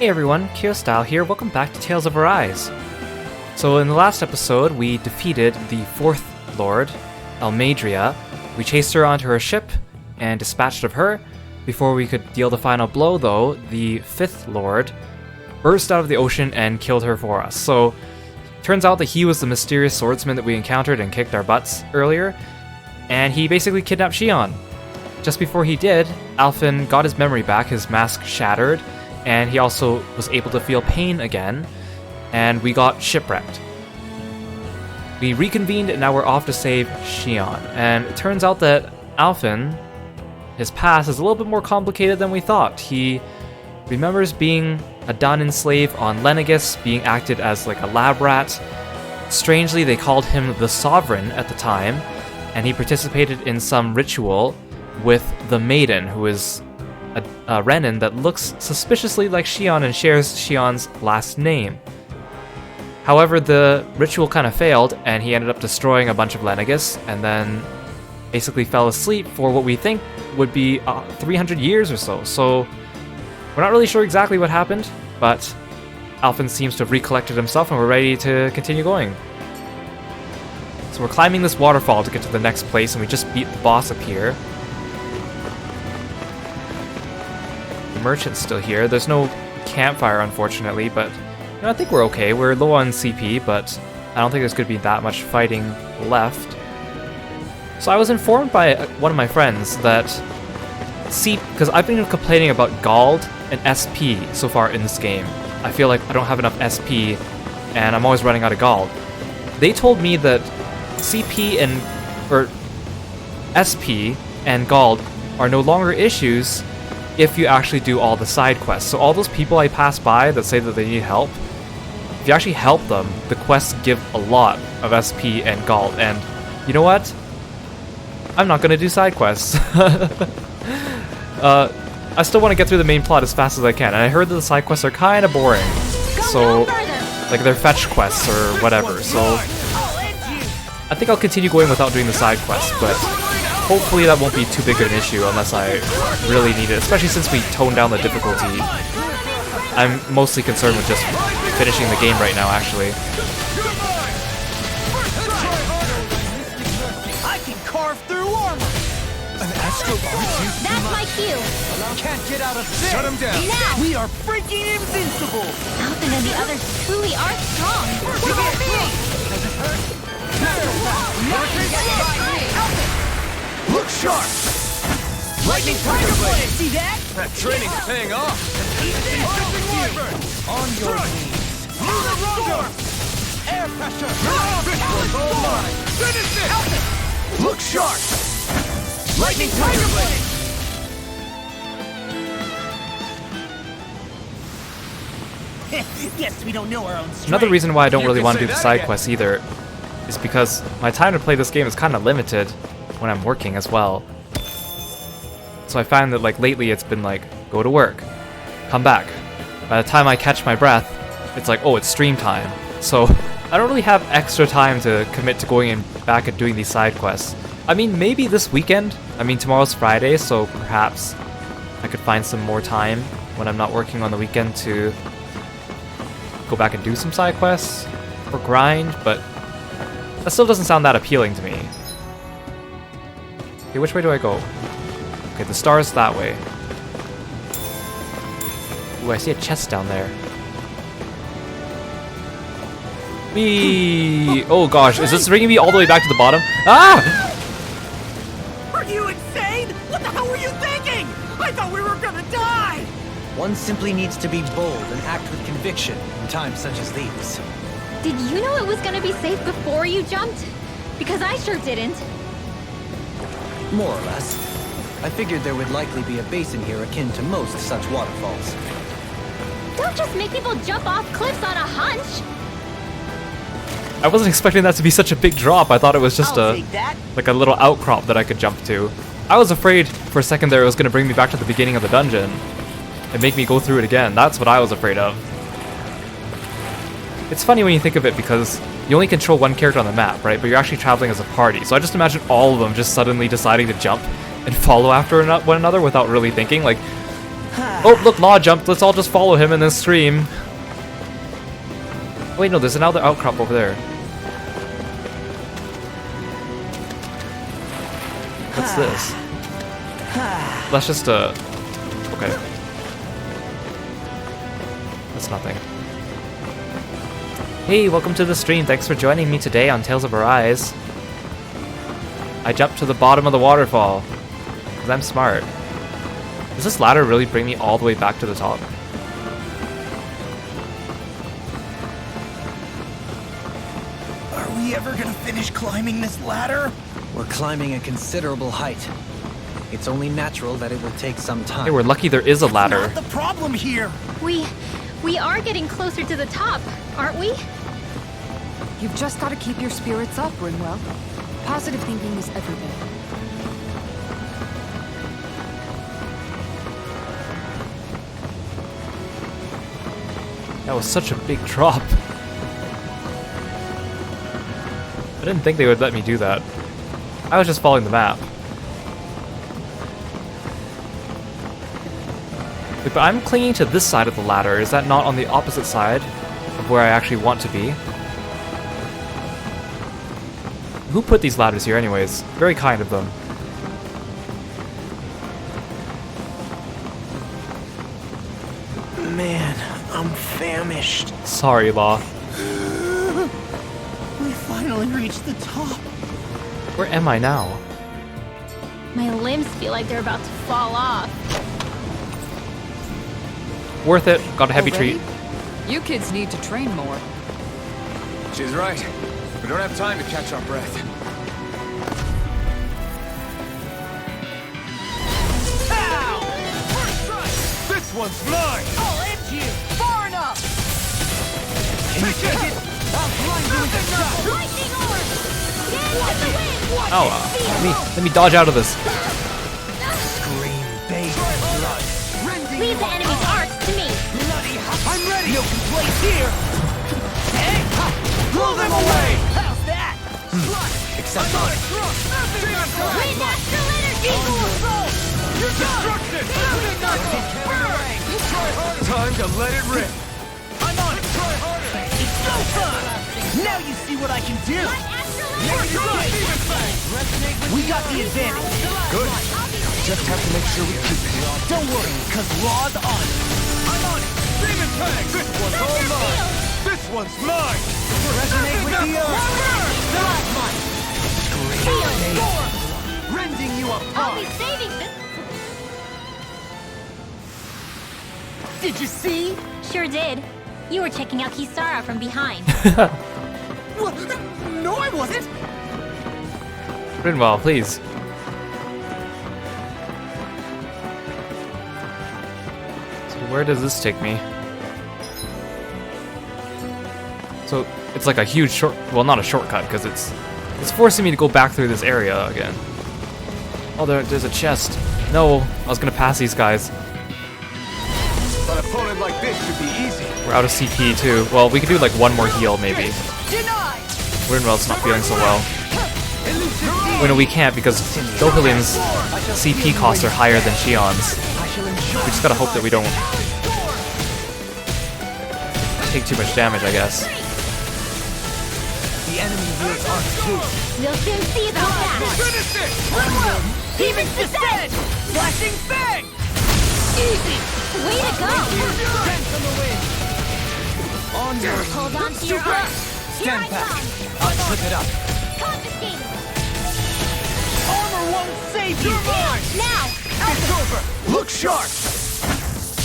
Hey everyone, Kirostyle here, welcome back to Tales of Arise. So in the last episode, we defeated the 4th Lord, Almadria. We chased her onto her ship and dispatched of her. Before we could deal the final blow though, the 5th Lord burst out of the ocean and killed her for us. So turns out that he was the mysterious swordsman that we encountered and kicked our butts earlier, and he basically kidnapped Xion. Just before he did, Alphen got his memory back, his mask shattered, and he also was able to feel pain again, and we got shipwrecked. We reconvened and now we're off to save Xion, and it turns out that Alphen, his past is a little bit more complicated than we thought. He remembers being a Danin slave on Lenegus, being acted as like a lab rat. Strangely, they called him the Sovereign at the time, and he participated in some ritual with the Maiden, who is a Renin that looks suspiciously like Xion and shares Xion's last name. However, the ritual kind of failed, and he ended up destroying a bunch of Lenegus, and then basically fell asleep for what we think would be 300 years or so. So we're not really sure exactly what happened, but Alphen seems to have recollected himself, and we're ready to continue going. So we're climbing this waterfall to get to the next place, and we just beat the boss up here. Merchant's still here. There's no campfire, unfortunately, but you know, I think we're okay. We're low on CP, but I don't think there's going to be that much fighting left. So I was informed by one of my friends that because I've been complaining about Gald and SP so far in this game. I feel like I don't have enough SP, and I'm always running out of Gald. They told me that CP or SP and Gald are no longer issues if you actually do all the side quests. So all those people I pass by that say that they need help, if you actually help them, the quests give a lot of SP and Gald, and you know what? I'm not gonna do side quests. I still want to get through the main plot as fast as I can, and I heard that the side quests are kind of boring. So, like they're fetch quests or whatever, so I think I'll continue going without doing the side quests, but hopefully that won't be too big of an issue unless I really need it, especially since we toned down the difficulty. I'm mostly concerned with just finishing the game right now, actually. I can carve through armor! An astro That's my cue! Can't get out of this! Shut him down! Now! We are freaking invincible! Alphen and the others truly are strong! Look at me! Does it hurt? Look sharp! Lightning Tiger Blade! See that? That training's paying off! On your knees! Lunar Rotor! Air pressure! Finish it! Look sharp! Lightning Tiger Blade! Guess we don't know our own strength. Another reason why I don't You really can want to say do the that side again. quests either is because my time to play this game is kind of limited when I'm working as well. So I find that like lately it's been like, go to work, come back. By the time I catch my breath, it's like, oh, it's stream time. So I don't really have extra time to commit to going back and doing these side quests. I mean, maybe this weekend. I mean, tomorrow's Friday, so perhaps I could find some more time when I'm not working on the weekend to go back and do some side quests or grind, but that still doesn't sound that appealing to me. Okay, which way do I go? Okay, the star's that way. Ooh, I see a chest down there. Whee! Oh gosh, is this bringing me all the way back to the bottom? Ah! Are you insane? What the hell were you thinking? I thought we were gonna die! One simply needs to be bold and act with conviction in times such as these. Did you know it was gonna be safe before you jumped? Because I sure didn't. More or less. I figured there would likely be a basin here akin to most such waterfalls. Don't just make people jump off cliffs on a hunch! I wasn't expecting that to be such a big drop. I thought it was just I'll take that. like a little outcrop that I could jump to. I was afraid for a second there it was going to bring me back to the beginning of the dungeon and make me go through it again. That's what I was afraid of. It's funny when you think of it because you only control one character on the map, right? But you're actually traveling as a party. So I just imagine all of them just suddenly deciding to jump and follow after one another without really thinking. Like, Oh, look, Law jumped. Let's all just follow him and then scream. Wait, no, there's another outcrop over there. What's this? That's just a... Okay. That's nothing. Hey, welcome to the stream. Thanks for joining me today on Tales of Arise. I jumped to the bottom of the waterfall. Because I'm smart. Does this ladder really bring me all the way back to the top? Are we ever gonna finish climbing this ladder? We're climbing a considerable height. It's only natural that it will take some time. Hey, we're lucky there is a ladder. Not the problem here. We are getting closer to the top, aren't we? You've just got to keep your spirits up, Rinwell. Positive thinking is everything. That was such a big drop. I didn't think they would let me do that. I was just following the map. Wait, but I'm clinging to this side of the ladder. Is that not on the opposite side of where I actually want to be? Who put these ladders here anyways? Very kind of them. Man, I'm famished. Sorry, Law. We finally reached the top. Where am I now? My limbs feel like they're about to fall off. Worth it. Got a heavy Already? treat. You kids need to train more. She's right. We don't have time to catch our breath. Ow! First strike! This one's mine! I'll end you! Far enough! Can you take it? I'll blind you with a shot! Lightning orb! Dance in the wind! Oh, let me dodge out of this. Scream, baby, blood! Rending Leave the enemy's arcs to me. bloody I'm ready! No complaints here! Hey! Blow them away! How's that? Except I'm on a truck! Wind astral energy! Eagle assault! You're Destruction! burn! Time to let it rip! I'm on it! Try harder! It's so fun! Now you see what I can do! Light astral You're energy! right! We got the advantage! Good. Just have to make sure we keep it. Don't worry, cause Law's on it! I'm on it! Demon tag! This one's all mine! This one's mine! Resonate with the earth! Plasmite! Scream, rending you I'll apart! be saving this. Did you see? Sure did. You were checking out Kisara from behind. What? No, I wasn't! Rinwell, please. So where does this take me? So it's like a huge short, well, not a shortcut because it's forcing me to go back through this area again. Oh, there's a chest. No, I was gonna pass these guys. An opponent like this should be easy. We're out of CP too. Well, we could do like one more heal maybe. Denied! Rinwell's not feeling so well. Well, no, we can't because Dohelian's CP costs are higher than Shion's. We just gotta hope that we don't take too much damage, I guess. The enemy heals us too. We'll soon see about that. Finish it! Demons descend! Flashing bang! Easy! Way to go! Strength on the wind! On your Hold on to your arms. Here I Stand back. come. I'll clip it up. Confiscated. armor won't save you! Now. It's over! Look sharp!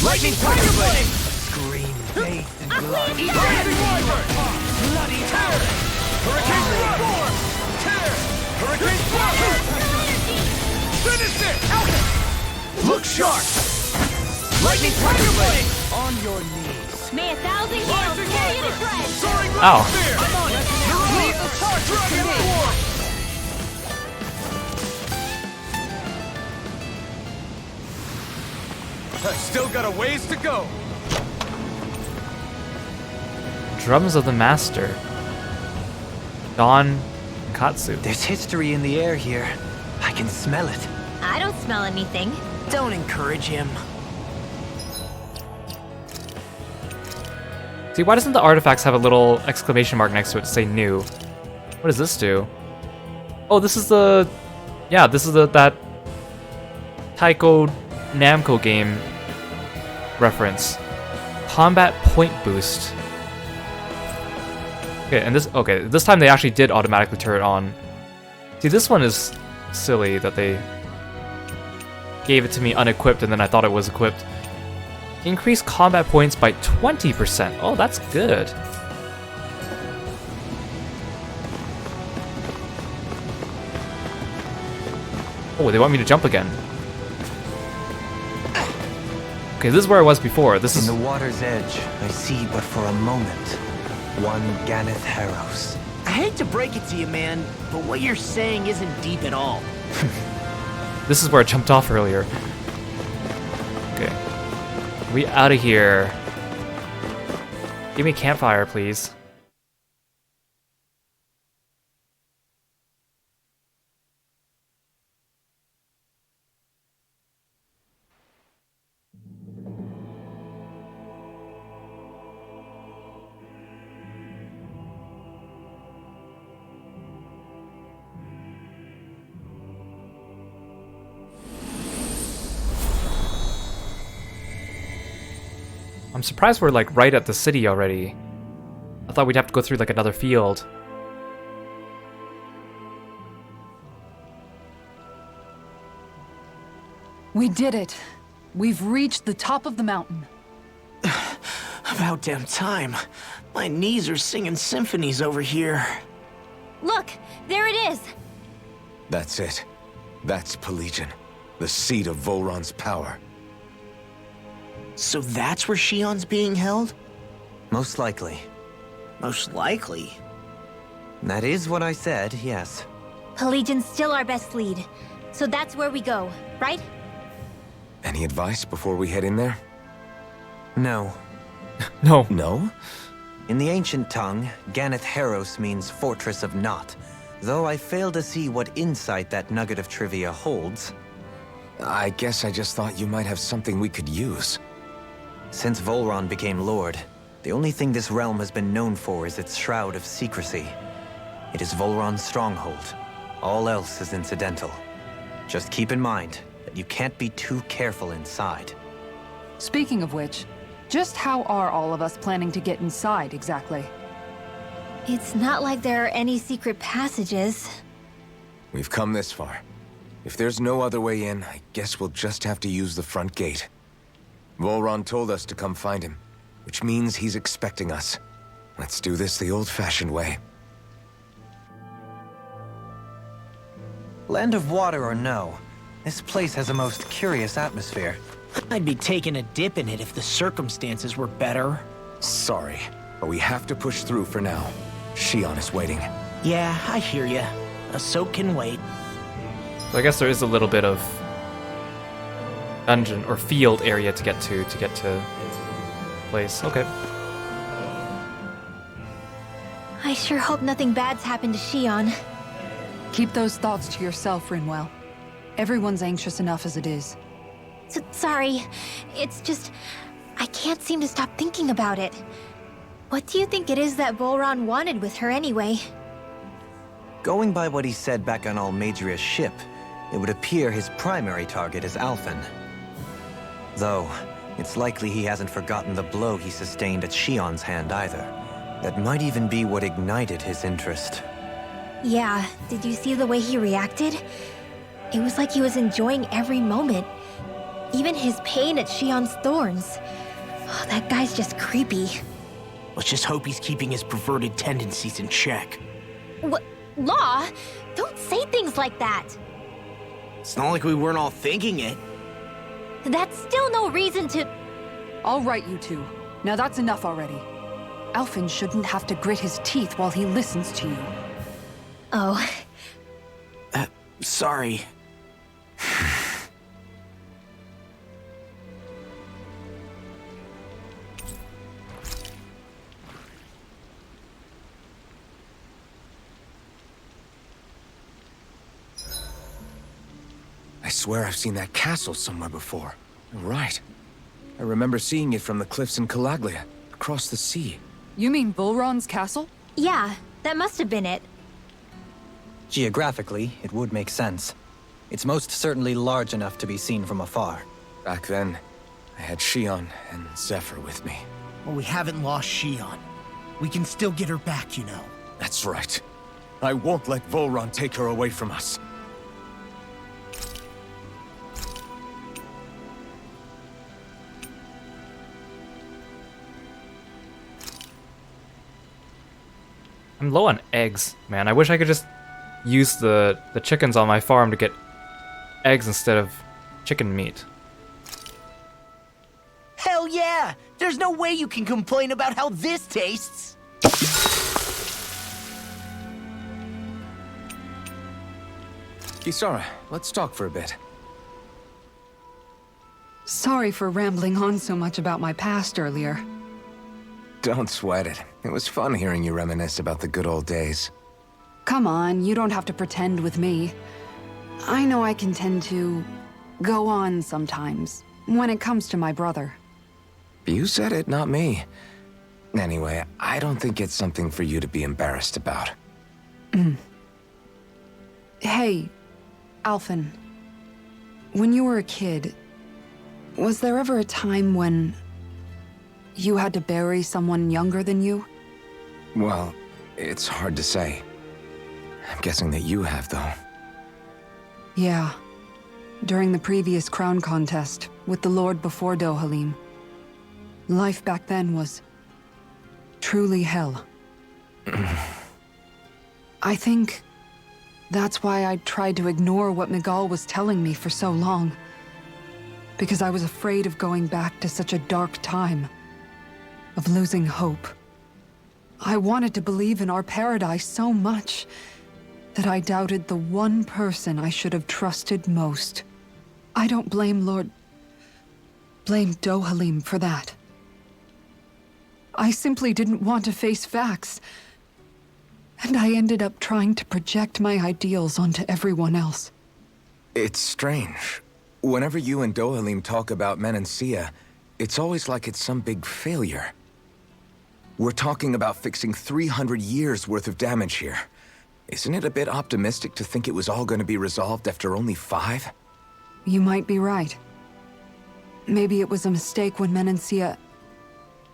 Lightning Tiger Blade! Scream, bathed in blood. Rising Wyvern! Bloody terror! Hurricane Storm! Tear! Hurricane Storm! Finish it! Look sharp! Lightning Tiger Blade! On your knees. May 1,000 heals tear you to shreds. Soaring Ow. Spear! I'm on it! Leave the charges to me! I still got a ways to go. Drums of the Master. Don Katsu. There's history in the air here. I can smell it. I don't smell anything. Don't encourage him. See, why doesn't the artifacts have a little exclamation mark next to it to say new? What does this do? Oh, this is the... Yeah, this is that Taiko Namco game reference. Combat point boost. Okay, and this time they actually did automatically turn it on. See, this one is silly that they gave it to me unequipped and then I thought it was equipped. Increase combat points by 20%. Oh, that's good. Oh, they want me to jump again. Okay, this is where I was before. This is... In the water's edge, I see but for a moment one Ganeth Heros. I hate to break it to you, man, but what you're saying isn't deep at all. This is where I jumped off earlier. Okay. We out of here. Give me a campfire, please. I'm surprised we're like right at the city already. I thought we'd have to go through like another field. We did it. We've reached the top of the mountain. About damn time. My knees are singing symphonies over here. Look, there it is. That's it. That's Pelegion, the seat of Volron's power. So that's where Shion's being held? Most likely. Most likely. That is what I said, yes. Pelagian's still our best lead. So that's where we go, right? Any advice before we head in there? No. No. No? In the ancient tongue, Ganeth Heros means Fortress of Naught, though I fail to see what insight that nugget of trivia holds. I guess I just thought you might have something we could use. Since Volron became Lord, the only thing this realm has been known for is its shroud of secrecy. It is Volron's stronghold. All else is incidental. Just keep in mind that you can't be too careful inside. Speaking of which, just how are all of us planning to get inside exactly? It's not like there are any secret passages. We've come this far. If there's no other way in, I guess we'll just have to use the front gate. Volron told us to come find him, which means he's expecting us. Let's do this the old-fashioned way. Land of water or no, this place has a most curious atmosphere. I'd be taking a dip in it if the circumstances were better. Sorry, but we have to push through for now. Shion is waiting. Yeah, I hear ya. A soak can wait. So I guess there is a little bit of dungeon or field area to get to place. Okay. I sure hope nothing bad's happened to Shion. Keep those thoughts to yourself, Rinwell. Everyone's anxious enough as it is. Sorry. It's just... I can't seem to stop thinking about it. What do you think it is that Volron wanted with her anyway? Going by what he said back on Almadria's ship, it would appear his primary target is Alphen. Though, it's likely he hasn't forgotten the blow he sustained at Shion's hand either. That might even be what ignited his interest. Yeah, did you see the way he reacted? It was like he was enjoying every moment. Even his pain at Shion's thorns. Oh, that guy's just creepy. Let's just hope he's keeping his perverted tendencies in check. What? Law? Don't say things like that. It's not like we weren't all thinking it. That's still no reason to... All right, you two. Now that's enough already. Alphen shouldn't have to grit his teeth while he listens to you. Oh. Sorry. I swear I've seen that castle somewhere before. You're right. I remember seeing it from the cliffs in Calaglia, across the sea. You mean Volron's castle? Yeah, that must have been it. Geographically, it would make sense. It's most certainly large enough to be seen from afar. Back then, I had Shion and Zephyr with me. Well, we haven't lost Shion. We can still get her back, you know. That's right. I won't let Volron take her away from us. I'm low on eggs, man. I wish I could just use the chickens on my farm to get eggs instead of chicken meat. Hell yeah! There's no way you can complain about how this tastes! Kisara, let's talk for a bit. Sorry for rambling on so much about my past earlier. Don't sweat it. It was fun hearing you reminisce about the good old days. Come on, you don't have to pretend with me. I know I can tend to go on sometimes when it comes to my brother. You said it, not me. Anyway, I don't think it's something for you to be embarrassed about. Hey, Alphen. When you were a kid, was there ever a time when you had to bury someone younger than you? Well, it's hard to say. I'm guessing that you have, though. Yeah. During the previous crown contest, with the Lord before Dohalim. Life back then was truly hell. I think that's why I tried to ignore what Miguel was telling me for so long. Because I was afraid of going back to such a dark time. Of losing hope. I wanted to believe in our paradise so much that I doubted the one person I should have trusted most. I don't blame blame Dohalim for that. I simply didn't want to face facts. And I ended up trying to project my ideals onto everyone else. It's strange. Whenever you and Dohalim talk about Menancia, it's always like it's some big failure. We're talking about fixing 300 years worth of damage here. Isn't it a bit optimistic to think it was all going to be resolved after only 5? You might be right. Maybe it was a mistake when Menancia...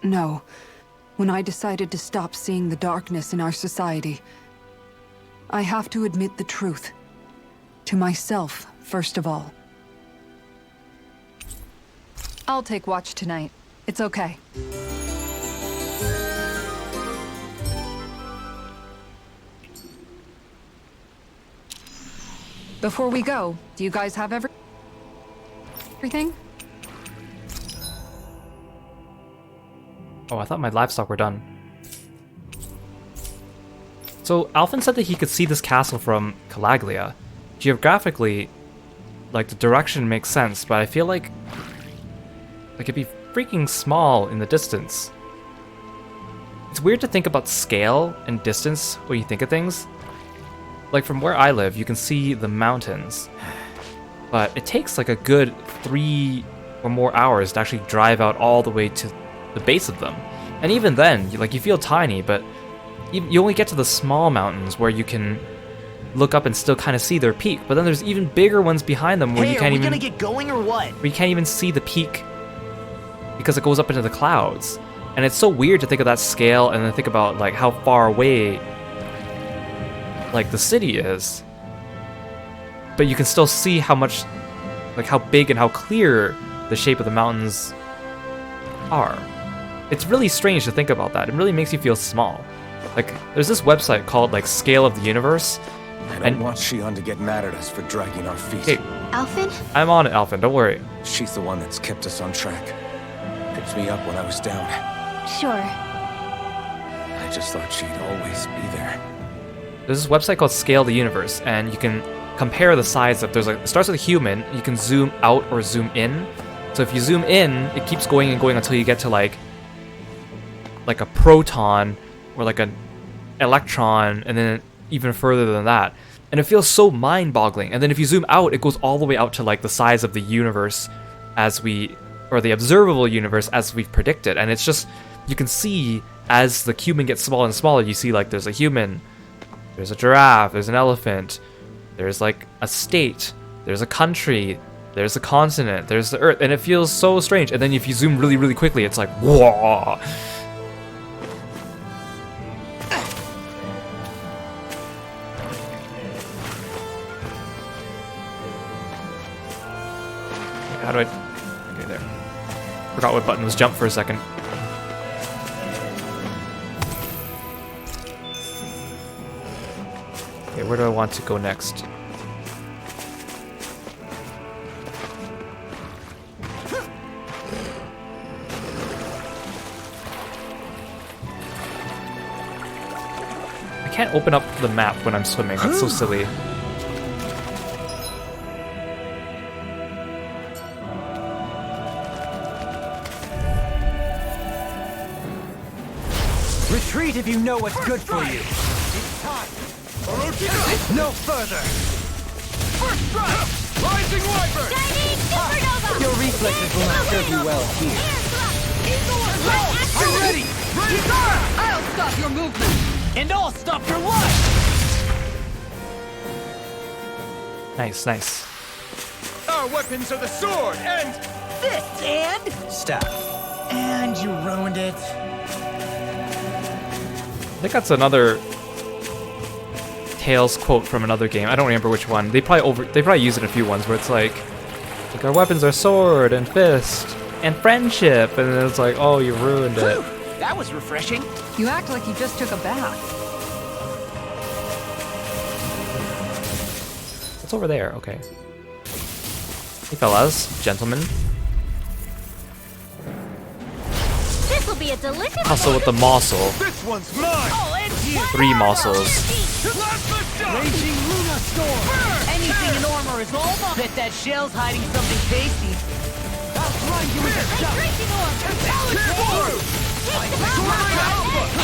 No. When I decided to stop seeing the darkness in our society. I have to admit the truth. To myself, first of all. I'll take watch tonight. It's okay. Before we go, do you guys have everything? Oh, I thought my livestock were done. So, Alphen said that he could see this castle from Calaglia. Geographically, like, the direction makes sense, but I feel like it'd be freaking small in the distance. It's weird to think about scale and distance when you think of things. Like, from where I live, you can see the mountains, but it takes like a good 3 or more hours to actually drive out all the way to the base of them. And even then, you feel tiny, but you only get to the small mountains where you can look up and still kind of see their peak. But then there's even bigger ones behind them where you can't even... Are we gonna get going or what? Where you can't even see the peak because it goes up into the clouds. And it's so weird to think of that scale and then think about like how far away like the city is. But you can still see how much, like how big and how clear the shape of the mountains are. It's really strange to think about that. It really makes you feel small. Like, there's this website called, like, Scale of the Universe. I don't want Shion to get mad at us for dragging our feet. Hey, Alphen? I'm on it, Alphen. Don't worry. She's the one that's kept us on track. Picked me up when I was down. Sure. I just thought she'd always be there. There's this website called Scale the Universe, and you can compare the size of... There's like, it starts with a human. You can zoom out or zoom in. So if you zoom in, it keeps going and going until you get to, like a proton or like an electron, and then even further than that. And it feels so mind-boggling. And then if you zoom out, it goes all the way out to like the size of the universe or the observable universe as we've predicted. And it's just, you can see as the human gets smaller and smaller, you see like there's a human, there's a giraffe, there's an elephant, there's like a state, there's a country, there's a continent, there's the earth, and it feels so strange. And then if you zoom really, really quickly, it's like, whoa. How do I... Okay, there. Forgot what button was jump for a second. Okay, where do I want to go next? I can't open up the map when I'm swimming. That's so silly. Retreat if you know what's good for you. It's time. No further. First strike. Rising Wyvern. Shining supernova! Your reflexes will not serve you well here. I'm ready. I'll stop your movement! And I'll stop your life. Nice, nice. Our weapons are the sword and fist and staff. And you ruined it. I think that's another Tails quote from another game. I don't remember which one. They probably use it in a few ones where it's like our weapons are sword and fist and friendship, and then it's like, oh, you ruined it. That was refreshing. You act like you just took a bath. What's over there? Okay. Hey fellas, gentlemen. This'll be a delicious Also with the morsel. This one's mine. I'll end you. 3 morsels. Raging Luna Storm. Anything in armor is all mine. Bet that shell's hiding something tasty. I'll grind you with a duck. I'm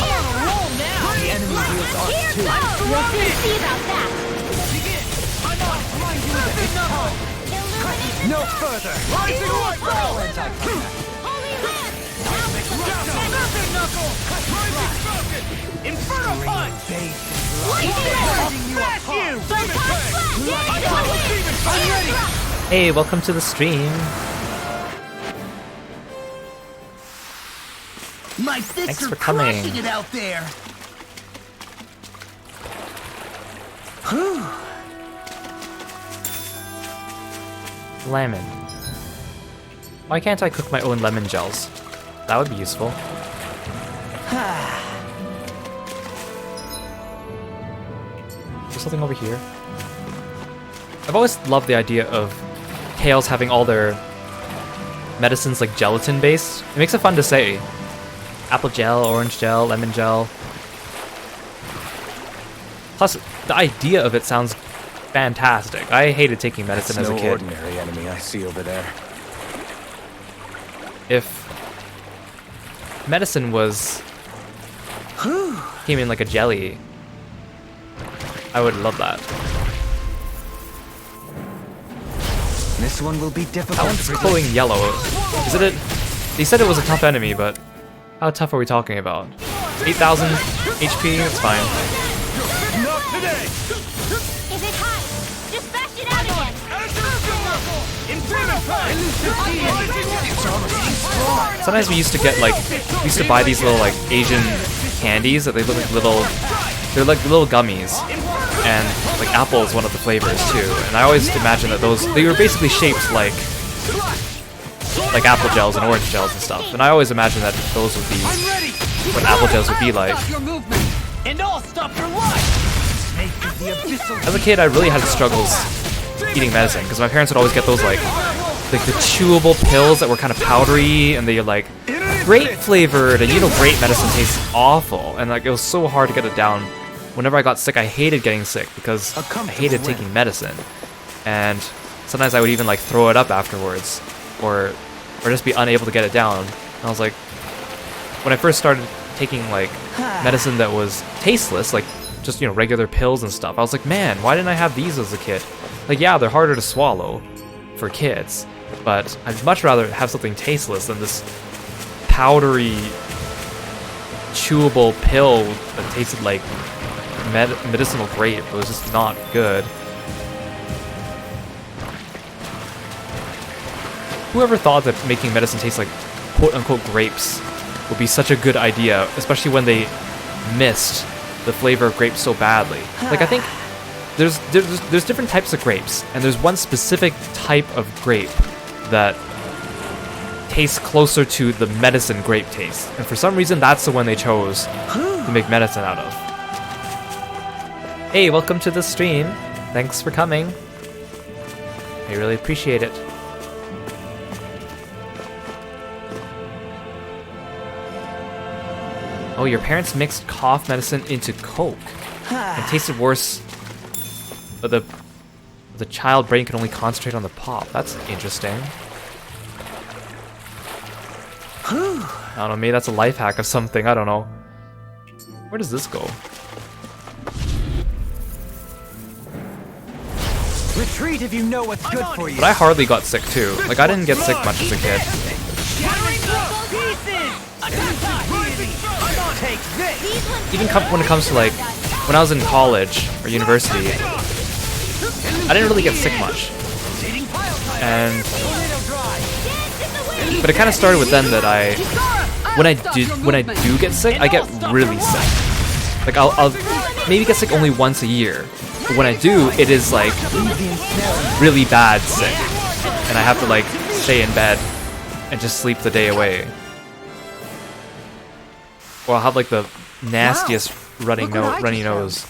on a roll now. The enemy wheels off too. We'll soon see about that. Begin. I'm on grind you with a knuckle. No further. Rising Wyvern. Holy Land! Serpent Knuckle. Rising Falcon. Inferno Punch. Smash you. I'm ready. Hey, welcome to the stream. My fists Thanks are for coming. crushing it out there. Lemon. Why can't I cook my own lemon gels? That would be useful. There's something over here. I've always loved the idea of Tails having all their medicines like gelatin based. It makes it fun to say. Apple gel, orange gel, lemon gel. Plus, the idea of it sounds fantastic. I hated taking medicine as a no kid. ordinary enemy I see over there. If medicine came in like a jelly, I would love that. This one will be difficult. That one's glowing yellow. Isn't it? They said it was a tough enemy, but how tough are we talking about? 8,000 HP? That's fine. Not today. If it's hot, just bash it out again. Inferno Punch. Sometimes we used to get like, we used to buy these little like Asian candies that they look like little, they're like little gummies. And like apple is one of the flavors too. And I always imagined that they were basically shaped like apple gels and orange gels and stuff. And I always imagined that those would be what apple gels would be like. Stop your movement. And I'll stop your life. Snake of the abyssal. As a kid, I really had struggles eating medicine because my parents would always get those like the chewable pills that were kind of powdery and they like grape flavored, and you know grape medicine tastes awful, and like it was so hard to get it down. Whenever I got sick, I hated getting sick because I hated taking medicine, and sometimes I would even like throw it up afterwards, or just be unable to get it down. And I was like, when I first started taking like medicine that was tasteless, like just regular pills and stuff, I was like, man, why didn't I have these as a kid? Like, yeah, they're harder to swallow for kids, but I'd much rather have something tasteless than this powdery chewable pill that tasted like medicinal grape. It was just not good. Whoever thought that making medicine taste like quote-unquote grapes would be such a good idea, especially when they missed the flavor of grapes so badly. Like, I think there's different types of grapes, and there's one specific type of grape that tastes closer to the medicine grape taste, and for some reason that's the one they chose to make medicine out of. Hey, welcome to the stream. Thanks for coming. I really appreciate it. Oh, your parents mixed cough medicine into Coke. It tasted worse, but the child brain can only concentrate on the pop. That's interesting. I don't know, maybe that's a life hack of something, I don't know. Where does this go? Retreat if you know what's good for you. But I hardly got sick too. Like, I didn't get sick much as a kid. Even when it comes to, like, when I was in college or university, I didn't really get sick much. But it kind of started with then that when I do get sick, I get really sick. Like, I'll maybe get sick only once a year. But when I do, it is like really bad sick, and I have to like stay in bed and just sleep the day away. Or I'll have like the nastiest runny nose.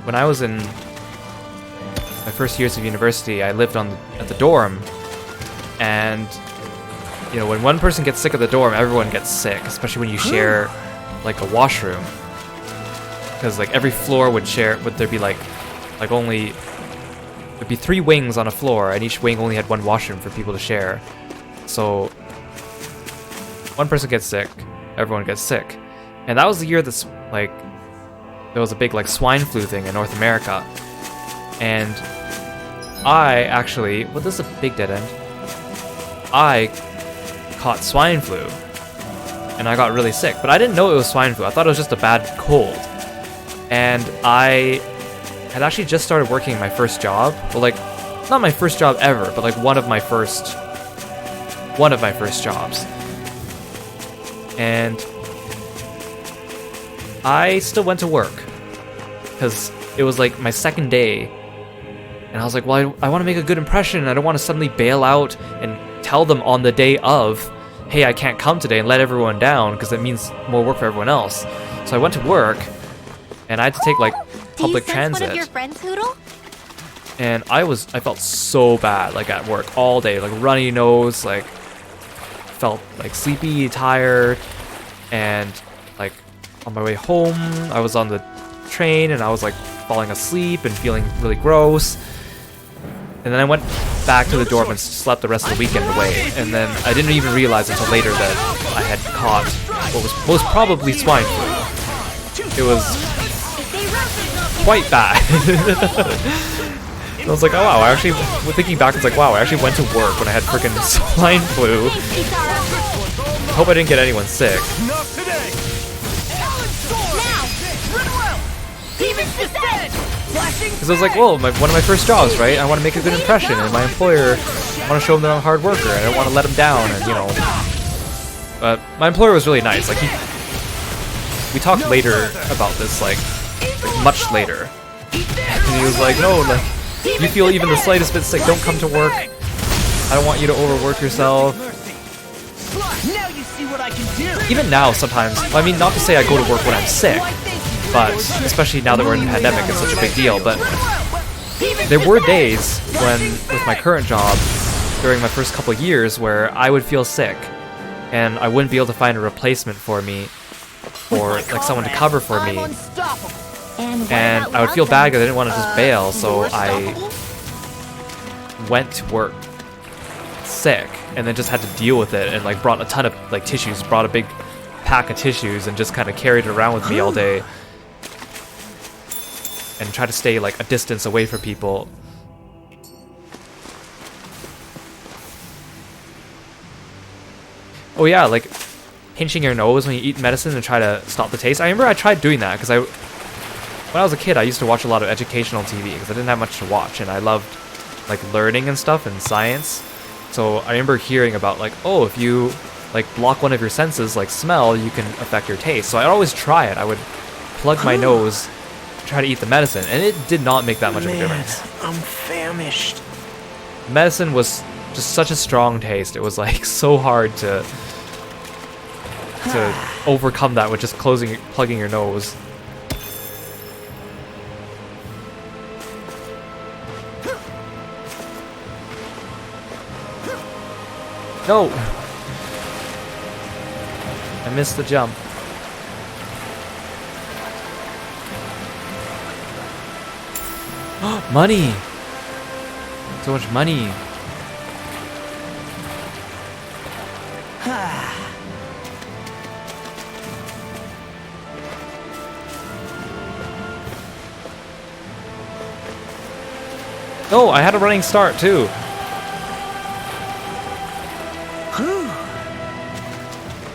When I was in my first years of university, I lived at the dorm, and you know, when one person gets sick at the dorm, everyone gets sick, especially when you share like a washroom. Because like every floor would there be like only there'd be 3 wings on a floor, and each wing only had one washroom for people to share. So one person gets sick, everyone gets sick. And that was the year that's like there was a big like swine flu thing in North America. And I actually, well, this is a big dead end. I caught swine flu, and I got really sick, but I didn't know it was swine flu. I thought it was just a bad cold. And I had actually just started working in my first job. Well, like, not my first job ever, but like one of my first jobs. And I still went to work because it was like my second day, and I was like, well, I want to make a good impression, and I don't want to suddenly bail out and tell them on the day of, hey, I can't come today, and let everyone down, because it means more work for everyone else. So I went to work, and I had to take like public transit. One of your friends, Hoodle? And I felt so bad, like at work all day, like runny nose, like felt like sleepy, tired, and like on my way home, I was on the train and I was like falling asleep and feeling really gross. And then I went back to the dorm and slept the rest of the weekend away. And then I didn't even realize until later that I had caught what was most probably swine flu. It was quite bad. I was like, oh wow, I actually, thinking back, it's like, wow, I actually went to work when I had freaking swine flu. I hope I didn't get anyone sick. Because I was like, well, one of my first jobs, right? I want to make a good impression, and my employer, I want to show them that I'm a hard worker, and I don't want to let them down, and you know. But my employer was really nice. Like, we talked later about this, like much later. And he was like, no, like, if you feel even the slightest bit sick, don't come to work. I don't want you to overwork yourself. Even now, sometimes, I mean, not to say I go to work when I'm sick, but especially now that we're in a pandemic, it's such a big deal. But there were days when, with my current job, during my first couple of years, where I would feel sick, and I wouldn't be able to find a replacement for me, or like someone to cover for me. And I would feel bad because I didn't want to just bail, so I went to work sick, and then just had to deal with it, and like brought a ton of like tissues, brought a big pack of tissues, and just kind of carried it around with me all day, and try to stay like a distance away from people. Oh yeah, like pinching your nose when you eat medicine and try to stop the taste. I remember I tried doing that because when I was a kid, I used to watch a lot of educational TV because I didn't have much to watch, and I loved like learning and stuff and science. So I remember hearing about like, oh, if you like block one of your senses, like smell, you can affect your taste. So I'd always try it. I would plug my nose, try to eat the medicine, and it did not make that much of a difference. I'm famished. Medicine was just such a strong taste. It was like so hard to overcome that with just plugging your nose. No! I missed the jump. Money! So much money. Oh, I had a running start too.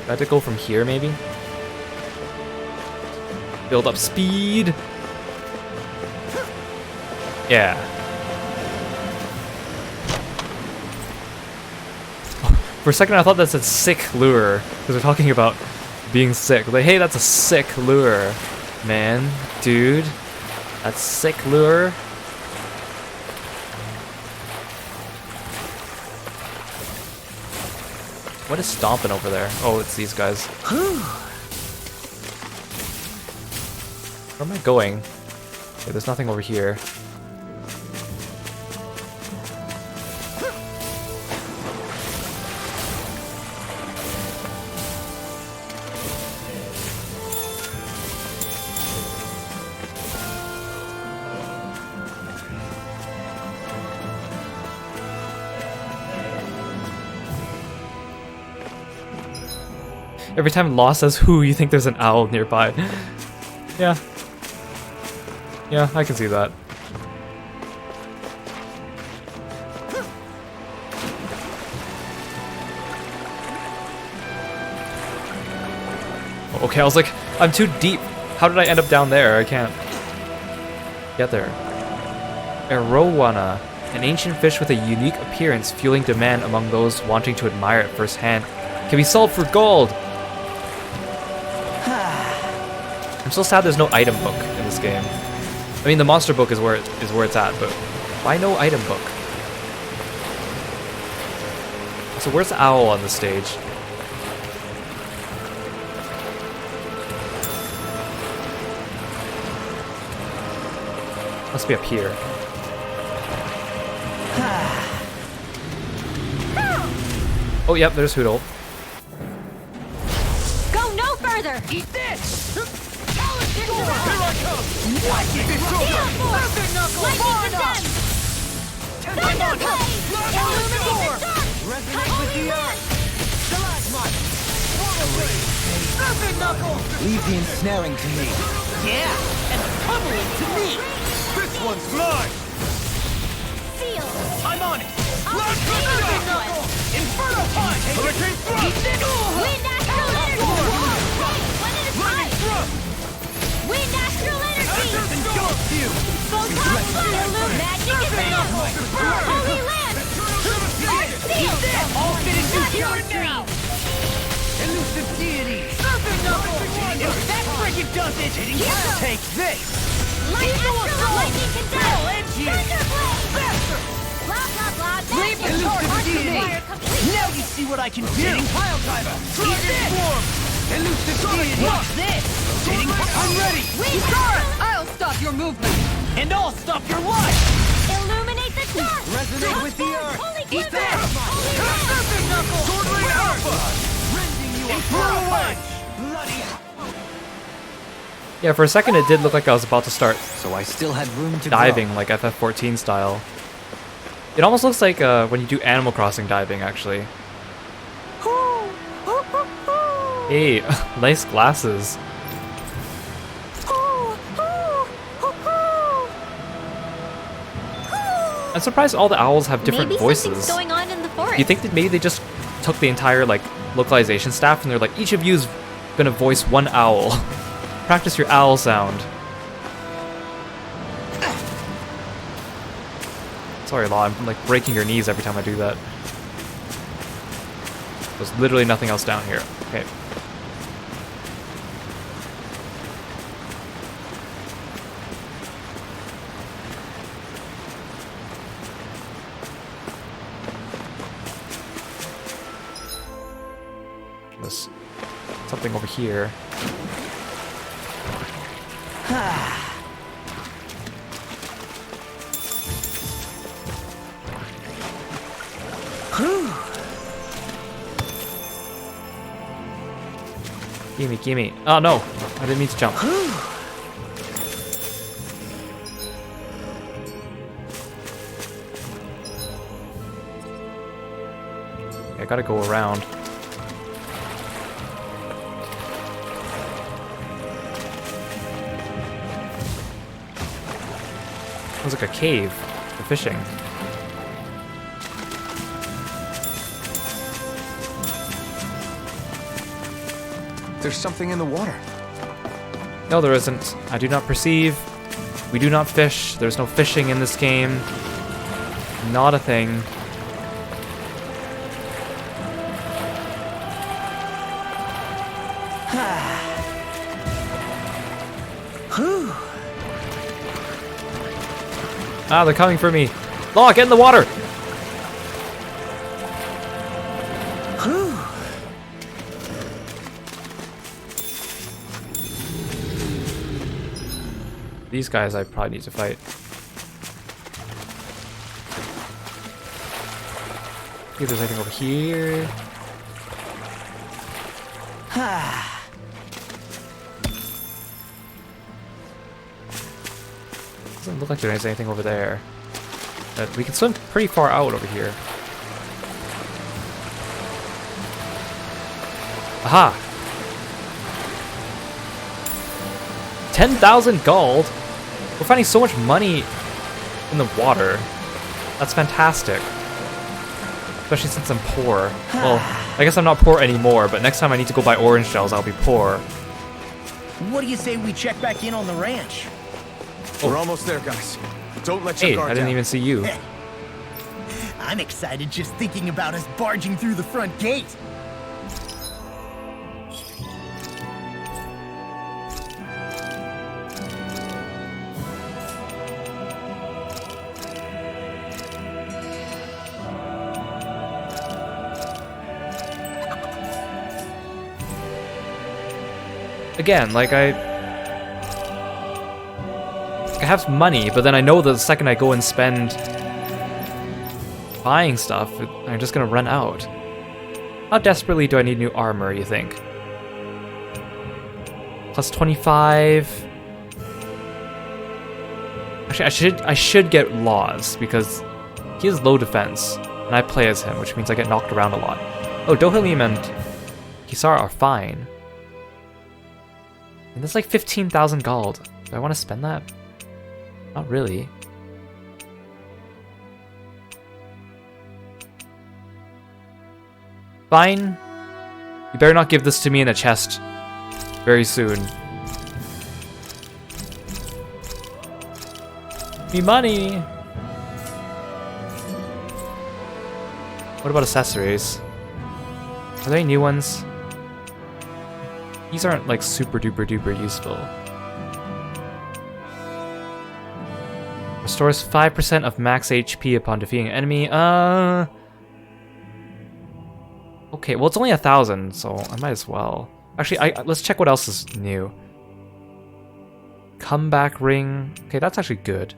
I had to go from here, maybe? Build up speed. Yeah. For a second, I thought that said sick lure, because we're talking about being sick. Like, hey, that's a sick lure, man, dude. That's sick lure. What is stomping over there? Oh, it's these guys. Where am I going? Okay, there's nothing over here. Every time Law says who, you think there's an owl nearby. Yeah. Yeah, I can see that. Okay, I was like, I'm too deep. How did I end up down there? I can't get there. Arowana, an ancient fish with a unique appearance, fueling demand among those wanting to admire it firsthand, can be sold for gold. I'm so sad there's no item book in this game. I mean, the monster book is where it's at, but why no item book? So where's the owl on the stage? Must be up here. Oh, yep, there's Hoodle. Go no further! Eat this! Here I come! Watch it! Perfect knuckle! Resonate with the earth! Stalagmite! Perfect knuckle! Leave the ensnaring to me. Yeah! And the pummeling to me! This one's mine! Seal! I'm on it! Perfect knuckle! Inferno punch! Hurricane thrust! Eat this! Wind astral energy! One at a time! Thrust! Wind astral energy! Engulf you! Photon fire! Magic advance! Holy lance! Seal! All fitting you here and now! Elusive deity! Perfect knuckle! If that frigate does it, take this! Light astral lightning I'll conduct! edge you! Thunderblade! Faster! Blah blah blah! Leap Magic elusive sword! deity! Wire complete! Now you see what I can do! Pile driver! Try this form! Elusive deity! Watch this! I'm ready! Wind astral! I'll stop your movement! And I'll stop your life! Illuminate the dark! Resonate with the earth! Holy Eat quiver! that! Holy lance! Perfect knuckle! Sword Lane Alpha! Rending you apart! Bloody! Yeah, for a second it did look like I was about to start So I still had room to diving, grow. like FF14 style. It almost looks like when you do Animal Crossing diving, actually. Hey, nice glasses. I'm surprised all the owls have different Maybe voices. something's going on in the forest. You think that maybe they just took the entire like localization staff, and they're like, each of you's gonna voice one owl. Practice your owl sound. Sorry, Law, I'm like breaking your knees every time I do that. There's literally nothing else down here. Okay. There's something over here. Gimme, gimme. Oh no, I didn't mean to jump. I gotta go around. Looks like a cave for fishing. There's something in the water. No, there isn't. I do not perceive. We do not fish. There's no fishing in this game. Not a thing. Ah, they're coming for me. Law, get in the water! These guys I probably need to fight. See if there's anything over here. Doesn't look like there's anything over there. But we can swim pretty far out over here. Aha! 10,000 gold? We're finding so much money in the water. That's fantastic. Especially since I'm poor. Well, I guess I'm not poor anymore, but next time I need to go buy orange shells, I'll be poor. What do you say we check back in on the ranch? We're almost there, guys. Don't let your Hey, guard I didn't down. even see you. I'm excited just thinking about us barging through the front gate. Again, like I have money, but then I know the second I go and spend buying stuff, I'm just gonna run out. How desperately do I need new armor, you think? Plus 25. Actually, I should get Laws because he has low defense, and I play as him, which means I get knocked around a lot. Oh, Dohalim and Kisara are fine. And that's like 15,000 gold. Do I want to spend that? Not really. Fine. You better not give this to me in a chest very soon. Me money! What about accessories? Are there any new ones? These aren't like super duper duper useful. Restores 5% of max HP upon defeating an enemy. Okay, well it's only 1,000, so I might as well. Actually, let's check what else is new. Comeback ring. Okay, that's actually good.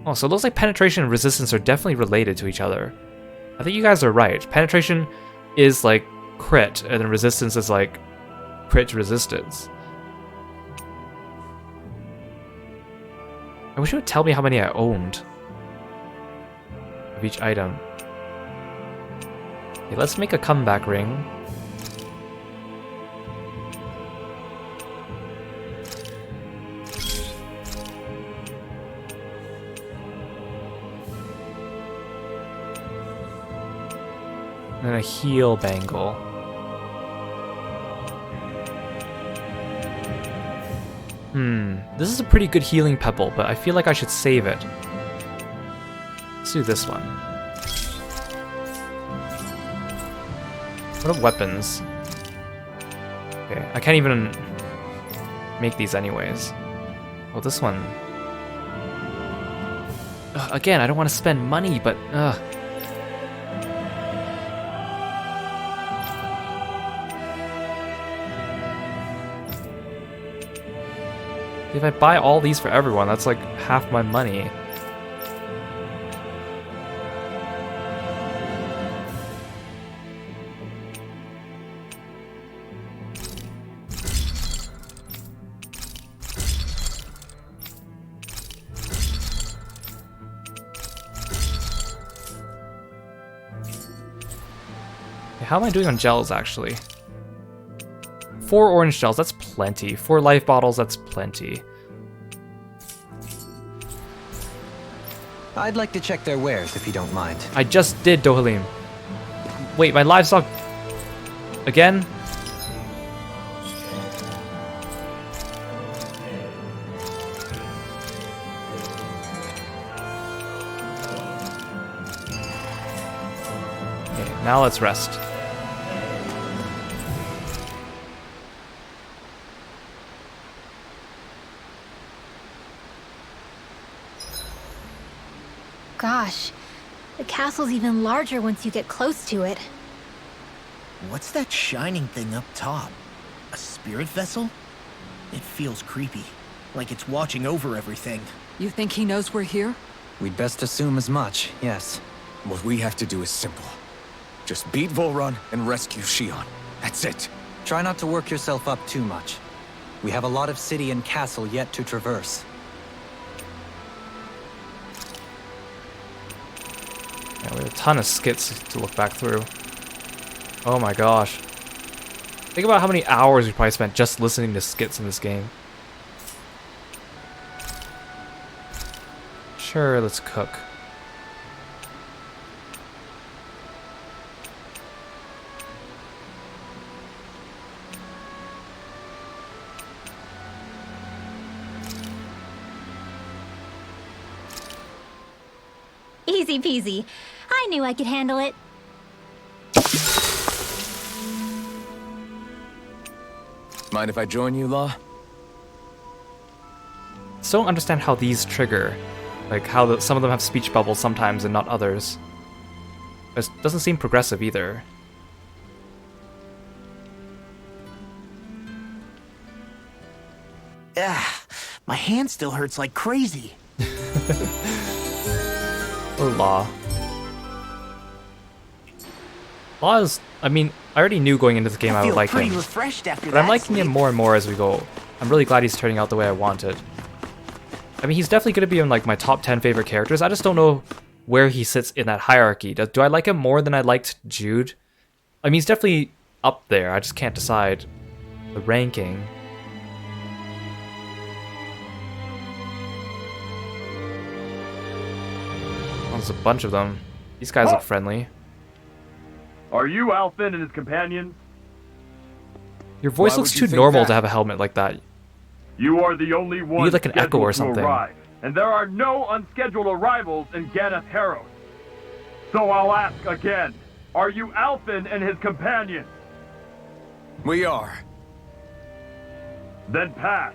Oh, so it looks like penetration and resistance are definitely related to each other. I think you guys are right. Penetration is like crit, and then resistance is like crit resistance. I wish it would tell me how many I owned of each item. Okay, let's make a comeback ring. And a heal bangle. This is a pretty good healing pebble, but I feel like I should save it. Let's do this one. What are weapons? Okay, I can't even make these anyways. Oh, this one. Ugh, again, I don't want to spend money, but if I buy all these for everyone, that's like half my money. How am I doing on gels, actually? 4 orange gels, that's plenty. 4 life bottles, that's plenty. I'd like to check their wares, if you don't mind. I just did, Dohalim. Wait, my livestock... Again? Okay, now let's rest. Gosh, the castle's even larger once you get close to it. What's that shining thing up top? A spirit vessel? It feels creepy, like it's watching over everything. You think he knows we're here? We'd best assume as much, yes. What we have to do is simple. Just beat Volron and rescue Shion. That's it. Try not to work yourself up too much. We have a lot of city and castle yet to traverse. Yeah, we have a ton of skits to look back through. Oh my gosh. Think about how many hours we probably spent just listening to skits in this game. Sure, let's cook. Easy peasy. I knew I could handle it. Mind if I join you, Law? Still don't understand how these trigger. Like how some of them have speech bubbles sometimes and not others. It doesn't seem progressive either. Ah, my hand still hurts like crazy. Oh, Law. Law is... I mean, I already knew going into this game I would like pretty him. refreshed after But I'm that liking him sleep. more and more as we go. I'm really glad he's turning out the way I wanted. I mean, he's definitely going to be in like my top 10 favorite characters. I just don't know where he sits in that hierarchy. Do I like him more than I liked Jude? I mean, he's definitely up there. I just can't decide the ranking. Oh, there's a bunch of them. These guys look friendly. Are you Alfin and his companions? Your voice Why looks would you too think normal that? to have a helmet like that. You are the only one need like an echo or scheduled to something. arrive, and there are no unscheduled arrivals in Ganeth Harrow. So I'll ask again, are you Alfin and his companions? We are. Then pass.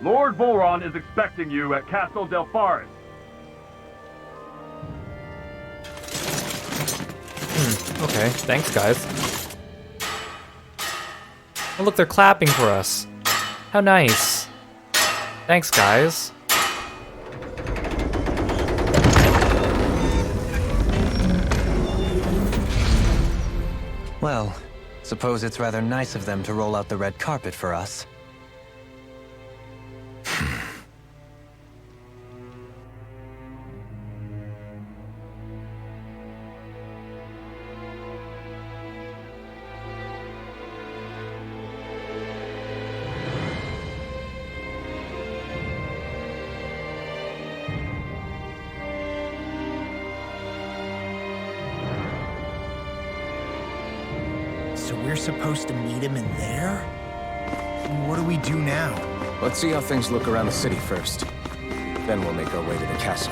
Lord Volron is expecting you at Castle Delpharis. Okay, thanks guys. Oh look, they're clapping for us. How nice. Thanks guys. Well, suppose it's rather nice of them to roll out the red carpet for us. So we're supposed to meet him in there? What do we do now? Let's see how things look around the city first. Then we'll make our way to the castle.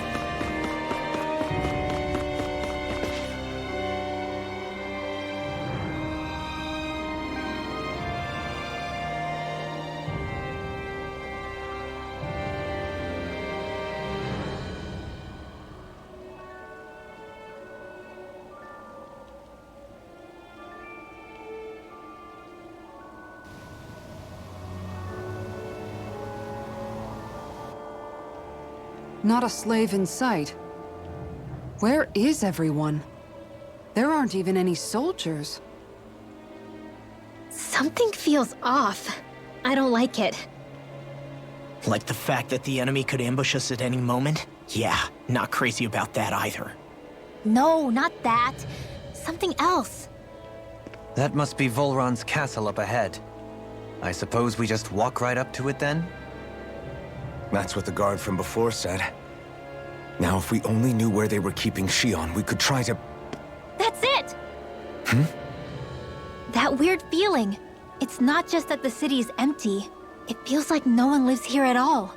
Not a slave in sight. Where is everyone? There aren't even any soldiers. Something feels off. I don't like it. Like the fact that the enemy could ambush us at any moment? Yeah, not crazy about that either. No, not that. Something else. That must be Volron's castle up ahead. I suppose we just walk right up to it then? That's what the guard from before said. Now, if we only knew where they were keeping Shion, we could try to... That's it! Hmm? That weird feeling. It's not just that the city is empty. It feels like no one lives here at all.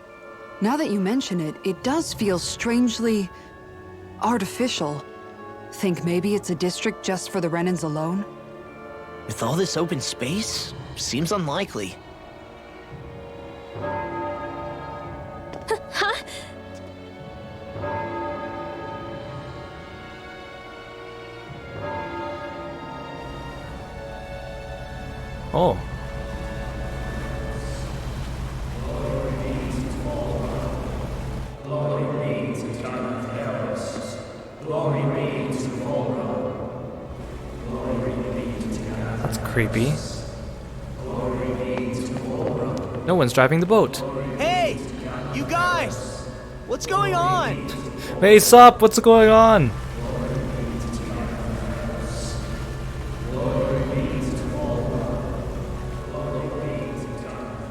Now that you mention it, it does feel strangely... artificial. Think maybe it's a district just for the Renans alone? With all this open space? Seems unlikely. Huh? Oh. That's creepy. No one's driving the boat. Hey! You guys! What's going on? Hey, sup? What's going on?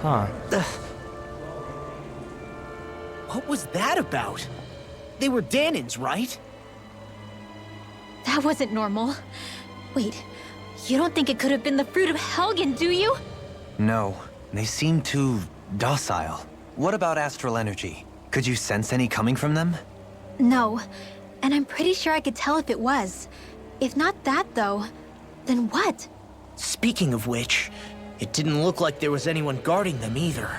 Huh. What was that about? They were Danins, right? That wasn't normal. Wait, you don't think it could have been the fruit of Helgen, do you? No, they seem too docile. What about astral energy? Could you sense any coming from them? No, and I'm pretty sure I could tell if it was. If not that, though, then what? Speaking of which, it didn't look like there was anyone guarding them either.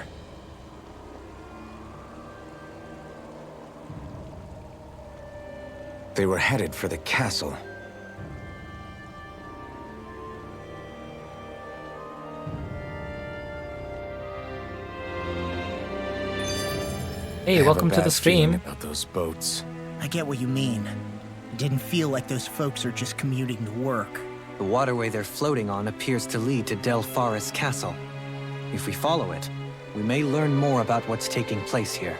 They were headed for the castle. Hey, welcome to the stream. About those boats. I get what you mean. It didn't feel like those folks are just commuting to work. The waterway they're floating on appears to lead to Del Faris Castle. If we follow it, we may learn more about what's taking place here.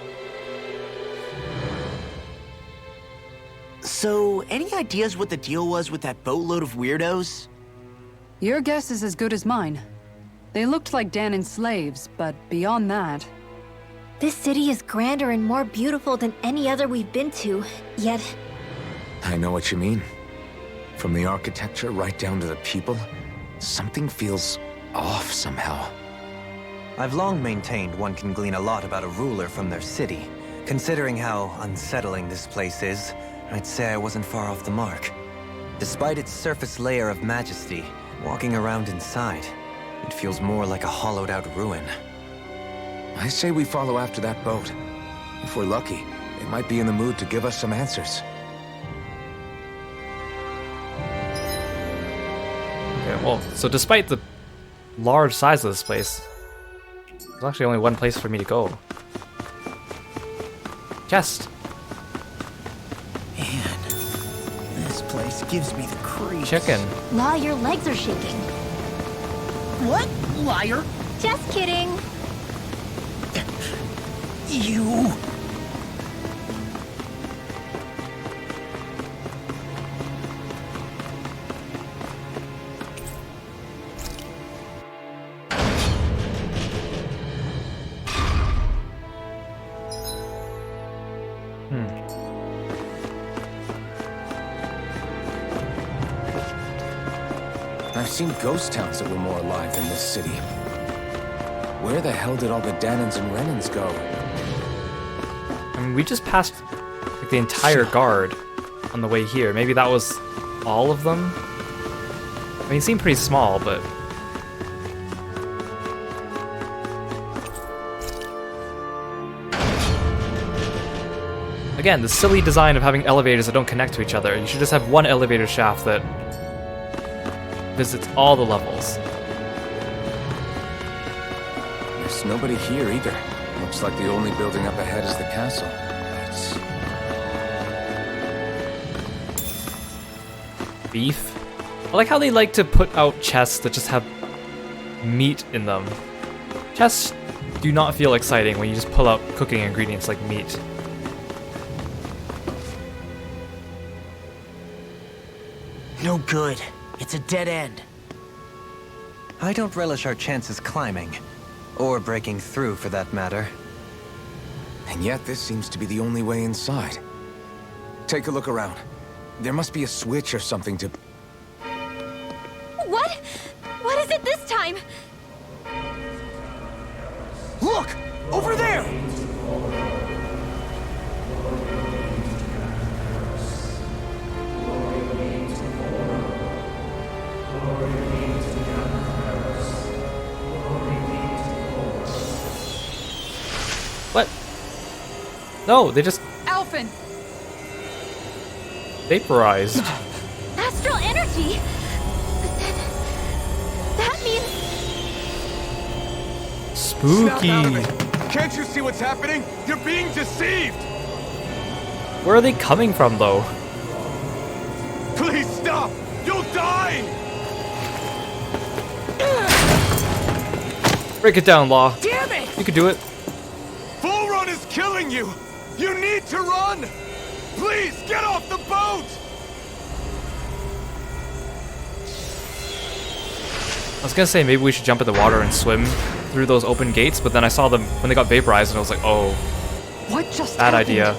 So, any ideas what the deal was with that boatload of weirdos? Your guess is as good as mine. They looked like Danin slaves, but beyond that... This city is grander and more beautiful than any other we've been to, yet... I know what you mean. From the architecture right down to the people, something feels off somehow. I've long maintained one can glean a lot about a ruler from their city. Considering how unsettling this place is, I'd say I wasn't far off the mark. Despite its surface layer of majesty, walking around inside, it feels more like a hollowed-out ruin. I say we follow after that boat. If we're lucky, it might be in the mood to give us some answers. Okay, well, so despite the large size of this place, there's actually only one place for me to go. Chest. Man, this place gives me the creeps. Chicken. Law, your legs are shaking. What? Liar! Just kidding. You... I've seen ghost towns that were more alive than this city. Where the hell did all the Danans and Renans go? I mean, we just passed like the entire guard on the way here. Maybe that was all of them? I mean, it seemed pretty small, but... Again, the silly design of having elevators that don't connect to each other. You should just have one elevator shaft that visits all the levels. There's nobody here either. Looks like the only building up ahead is the castle. Beef. I like how they like to put out chests that just have meat in them. Chests do not feel exciting when you just pull out cooking ingredients like meat. No good. It's a dead end. I don't relish our chances climbing. Or breaking through, for that matter. And yet, this seems to be the only way inside. Take a look around. There must be a switch or something to... What? What is it this time? Look! Over there! What? No, they just Alphen! vaporized. Astral energy? But then... that means... Spooky. Can't you see what's happening? You're being deceived! Where are they coming from, though? Please stop! You'll die! Break it down, Law. Damn it! You could do it. Full run is killing you! You need to run! Please, get off the boat! I was gonna say maybe we should jump in the water and swim through those open gates, but then I saw them when they got vaporized and I was like, oh, What just bad happened? idea.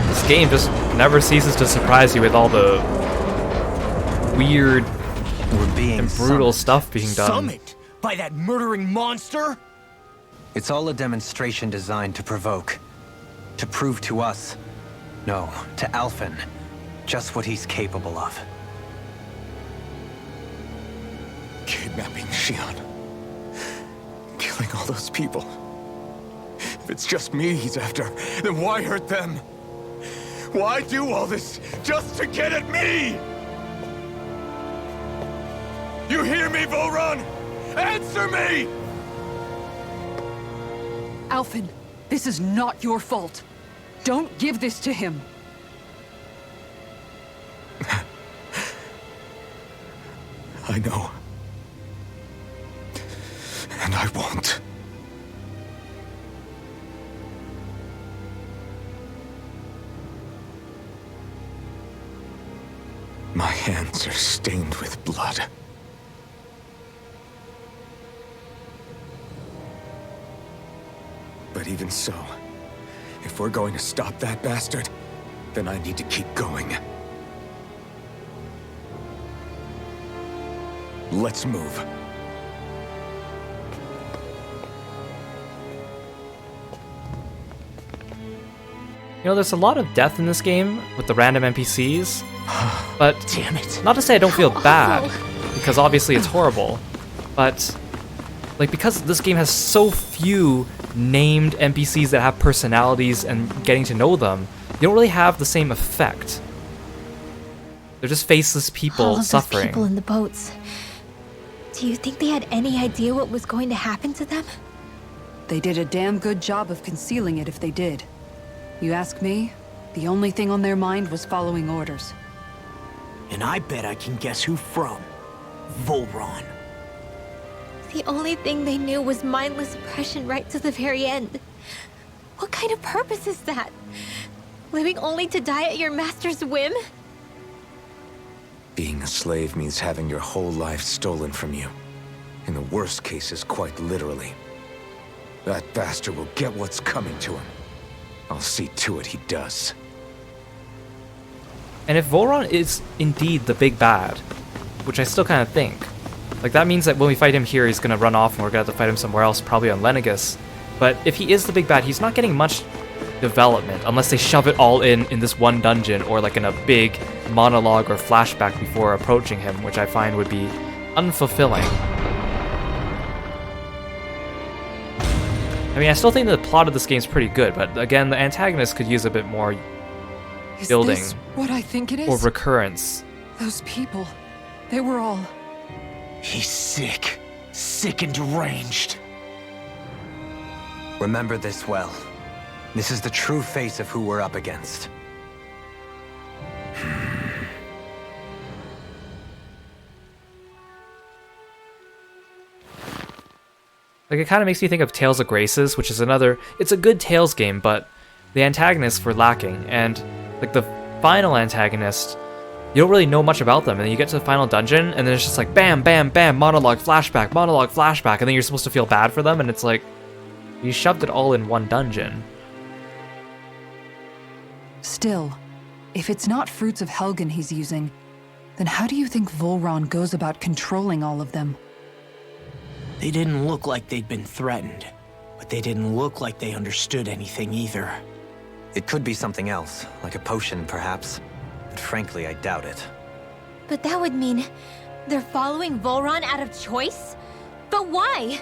This game just never ceases to surprise you with all the weird We're being and brutal summoned. stuff being done. Summoned by that murdering monster? It's all a demonstration designed to provoke. To prove to us, no, to Alphen, just what he's capable of. Kidnapping Shion. Killing all those people. If it's just me he's after, then why hurt them? Why do all this just to get at me? You hear me, Volron? Answer me! Alphen, this is not your fault. Don't give this to him. I know. And I won't. My hands are stained with blood. But even so, if we're going to stop that bastard, then I need to keep going. Let's move. You know, there's a lot of death in this game with the random NPCs, but Damn it. not to say I don't feel bad, because obviously it's horrible, but like because this game has so few named NPCs that have personalities and getting to know them, you don't really have the same effect. They're just faceless people All of those suffering. people in the boats. Do you think they had any idea what was going to happen to them? They did a damn good job of concealing it if they did. You ask me, the only thing on their mind was following orders. And I bet I can guess who from. Volron. The only thing they knew was mindless oppression right to the very end. What kind of purpose is that? Living only to die at your master's whim? Being a slave means having your whole life stolen from you. In the worst cases, quite literally. That bastard will get what's coming to him. I'll see to it he does. And if Volron is indeed the big bad, which I still kind of think, like that means that when we fight him here, he's gonna run off and we're gonna have to fight him somewhere else, probably on Lenegus. But if he is the big bad, he's not getting much development unless they shove it all in this one dungeon or like in a big monologue or flashback before approaching him, which I find would be unfulfilling. I mean, I still think the plot of this game is pretty good, but again, the antagonist could use a bit more building. Is this what I think it is? Or recurrence. Those people, they were all... He's sick. Sick and deranged. Remember this well. This is the true face of who we're up against. Like, it kind of makes me think of Tales of Graces, which is another... It's a good Tales game, but the antagonists were lacking, and, like, the final antagonist, you don't really know much about them, and then you get to the final dungeon, and then it's just like, bam, bam, bam, monologue, flashback, and then you're supposed to feel bad for them, and it's like, you shoved it all in one dungeon. Still, if it's not Fruits of Helgen he's using, then how do you think Volron goes about controlling all of them? They didn't look like they'd been threatened, but they didn't look like they understood anything either. It could be something else, like a potion perhaps, but frankly I doubt it. But that would mean they're following Volron out of choice? But why?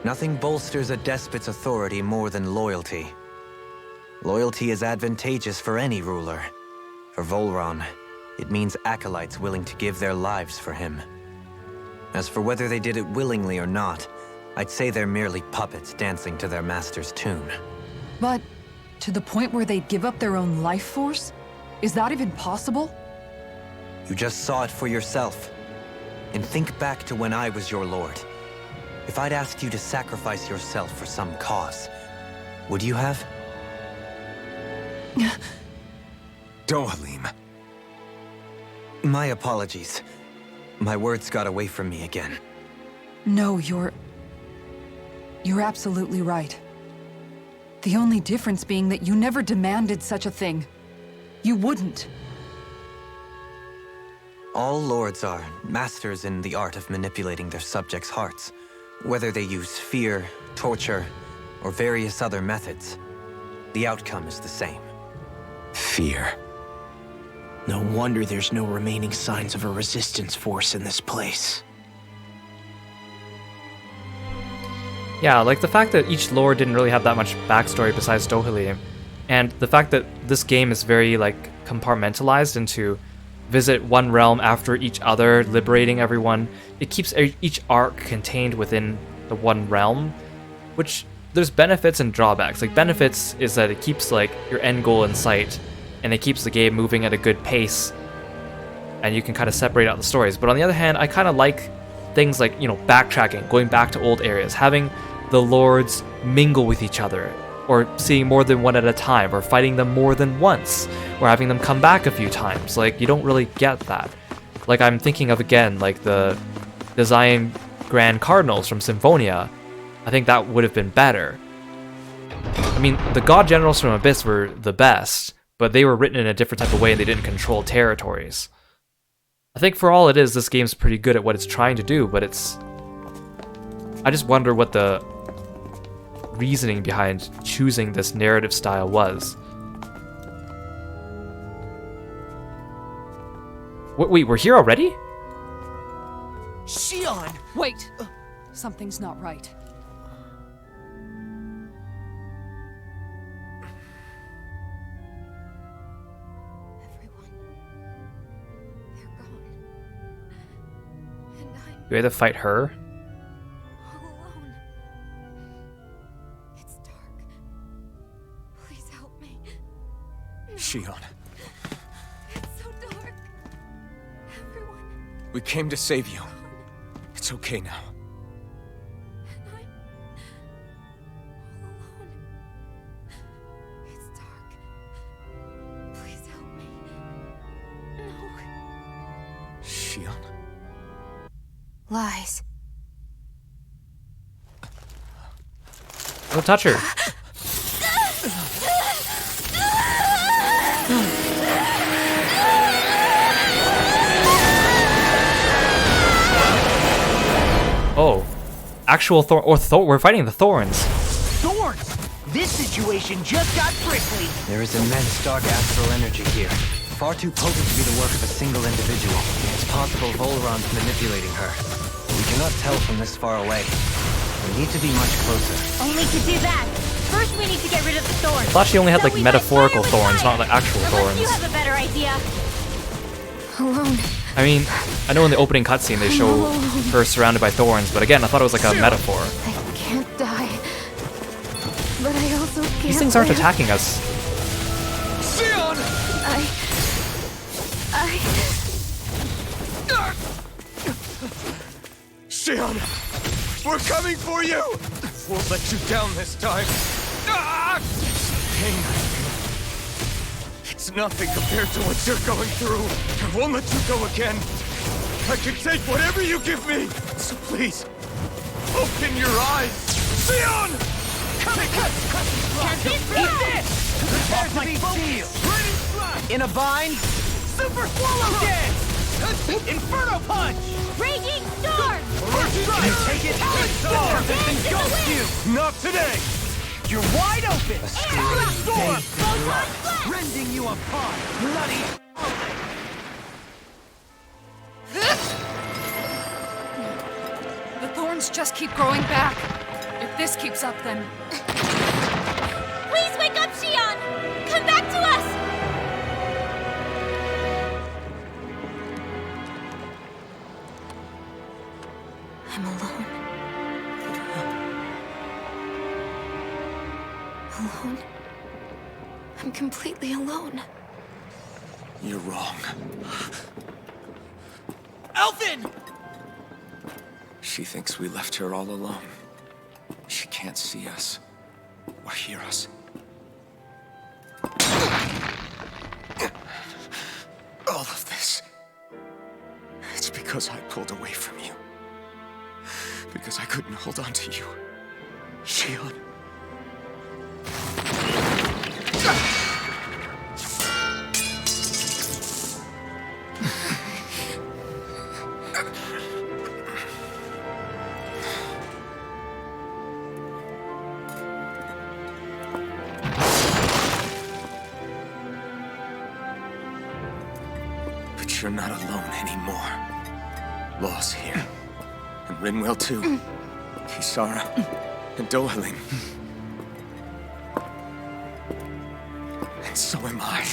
Nothing bolsters a despot's authority more than loyalty. Loyalty is advantageous for any ruler. For Volron, it means acolytes willing to give their lives for him. As for whether they did it willingly or not, I'd say they're merely puppets dancing to their master's tune. But to the point where they'd give up their own life force? Is that even possible? You just saw it for yourself. And think back to when I was your lord. If I'd asked you to sacrifice yourself for some cause, would you have? Dohalim. My apologies. My words got away from me again. No, you're absolutely right. The only difference being that you never demanded such a thing. You wouldn't. All lords are masters in the art of manipulating their subjects' hearts, whether they use fear, torture, or various other methods. The outcome is the same. Fear. No wonder there's no remaining signs of a resistance force in this place. Yeah, like the fact that each lore didn't really have that much backstory besides Dohalim, and the fact that this game is very, like, compartmentalized into visit one realm after each other, liberating everyone. It keeps each arc contained within the one realm, which there's benefits and drawbacks. Like, benefits is that it keeps, like, your end goal in sight, and it keeps the game moving at a good pace, and you can kind of separate out the stories. But on the other hand, I kind of like things like, you know, backtracking, going back to old areas, having the lords mingle with each other, or seeing more than one at a time, or fighting them more than once, or having them come back a few times. Like, you don't really get that. Like, I'm thinking of, again, like the Zion Grand Cardinals from Symphonia. I think that would have been better. I mean, the God Generals from Abyss were the best, but they were written in a different type of way and they didn't control territories. I think for all it is, this game's pretty good at what it's trying to do, but it's... I just wonder what the reasoning behind choosing this narrative style was. Wait, we're here already? Shion! Wait! Something's not right. Do we have to fight her? All alone. It's dark. Please help me. Shion, It's so dark. Everyone. we came to save you. It's okay now. And I'm all alone. It's dark. Please help me. No. Shion. Lies. Don't touch her. actual we're fighting the Thorns. Thorns! This situation just got prickly. There is immense dark astral energy here. Far too potent to be the work of a single individual. It's possible Volron's manipulating her. We cannot tell from this far away. We need to be much closer. Only to do that, first we need to get rid of the thorns. I thought she only had So like we metaphorical fight fire thorns, with fire. not like actual Unless thorns. you have a better idea. Alone. I mean, I know in the opening cutscene they show her surrounded by thorns, but again, I thought it was like a metaphor. I can't die. But I also can't These things aren't live. attacking us. Xion! We're coming for you! Won't let you down this time. Ah! Pain. It's nothing compared to what you're going through. I won't let you go again. I can take whatever you give me. So please, open your eyes. Xion! Eat this! Off my steel! In a bind, Super Swallow Dance! Inferno Punch! Raging storm! Can you take it? Storm and ghost you! Not today! You're wide open! Storm! Photon Rending you apart! Bloody! The thorns just keep growing back. If this keeps up, then... Please wake up, Xion! Come back to us! I'm alone. Alone? I'm completely alone. You're wrong. Elfin! She thinks we left her all alone. She can't see us or hear us. All of this, it's because I pulled away from you. Because I couldn't hold on to you. Xion. But you're not alone anymore. Law's here. And Rinwell too. Kisara. And Dohaling. And so am I.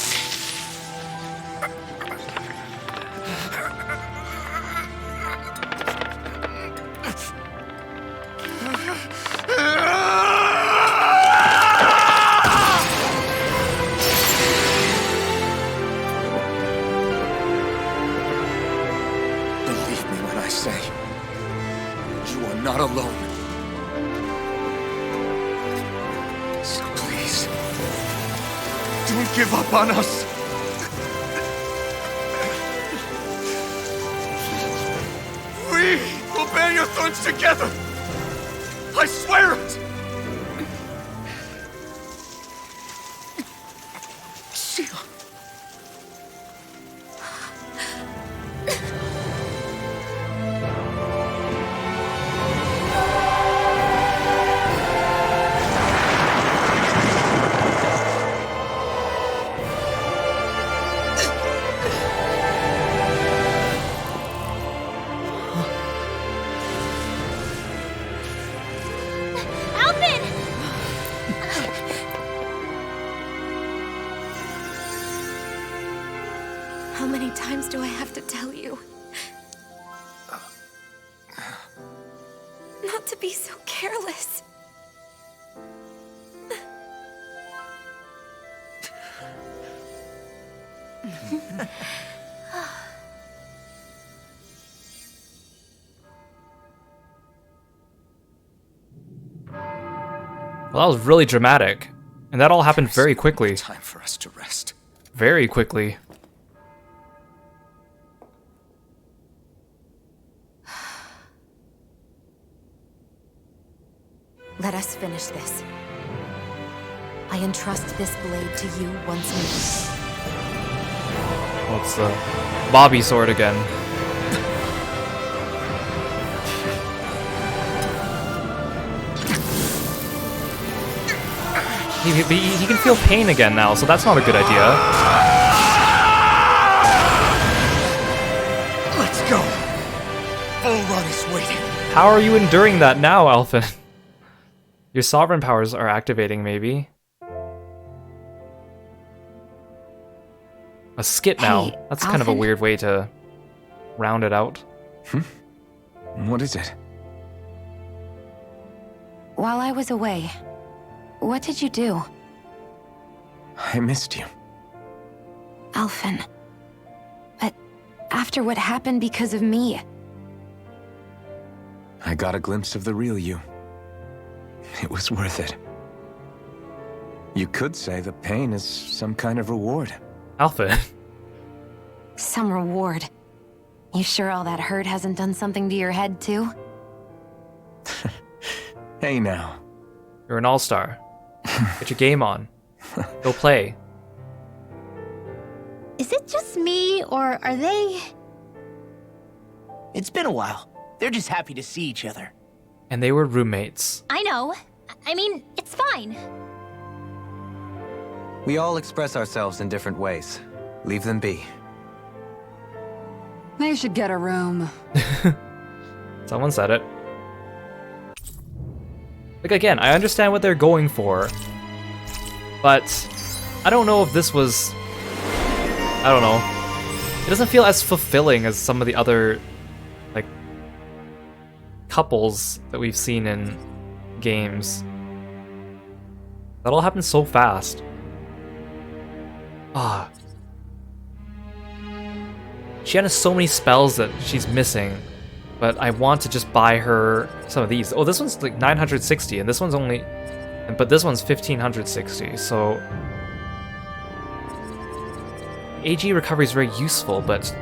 Believe me when I say, you are not alone. So please, don't give up on us. We will bear your thorns together. I swear it. Xion. Alvin! How many times do I have to tell you? Not to be so careless. Well, that was really dramatic. And that all happened very quickly. Time for us to rest. Very quickly. Let us finish this. I entrust this blade to you once more. Well, it's the Bobby sword again. He can feel pain again now, so that's not a good idea. Let's go. Volron is waiting. How are you enduring that now, Alphen? Your sovereign powers are activating, maybe. A skit now. Hey, That's kind of a Alphen? weird way to round it out. What is it? While I was away, what did you do? I missed you. Alphen. But after what happened because of me, I got a glimpse of the real you. It was worth it. You could say the pain is some kind of reward. Alphen. some reward. You sure all that hurt hasn't done something to your head, too? Hey now. You're an all-star. Get your game on. Go play. Is it just me, or are they... It's been a while. They're just happy to see each other. And they were roommates. I know. I mean, it's fine. We all express ourselves in different ways. Leave them be. They should get a room. Someone said it. Like, again, I understand what they're going for, but I don't know if this was... I don't know. It doesn't feel as fulfilling as some of the other, like, couples that we've seen in games. That all happened so fast. Ah. She has so many spells that she's missing, but I want to just buy her some of these. Oh, this one's like 960, and this one's only... But this one's 1560, so... AG recovery is very useful, but...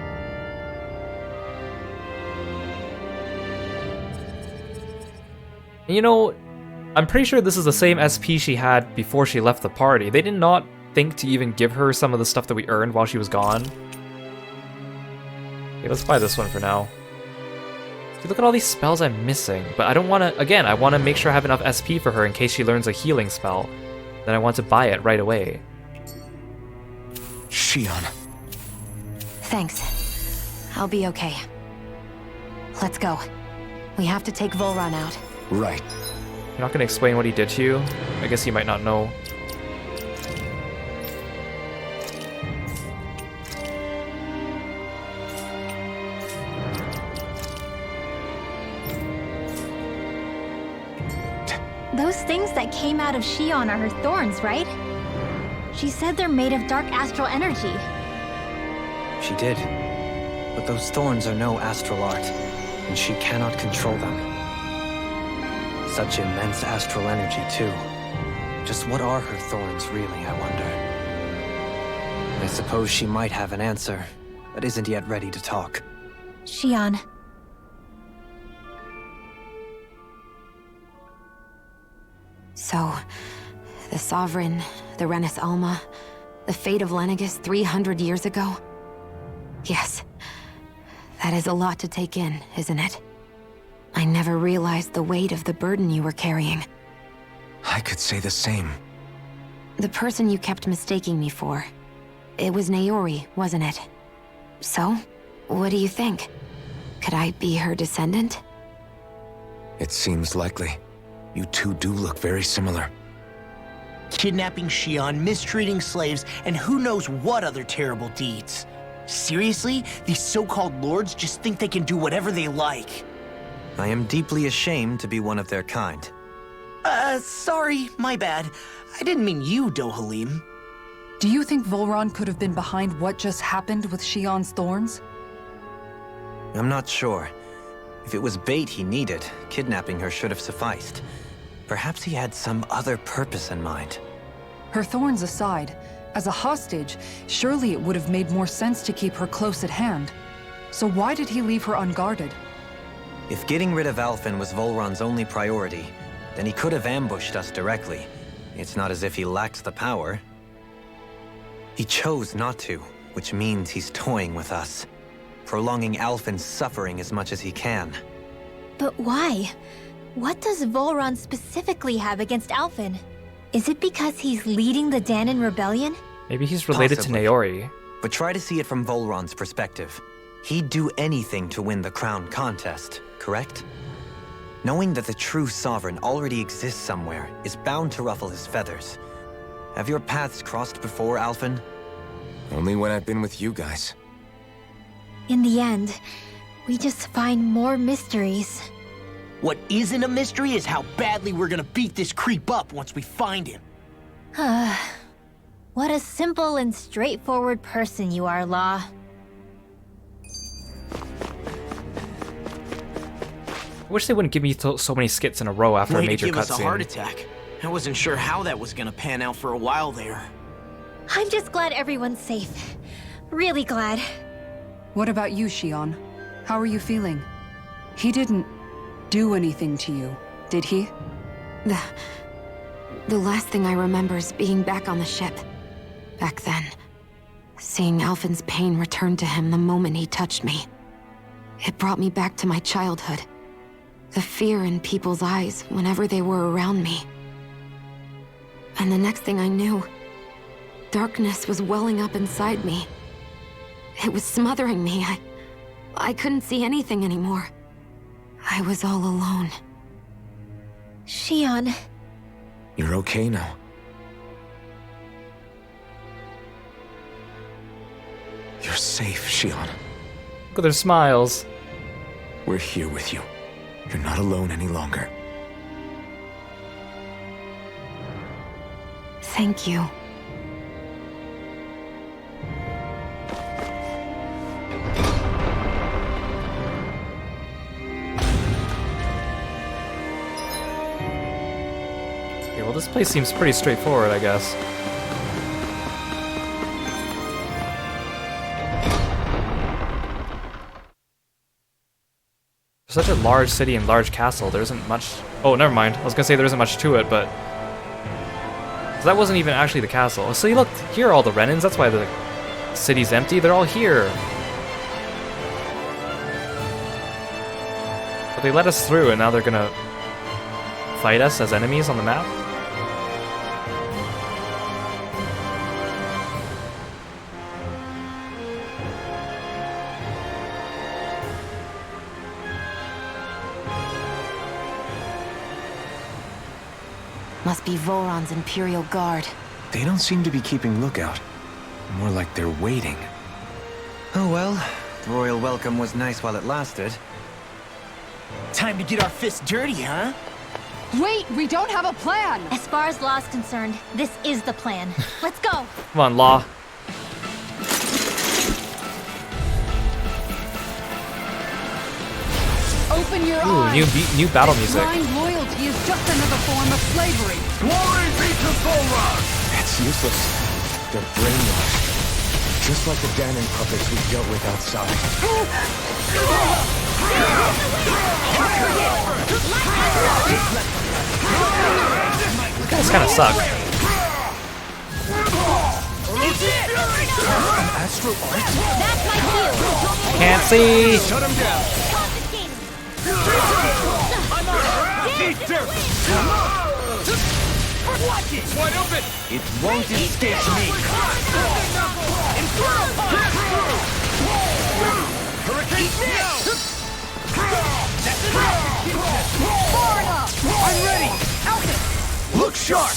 You know, I'm pretty sure this is the same SP she had before she left the party. They did not think to even give her some of the stuff that we earned while she was gone. Okay, let's buy this one for now. See, look at all these spells I'm missing, but I don't want to... Again, I want to make sure I have enough SP for her in case she learns a healing spell. Then I want to buy it right away. Shion. Thanks. I'll be okay. Let's go. We have to take Volron out. Right. You're not going to explain what he did to you? I guess you might not know. Those things that came out of Shion are her thorns, right? She said they're made of dark astral energy. She did. But those thorns are no astral art, and she cannot control them. Such immense astral energy, too. Just what are her thorns, really, I wonder? I suppose she might have an answer, but isn't yet ready to talk. Shion. So, the Sovereign, the Renis Alma, the fate of Lenegis 300 years ago? Yes. That is a lot to take in, isn't it? I never realized the weight of the burden you were carrying. I could say the same. The person you kept mistaking me for. It was Naori, wasn't it? So, what do you think? Could I be her descendant? It seems likely. You two do look very similar. Kidnapping Shion, mistreating slaves, and who knows what other terrible deeds. Seriously? These so-called lords just think they can do whatever they like. I am deeply ashamed to be one of their kind. Sorry, my bad. I didn't mean you, Dohalim. Do you think Volron could have been behind what just happened with Shion's thorns? I'm not sure. If it was bait he needed, kidnapping her should have sufficed. Perhaps he had some other purpose in mind. Her thorns aside, as a hostage, surely it would have made more sense to keep her close at hand. So why did he leave her unguarded? If getting rid of Alphen was Volron's only priority, then he could have ambushed us directly. It's not as if he lacked the power. He chose not to, which means he's toying with us, prolonging Alphen's suffering as much as he can. But why? What does Volron specifically have against Alphen? Is it because he's leading the Danon rebellion? Maybe he's related Possibly. to Naori. But try to see it from Volron's perspective. He'd do anything to win the crown contest, correct? Knowing that the true sovereign already exists somewhere is bound to ruffle his feathers. Have your paths crossed before, Alphen? Only when I've been with you guys. In the end, we just find more mysteries. What isn't a mystery is how badly we're gonna beat this creep up once we find him. What a simple and straightforward person you are, Law. I wish they wouldn't give me so many skits in a row after a Way to major give us a heart cutscene. attack. I wasn't sure how that was gonna pan out for a while there. I'm just glad everyone's safe. Really glad. What about you, Shion? How are you feeling? He didn't do anything to you, did he? The last thing I remember is being back on the ship. Back then, seeing Alphen's pain return to him the moment he touched me. It brought me back to my childhood. The fear in people's eyes whenever they were around me. And the next thing I knew, darkness was welling up inside me. It was smothering me. I couldn't see anything anymore. I was all alone. Shion, You're okay now. You're safe, Shion. Look at their smiles. We're here with you. You're not alone any longer. Thank you. Okay, well, this place seems pretty straightforward, I guess. For such a large city and large castle, there isn't much... Oh, never mind. I was gonna say there isn't much to it, but... So that wasn't even actually the castle. So you look, here are all the Renans, that's why the city's empty. They're all here. But they let us through, and now they're gonna fight us as enemies on the map? Must be Volron's Imperial Guard. They don't seem to be keeping lookout. More like they're waiting. Oh well, the royal welcome was nice while it lasted. Time to get our fists dirty, huh? Wait, we don't have a plan! as far as Law's concerned, this is the plan. Let's go! Come on, Law. Open your Ooh, eyes! new battle music. Blind loyalty is just another form of slavery! Glory be to Volron! It's useless. They're brainwashed. Just like the Danon puppets we dealt with outside. These guys kind of suck. Astro Art? That's my cue! Can't see! Shut him down! Watch it! Wide open! It won't escape me! Hurricane now! Far enough! I'm ready! Alphen! Look sharp!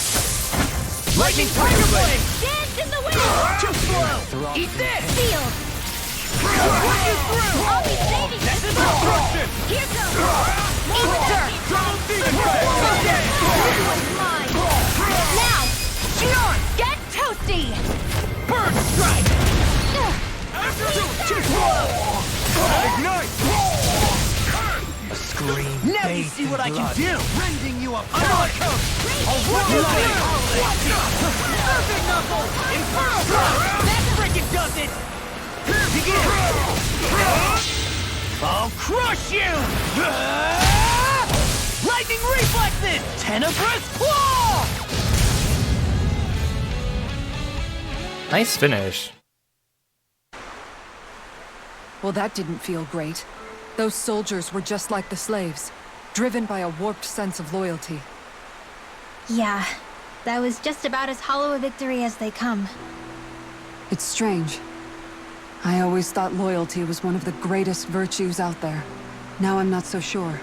Lightning Tiger Blade! Dance in the wind! Too slow! Eat this! Sealed! Put you through! I'll be saving That's this! destruction! Here goes! Insert! Double demon blade! Everyone's mine! Now! Shion! Get toasty! Burn strike! Too slow! Ignite! A scream Now you bathed see in what I can blood. do! Rending you apart! Perfect knuckle! Inferno strike! That freaking does it! Begin! I'll crush you! Lightning reflexes! Tenebrous claw! Nice finish. Well, that didn't feel great. Those soldiers were just like the slaves, driven by a warped sense of loyalty. Yeah, That was just about as hollow a victory as they come. It's strange. I always thought loyalty was one of the greatest virtues out there. Now I'm not so sure.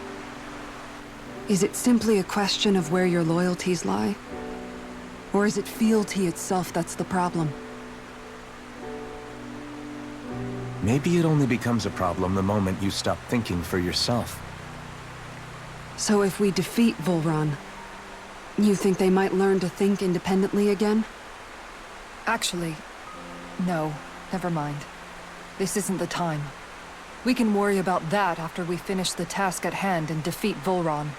Is it simply a question of where your loyalties lie? Or is it fealty itself that's the problem? Maybe it only becomes a problem the moment you stop thinking for yourself. So if we defeat Volron, you think they might learn to think independently again? Actually, no. Never mind. This isn't the time. We can worry about that after we finish the task at hand and defeat Volron.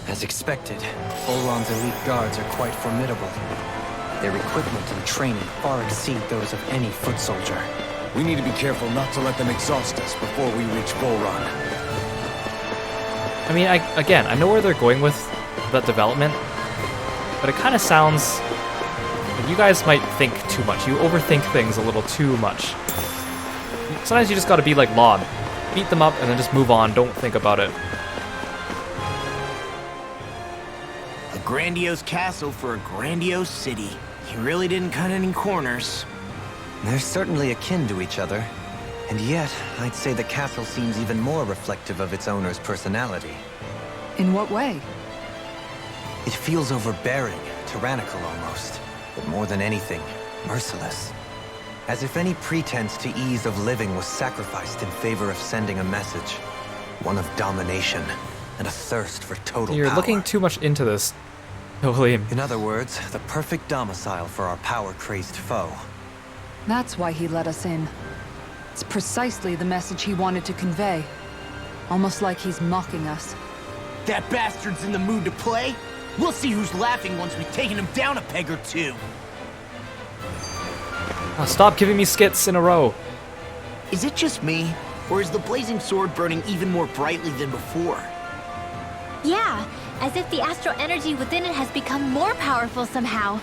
As expected, Volron's elite guards are quite formidable. Their equipment and training far exceed those of any foot soldier. We need to be careful not to let them exhaust us before we reach Volron. I mean, I know where they're going with that development, but it kind of sounds like you guys might think too much. You overthink things a little too much. Sometimes you just gotta be like Laud. Beat them up and then just move on, don't think about it. A grandiose castle for a grandiose city. He really didn't cut any corners. They're certainly akin to each other. And yet, I'd say the castle seems even more reflective of its owner's personality. In what way? It feels overbearing, tyrannical almost. But more than anything, merciless. As if any pretense to ease of living was sacrificed in favor of sending a message. One of domination, and a thirst for total You're power. looking too much into this, William. In other words, the perfect domicile for our power-crazed foe. That's why he let us in. It's precisely the message he wanted to convey. Almost like he's mocking us. That bastard's in the mood to play? We'll see who's laughing once we've taken him down a peg or two. Oh, stop giving me skits in a row. Is it just me? Or is the blazing sword burning even more brightly than before? Yeah, as if the astral energy within it has become more powerful somehow.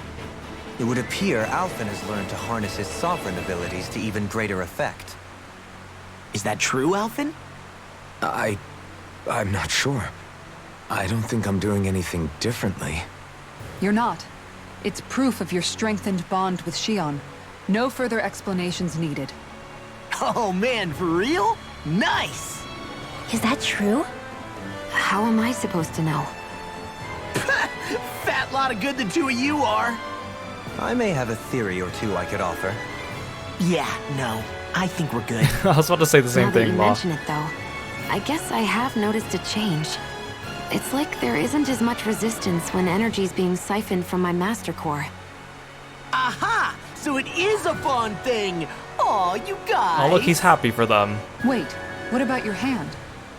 It would appear Alphen has learned to harness his sovereign abilities to even greater effect. Is that true, Alphen? I'm not sure. I don't think I'm doing anything differently. You're not. It's proof of your strengthened bond with Xion. No further explanations needed. Oh man, for real? Nice! Is that true? How am I supposed to know? Fat lot of good the two of you are! I may have a theory or two I could offer. Yeah, no. I think we're good. I was about to say the same Now that thing, you Law. mention it, though, I guess I have noticed a change. It's like there isn't as much resistance when energy's being siphoned from my master core. Aha! So it is a bond thing! Aw, you guys! Oh, look, he's happy for them. Wait, what about your hand?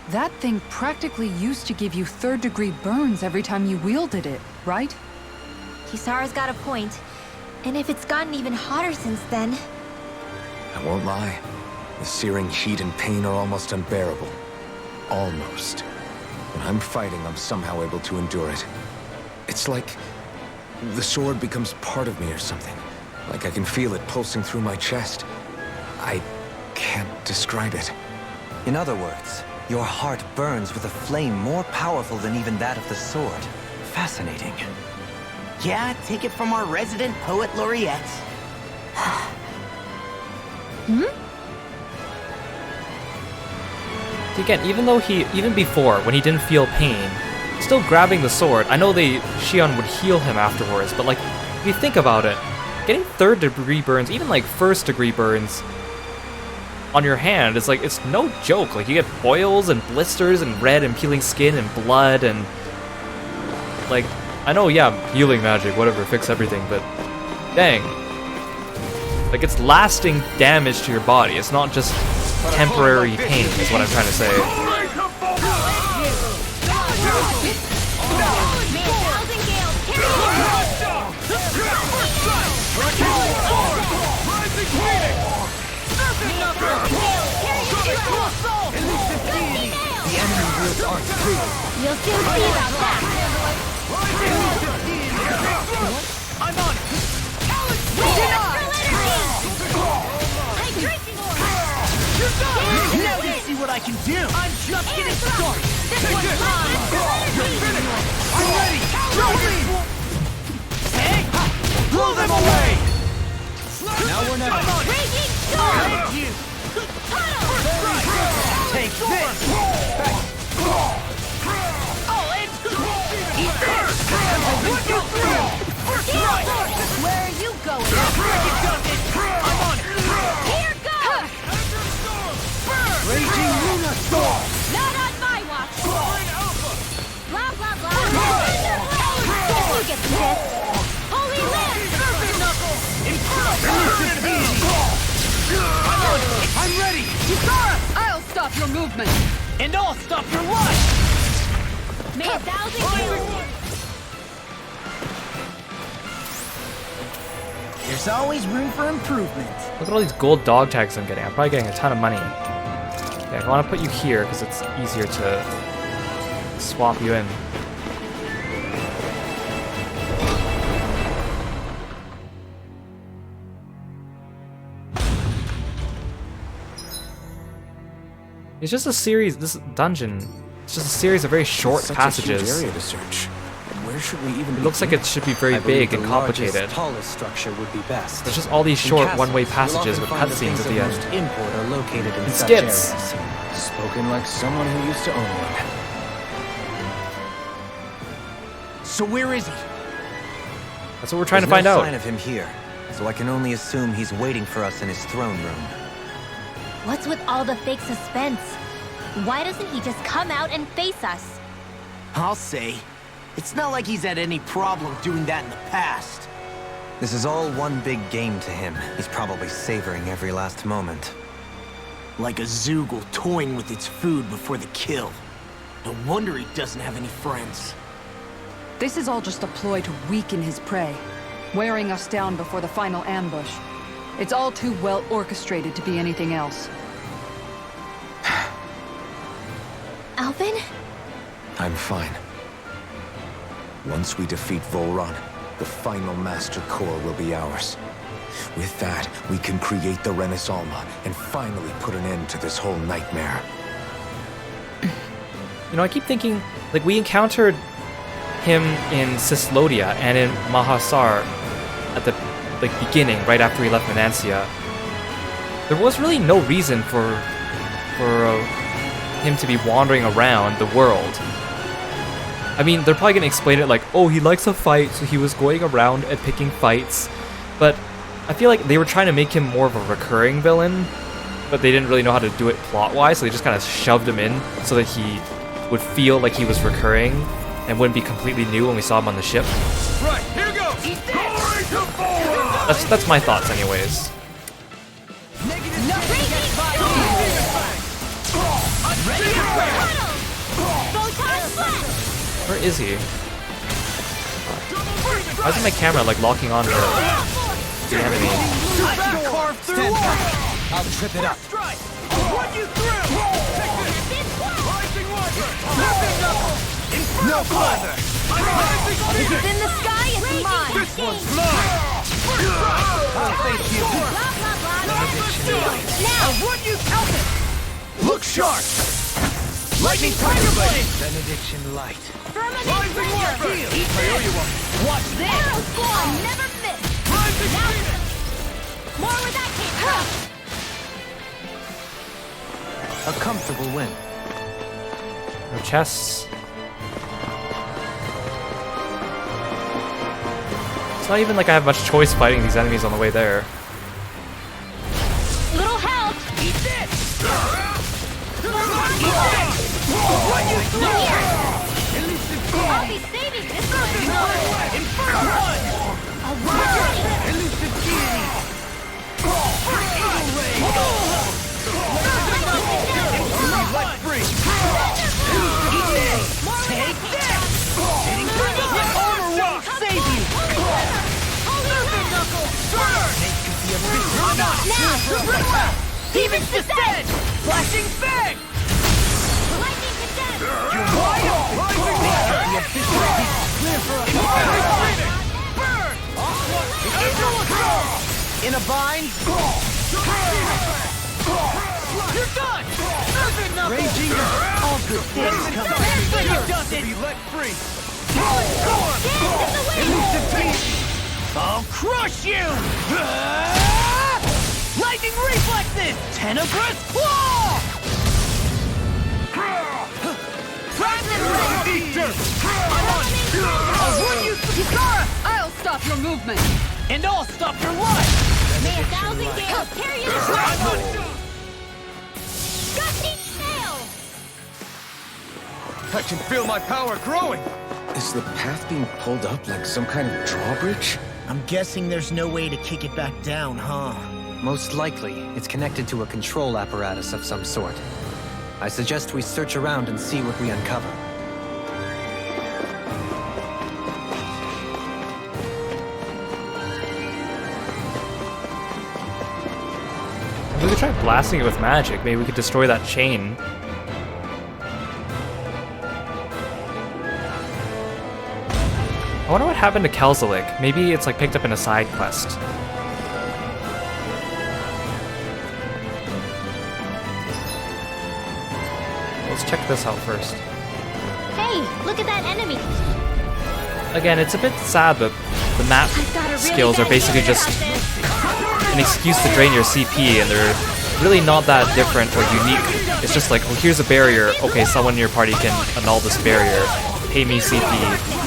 That thing practically used to give you third-degree burns every time you wielded it, right? Kisara's got a point. And if it's gotten even hotter since then... I won't lie. The searing heat and pain are almost unbearable. Almost. When I'm fighting, I'm somehow able to endure it. It's like the sword becomes part of me or something. Like I can feel it pulsing through my chest. I can't describe it. In other words, your heart burns with a flame more powerful than even that of the sword. Fascinating. Yeah, take it from our resident poet laureate. Again, even before, when he didn't feel pain, still grabbing the sword, I know Xion would heal him afterwards, but like, if you think about it, getting third-degree burns, even like first-degree burns on your hand, is like, it's no joke. Like, you get boils and blisters and red and peeling skin and blood and like, I know, yeah, healing magic, whatever, fix everything, but dang. Like, it's lasting damage to your body. It's not just temporary pain, is what I'm trying to say. The enemy wields art freely. You'll soon see about that! I'm on it! Now you see what I can do! I'm just getting started! This one's mine! You're finished! I'm ready! Not on my watch! Blah, blah, blah! You get the gist! Holy Land! Serpent Knuckles! I'm ready! Ysara! I'll stop your movement! And I'll stop your life! May 1,000 years... There's always room for improvement. Look at all these gold dog tags I'm getting. I'm probably getting a ton of money. Yeah, I want to put you here because it's easier to swap you in. It's just a series. This dungeon. It's just a series of very short passages. A huge area to search. Where should we even? It looks like it should be very big and complicated. Tallest structure would be best. There's just all these short one-way passages with cutscenes at the end. Import are located in It such skips. areas. Spoken like someone who used to own one. So where is he? That's what we're trying to There's find no out. sign of him here, so I can only assume he's waiting for us in his throne room. What's with all the fake suspense? Why doesn't he just come out and face us? I'll say. It's not like he's had any problem doing that in the past. This is all one big game to him. He's probably savoring every last moment. Like a Zoogle toying with its food before the kill. No wonder he doesn't have any friends. This is all just a ploy to weaken his prey, wearing us down before the final ambush. It's all too well orchestrated to be anything else. Alvin? I'm fine. Once we defeat Volron, the final Master Core will be ours. With that, we can create the Renis Alma and finally put an end to this whole nightmare. You know, I keep thinking, like, we encountered him in Cislodia and in Mahasar at the beginning, right after we left Menancia. There was really no reason for him to be wandering around the world. I mean, they're probably gonna explain it like, oh, he likes a fight, so he was going around and picking fights. But I feel like they were trying to make him more of a recurring villain, but they didn't really know how to do it plot-wise, so they just kind of shoved him in so that he would feel like he was recurring and wouldn't be completely new when we saw him on the ship. Right, here goes! That's my thoughts anyways. Where is he? Why isn't my camera like locking on to the enemy? I'll trip it up. Run you through! No further! If it's in the sky, it's mine! This one's mine! I'll face you! Now! Run you out it! Look sharp! Lightning Tiger Blade! Benediction Light. Rising Warper! Watch this! Arrow Squall! Never miss! Rising Now! Phoenix! More where that came from! A comfortable win. No chests. It's not even like I have much choice fighting these enemies on the way there. Little help! Eat this! Run you through! I'll be saving this one! Inferno One! Elusive Deity! Eagle Ray! Let free! Eat this! Take this! Hitting critical hit armor won't save you! Serpent Knuckles! Burn! Run up! Now! Demon's Descent! Flashing Fang! Lightning Condemned! You're wide open! The abyss will be clear for us! Burn! In a bind? You're done! Serpent Knuckles! Raging all good things come back. You does it! Be let free! Elusive Beast! I'll crush you! Lightning reflexes! Tenebrous claw! I'll run you through! Ysara! I'll stop your movement! And I'll stop your life! May 1,000 gales carry you to triumph! Gusty sail! I can feel my power growing! Is the path being pulled up like some kind of drawbridge? I'm guessing there's no way to kick it back down, huh? Most likely, it's connected to a control apparatus of some sort. I suggest we search around and see what we uncover. We could try blasting it with magic. Maybe we could destroy that chain. I wonder what happened to Kelzalik. Maybe it's like picked up in a side quest. Let's check this out first. Hey, look at that enemy. Again, it's a bit sad that the map skills are basically just an excuse to drain your CP, and they're really not that different or unique. It's just like, oh, here's a barrier. Okay, someone in your party can annul this barrier. Pay me CP.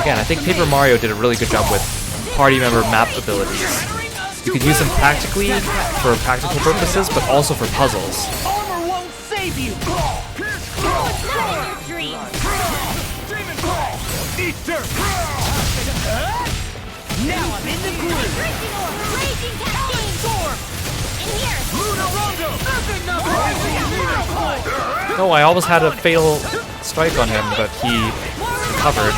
Again, I think Paper Mario did a really good job with party member map abilities. You could use them practically for practical purposes, but also for puzzles. Armor won't save you! It's not in your dreams. Eat dirt! Now I'm in the groove! Raging orb, raging cascade. Storm! In here. Luna Rondo! No, I almost had a fatal strike on him, but he recovered.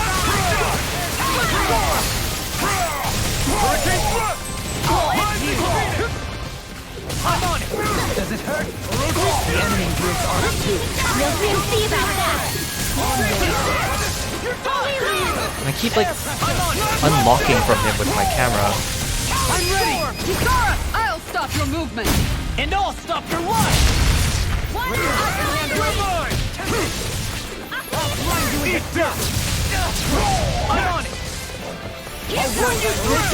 I'm on it! Does it hurt? The enemy gives armor too. We'll soon see about that. And I keep like unlocking from him with my camera. I'm ready! Kisara, I'll stop your movement. And I'll stop your life! One Eat dirt! I'm on it! I'll run you through!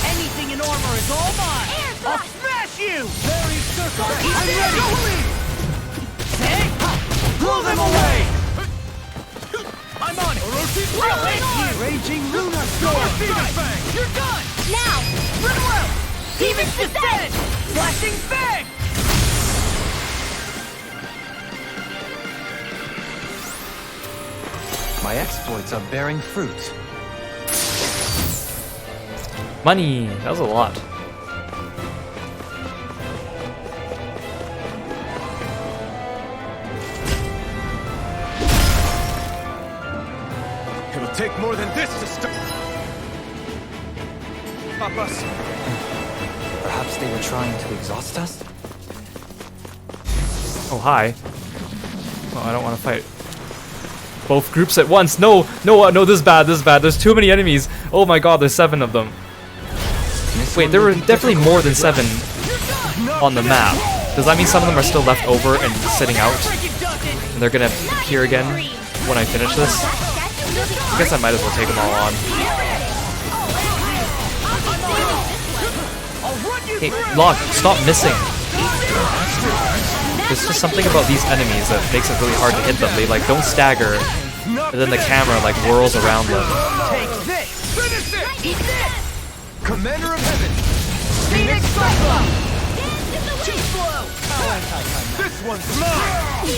Anything in armor is all mine! I'll smash you! I'm ready! Hey! Blow them away! I'm on it! I'll hit you! Raging Luna Storm! You're done! now. Run around! Demon's Descent! Flashing Bang! My exploits are bearing fruit. Money! That was a lot. It'll take more than this to stop us. Perhaps they were trying to exhaust us? Oh, hi. Oh, I don't want to fight both groups at once. No, no, no, this is bad, this is bad. There's too many enemies. Oh my god, there's 7 of them. Wait, there were definitely more than 7 on the map. Does that mean some of them are still left over and sitting out? And they're gonna appear again when I finish this? I guess I might as well take them all on. Hey, Locke, stop missing. There's just something about these enemies that makes it really hard to hit them. They like don't stagger, and then the camera like whirls around them. Take this! Finish it! Eat this! Commander of Heaven! Phoenix Cyclone! Cheap blow. This one's mine!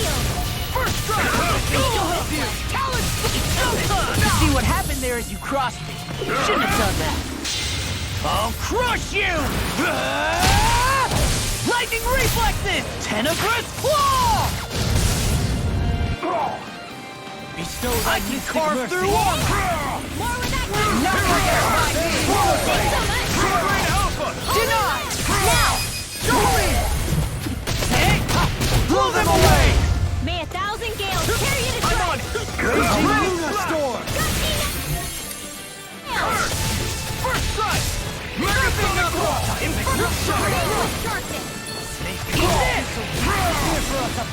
First strike! I'll help you! Talent! You see what happened there as you crossed me. Shouldn't have done that. I'll crush you! Lightning reflexes! Tenebrous claw! Bestows I can carve through armor! More with that Not Denied. Now. Hey! Blow them away! May 1,000 gales carry you to I'm on it! Raging Luna Storm! First strike! Ripping across! Infernal Shot! Eat this!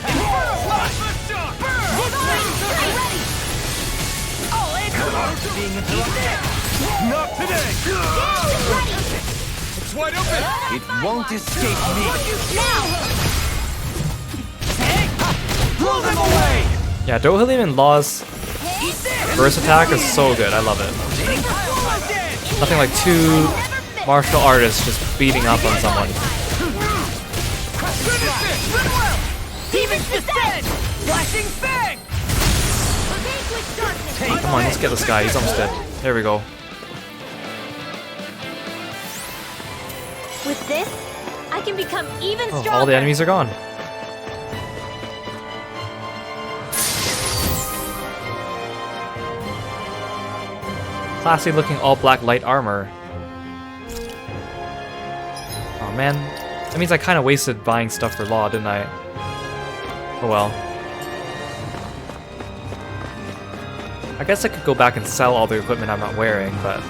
Infernal Slash! Burn! Ready. I'll answer! Being interrupted! Not today! Ready. It's wide open! It won't escape me. Now. Hey! Blow them away! Yeah, Dohalim and Law's burst attack is so good. I love it. Nothing like 2 martial artists just beating up on someone. Demon Descend! Flashing fang! Vanquish darkness! Come on, let's get this guy. He's almost dead. There we go. With this, I can become even Oh, stronger. all the enemies are gone. Classy looking all black light armor. Oh man, that means I kind of wasted buying stuff for Law, didn't I? Oh well. I guess I could go back and sell all the equipment I'm not wearing, but...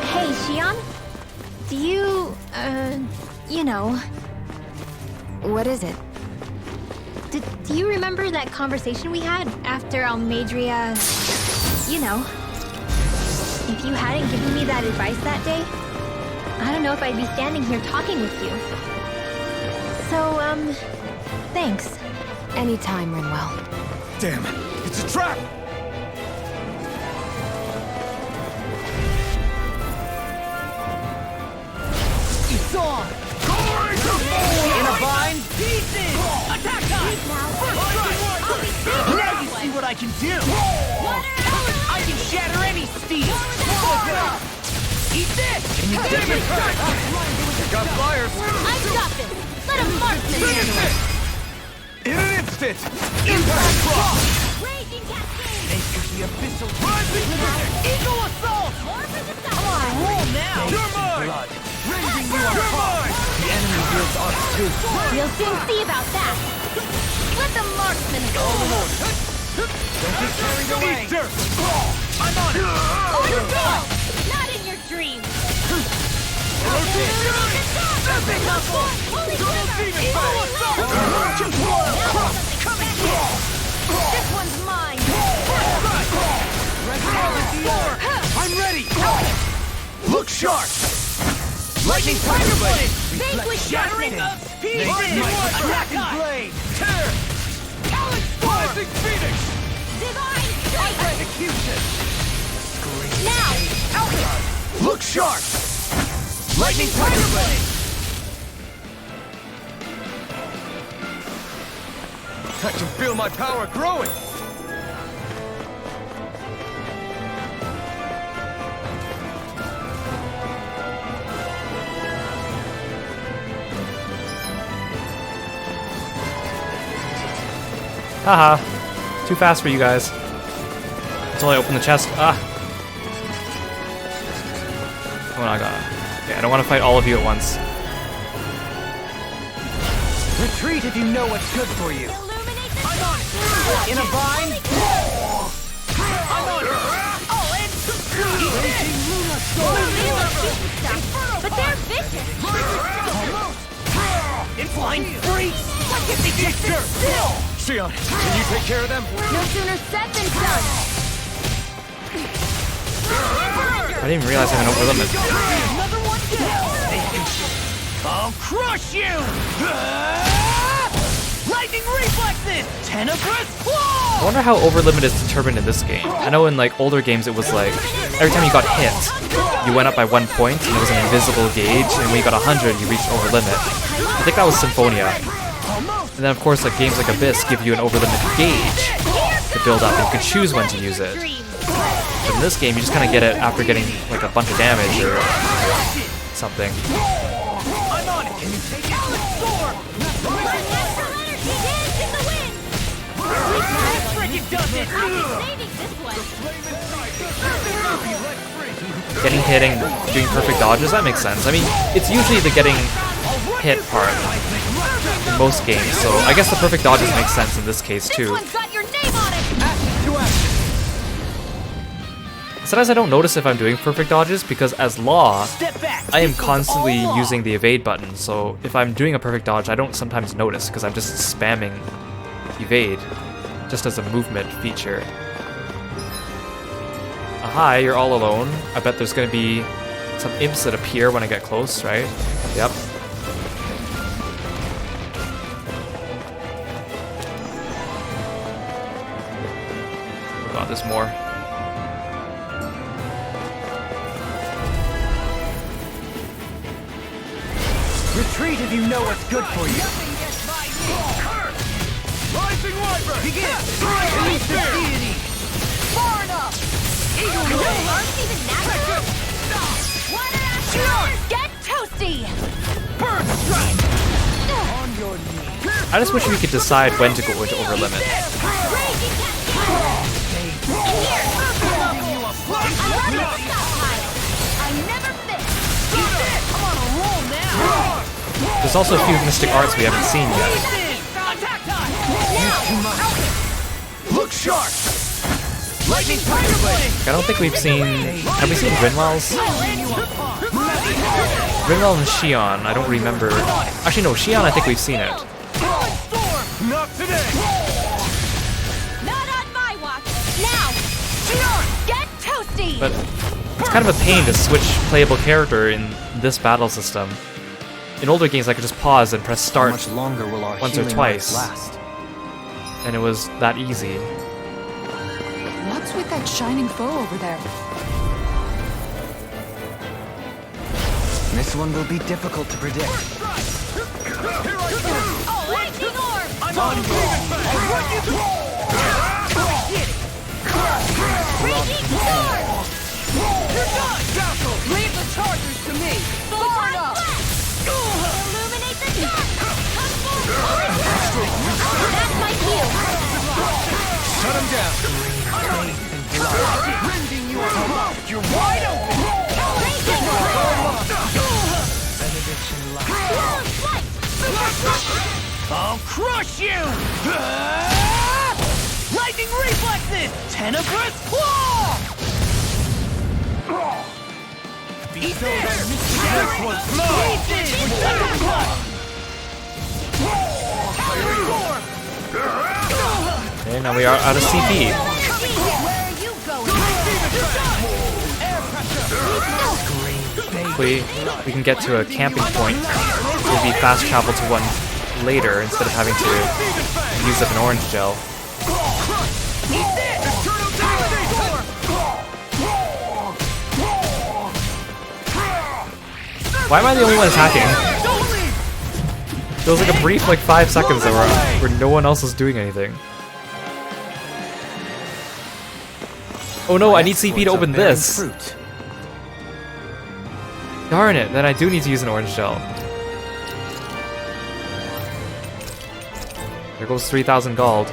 Hey, Xion? Do you, you know... What is it? Do you remember that conversation we had after Almadria... You know. If you hadn't given me that advice that day, I don't know if I'd be standing here talking with you. So, thanks. Anytime, Rinwell. Damn it! It's a trap! It's on! In a bind! Pieces! Attack time! First strike! Now you see what I can do! I can shatter any steel! Eat this! Can you take it? Got flyers! I've got this! Let him march this! In an instant! Impact block! Raging cascade! Enter the abyssal rising! Eagle assault! Come on, roll now! You're mine! Blood. Raising you apart! The enemy wields arcs too. We'll soon see about that! Let the marksman go! Don't get carried away! Eat dirt! I'm on it! Oh, you're done! Not in your dreams! Epic knuckle! Holy Eagle assault! Coming through! This one's mine! I'm ready! Look sharp! Lightning Tiger Blade! Vanquish Shattering darkness! the pieces! Attacking Blade! Tear! Rising Phoenix! Divine strike! Execution! Now! Look sharp! Lightning Tiger Blade! I can feel my power growing! Haha. Too fast for you guys. Until I open the chest. Ah! Oh my god. Okay, I don't want to fight all of you at once. Retreat if you know what's good for you. Illuminate the I'm on it! In a bind! I'm on it! All in! Raging Luna but they're vicious! In flying freeze! What can they get dirt? Still! Xion, can you take care of them? No sooner said than done! I didn't even realize I had an over limit. Another one down! I'll crush you! Lightning reflexes! Tenebrous I claw! wonder how over limit is determined in this game. I know in like older games it was like every time you got hit, you went up by 1 point and it was an invisible gauge, and when you got 100, you reached over limit. I think that was Symphonia. And then of course like games like Abyss give you an over limit gauge to build up, and you can choose when to use it. But in this game, you just kind of get it after getting like a bunch of damage or something. I'm on it! Can you take it? Soar! Natural energy dance in the wind! Frickin' does it! I'll be saving this one! Getting hit and doing perfect dodges, that makes sense. I mean, it's usually the getting hit part in most games, so I guess the perfect dodges make sense in this case This too. one's got your name on it! Sometimes I don't notice if I'm doing perfect dodges because as Law, Step back! I am This one's constantly all law. using the evade button, so if I'm doing a perfect dodge, I don't sometimes notice because I'm just spamming evade, just as a movement feature. Hi, you're all alone. I bet there's gonna be some imps that appear when I get close, right? Yep. Oh god, there's more. Retreat if you know what's good for you. Rising Wyvern! Begin! Release the deity! Far enough! Eagle Wing! Aren't even natural? Get toasty! Burn strike! On your knees! I just wish we could decide when to go into over limit. There's also a few mystic arts we haven't seen yet. Look sharp! Lightning Tiger Blade! I don't think we've seen... Have we seen Rinwell's? Rinwell and Shion, I don't remember. Actually no, Shion I think we've seen it. Not today! Not on my watch! Now! Shion, get toasty! But it's kind of a pain to switch playable character in this battle system. In older games I could just pause and press start How much longer will our once or healing twice. rites last? And it was that easy. What's with that shining foe over there? This one will be difficult to predict. Oh, lightning orb! I'm on you! I'll run you through! Raging sword! You're done! Dazzle! Leave the chargers to me! Far up! Illuminate the dark! Come forward! That's my cue! Shut him down! Rending you apart! You're wide open! I'll crush you! Lightning reflexes! Tenebrous claw! Eat this! This one's mine! Okay, now we are out of CP. Where are you going? Hopefully we can get to a camping point. We'll be fast travel to one later instead of having to use up an orange gel. Why am I the only one attacking? There was like a brief 5 seconds there where no one else was doing anything. Oh no, I need CP to open this! Fruit. Darn it, then I do need to use an orange gel. There goes 3,000 gold.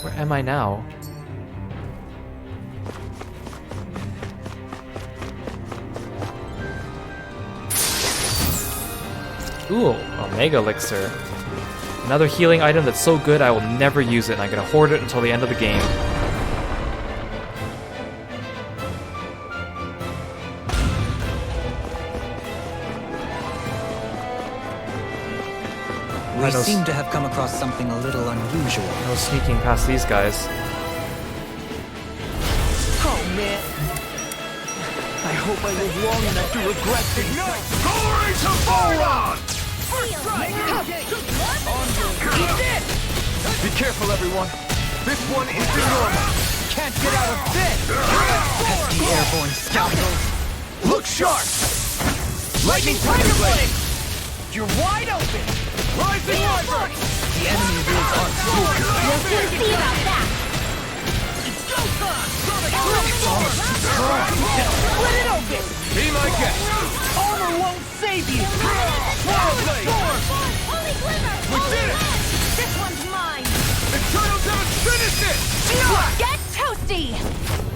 Where am I now? Ooh, Omega Elixir. Another healing item that's so good I will never use it, and I'm gonna hoard it until the end of the game. We seem to have come across something a little unusual. No sneaking past these guys. Oh man! I hope I live long enough to regret this. Ignite! Glory to Voron! First strike! Eat this! Be careful, everyone. This one isn't normal. Can't get out of this! Pesky airborne scoundrels! Look sharp! Lightning Tiger Blade! You're wide open! Rising Wyvern! The enemy rules are We'll soon see about that! It's go time! Split it open! Be my guest! Armor won't save you! Swirl Blade! Holy glimmer! We did it! This one's mine! Eternal Demon, finish it! Get toasty!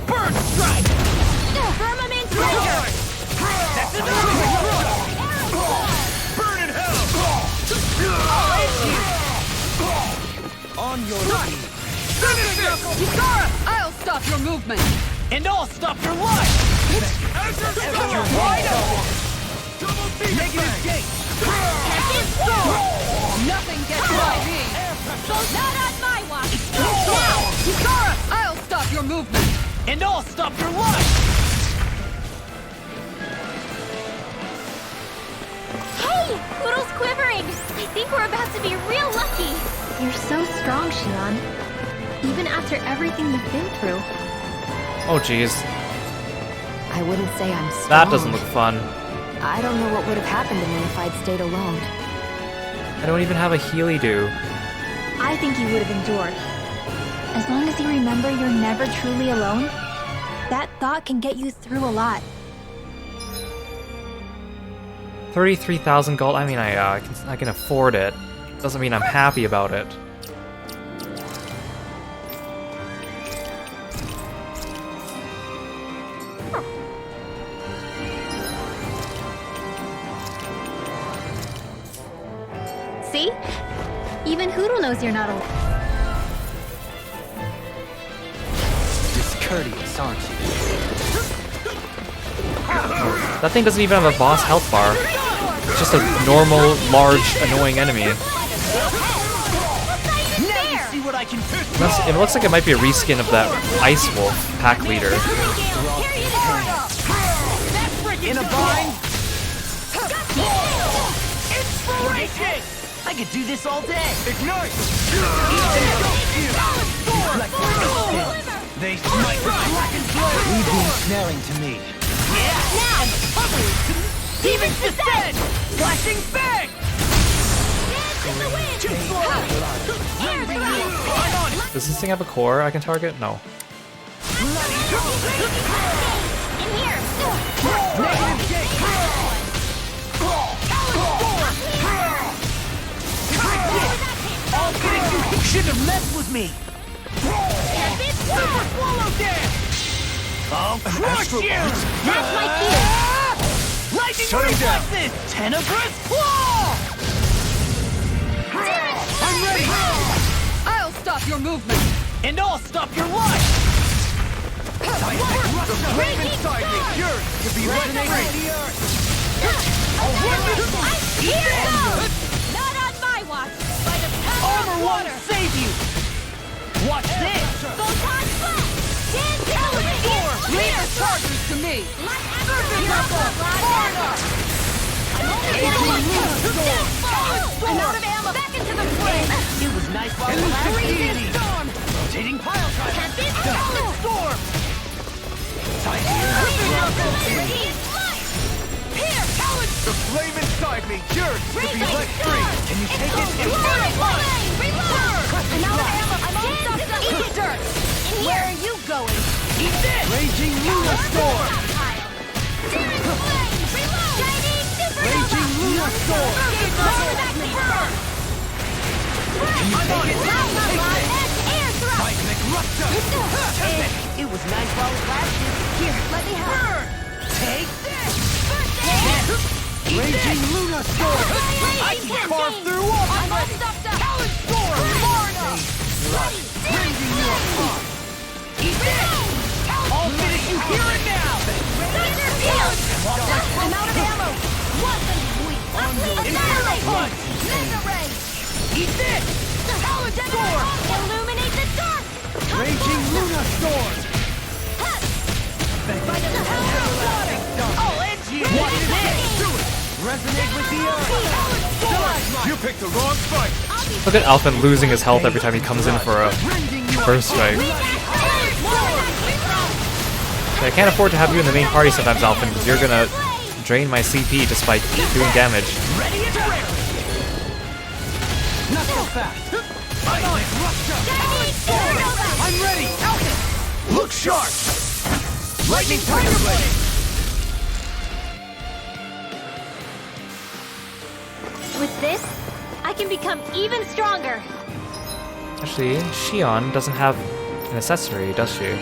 Burn strike! Firmament Ranger! That's enough! Burn in hell! On your knees! Finish it! Kisara! I'll stop your movement! And I'll stop your life! Negative gate! Nothing gets by me! Not on my watch! Now! Kiro! I'll stop your movement! And I'll stop your life! Hey! Poodle's quivering! I think we're about to be real lucky! You're so strong, Shion. Even after everything we've been through. Oh jeez, I wouldn't say I'm strong. that doesn't look fun. I don't know what would have happened to me if I'd stayed alone. I don't even have a Healy do. I think you would have endured. As long as you remember you're never truly alone, that thought can get you through a lot. 33,000 gold. I mean, I can afford it. Doesn't mean I'm happy about it. See? Even Hoodle knows you're not alone. Discourteous, aren't you? That thing doesn't even have a boss health bar. It's just a normal, large, annoying enemy. See what I can do! It looks like it might be a reskin of that Ice Wolf pack leader. In a bind! Inspiration! I could do this all day! Ignite! They smite with black and blood! Leave the ensnaring to me. Yeah! Now! Demon's Descent! Flashing Fang! Does this thing have a core I can target? No. You shouldn't have messed with me! Super Swallow Dance! I'll crush you! That's my cue! Lightning reflexes! Tenebrous Claw! I'm ready! I'll stop your movement! And I'll stop your life! The flame inside me yearns to be resonating! Not on my watch! By the power Armor of won't water! save you! Watch this! Photon Flash! Dance Leader charges to me! I'm out of ammo! Back into the flame! It was nice while it lasted! Rotating pile driver! Solid storm! Here, Talon! The flame inside me yearns to be let free! Can you take it? I'm out of ammo! I'm all stuffed up! Eat dirt! Where are you going? Eat this! Raging Luna Storm! Raging Luna Storm! Seismic Rupture! It was nice while it lasted. Here, let me help. Take this! Raging Luna Storm! I can carve through all my ready! Talon Storm! Far enough! Raging Luna Storm! Eat this! I'll finish you here and now! I'm out of ammo! Annihilate punch! Eat this! Talon Storm! Illuminate the dark! Raging Luna Storm! I'll end you! Watch this! Do it! Resonate with the earth! You picked the wrong fight! Look at Alphen losing his health every time he comes in for a first strike. I can't afford to have you in the main party sometimes, Alphen, because you're gonna drain my CP just by doing damage. Ready as rain! Not so fast! I'm on it! I'm ready! Alphen! Look sharp! Lightning Tiger Blade! With this, I can become even stronger. Actually, Shion doesn't have an accessory, does she?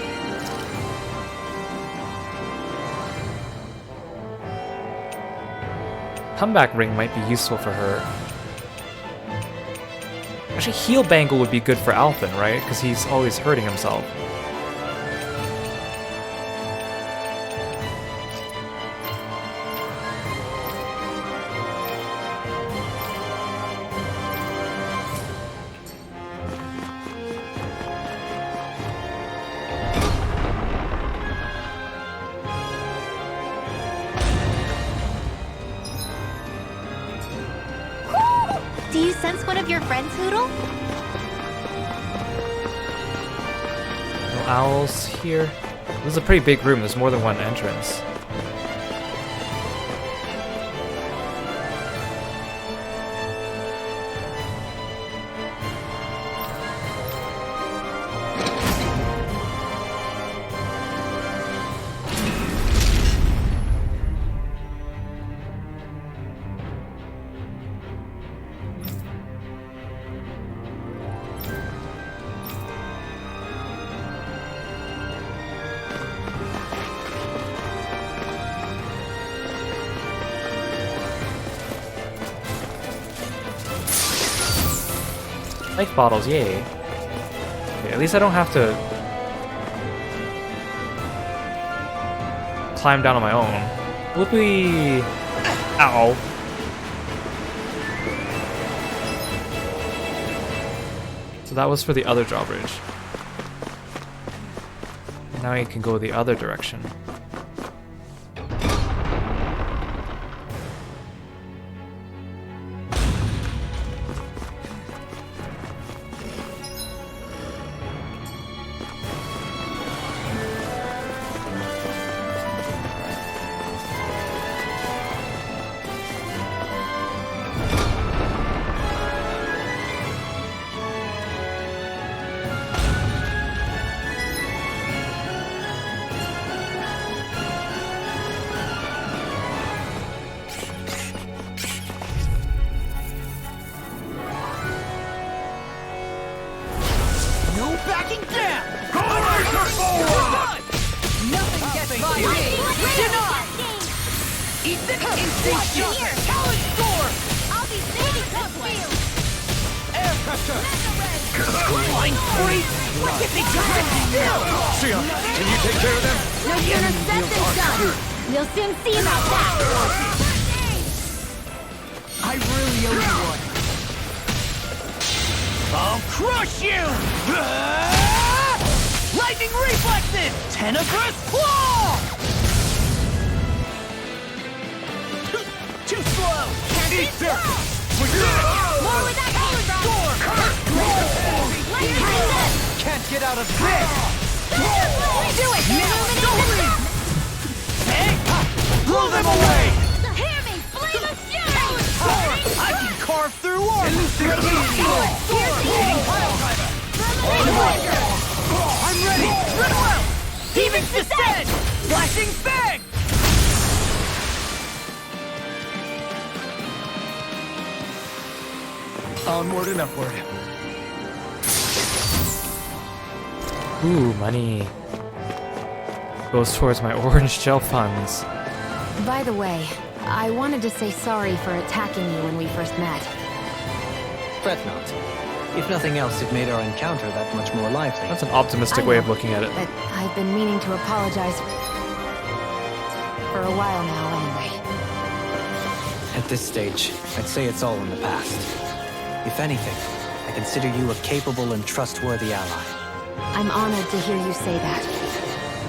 Comeback ring might be useful for her. Actually, heal bangle would be good for Alphen, right? Because he's always hurting himself. friends, Hoodle? No owls here. This is a pretty big room. There's more than one entrance. Life bottles, yay. Okay, at least I don't have to climb down on my own. Whoopee! Ow. So that was for the other drawbridge. Now you can go the other direction. Backing down! Nothing gets by me! Denied! Eat the instinct shot! Talent storm! I'll be saving this one! Air pressure! Line free! What if they just still? Sia, can you take care of them? No sooner said than done! We'll soon see about that! I really owe you one. I'll crush you! Lightning reflexes! Tenebrous claw! Too slow! Can't Eat be this! More with that hologram! Can't get out of this! Do it! Illuminate Hey! Blow them away! Hear me! Flame of fury! I can carve through armor! I'm ready! Run well! Demon's descent! Flashing fang! Onward and upward. Ooh, money. Goes towards my orange gel funds. By the way, I wanted to say sorry for attacking you when we first met. Fret not. If nothing else, it made our encounter that much more lively. That's an optimistic way of looking at it. But I've been meaning to apologize for a while now, anyway. At this stage, I'd say it's all in the past. If anything, I consider you a capable and trustworthy ally. I'm honored to hear you say that.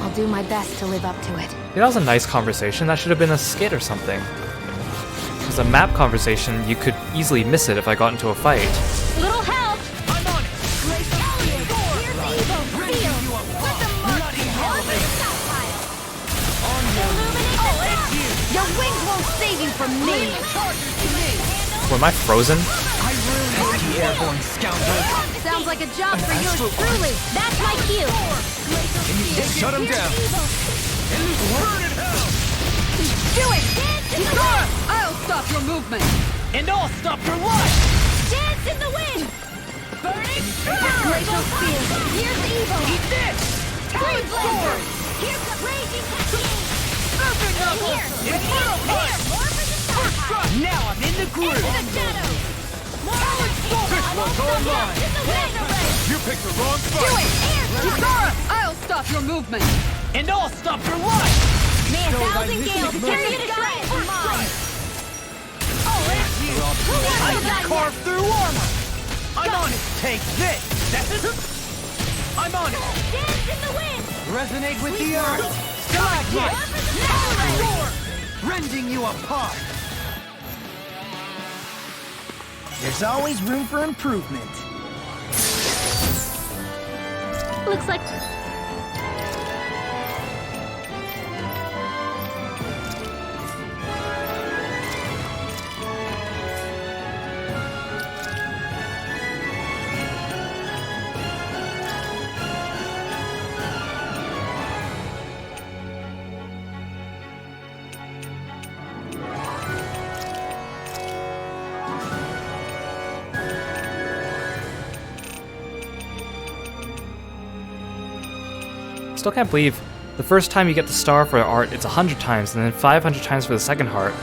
I'll do my best to live up to it. Yeah, that was a nice conversation. That should have been a skit or something. As a map conversation, you could easily miss it if I got into a fight. Little help! I'm on it! Here's evil! Feel! Let the mark be held! Illuminate the dark! Your wings won't save you from me! Or am I frozen? I really hate the airborne scoundrel! Sounds like a job for yours truly! That's my cue! Shut him down! Do it! Kiro! I'll stop your movement! And I'll stop your life! Dance in the wind! Burning Glacial steel! Here's evil! Eat this! Talent sword! Here's the raging cascade! Serpent knuckles! Here! Infernal punch! More for the starfire! Now I'm in the groove! Into the shadows! Talent sword! This one's all mine! In the wind array! You picked the wrong Do fight! it! Kisara! I'll stop your movement! And I'll stop your life! May a thousand gales carry you to shrine for mine! I can carve through armor! I'm on it! Take this! That's it! I'm on it! Dance in the wind! Resonate with the earth! Stalagmite! Sword! Rending you apart! There's always room for improvement. Looks like... Still can't believe the first time you get the star for art, it's 100 times, and then 500 times for the second heart.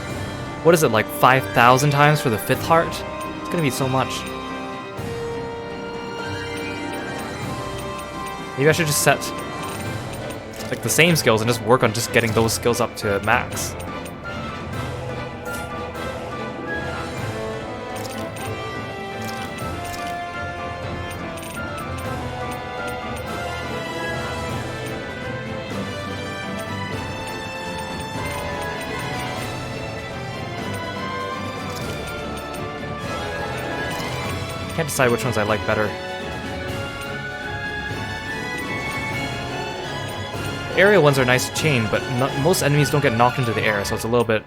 What is it, like 5,000 times for the fifth heart? It's gonna be so much. Maybe I should just set like the same skills and just work on just getting those skills up to max. Can't decide which ones I like better. The aerial ones are nice to chain, but most enemies don't get knocked into the air, so it's a little bit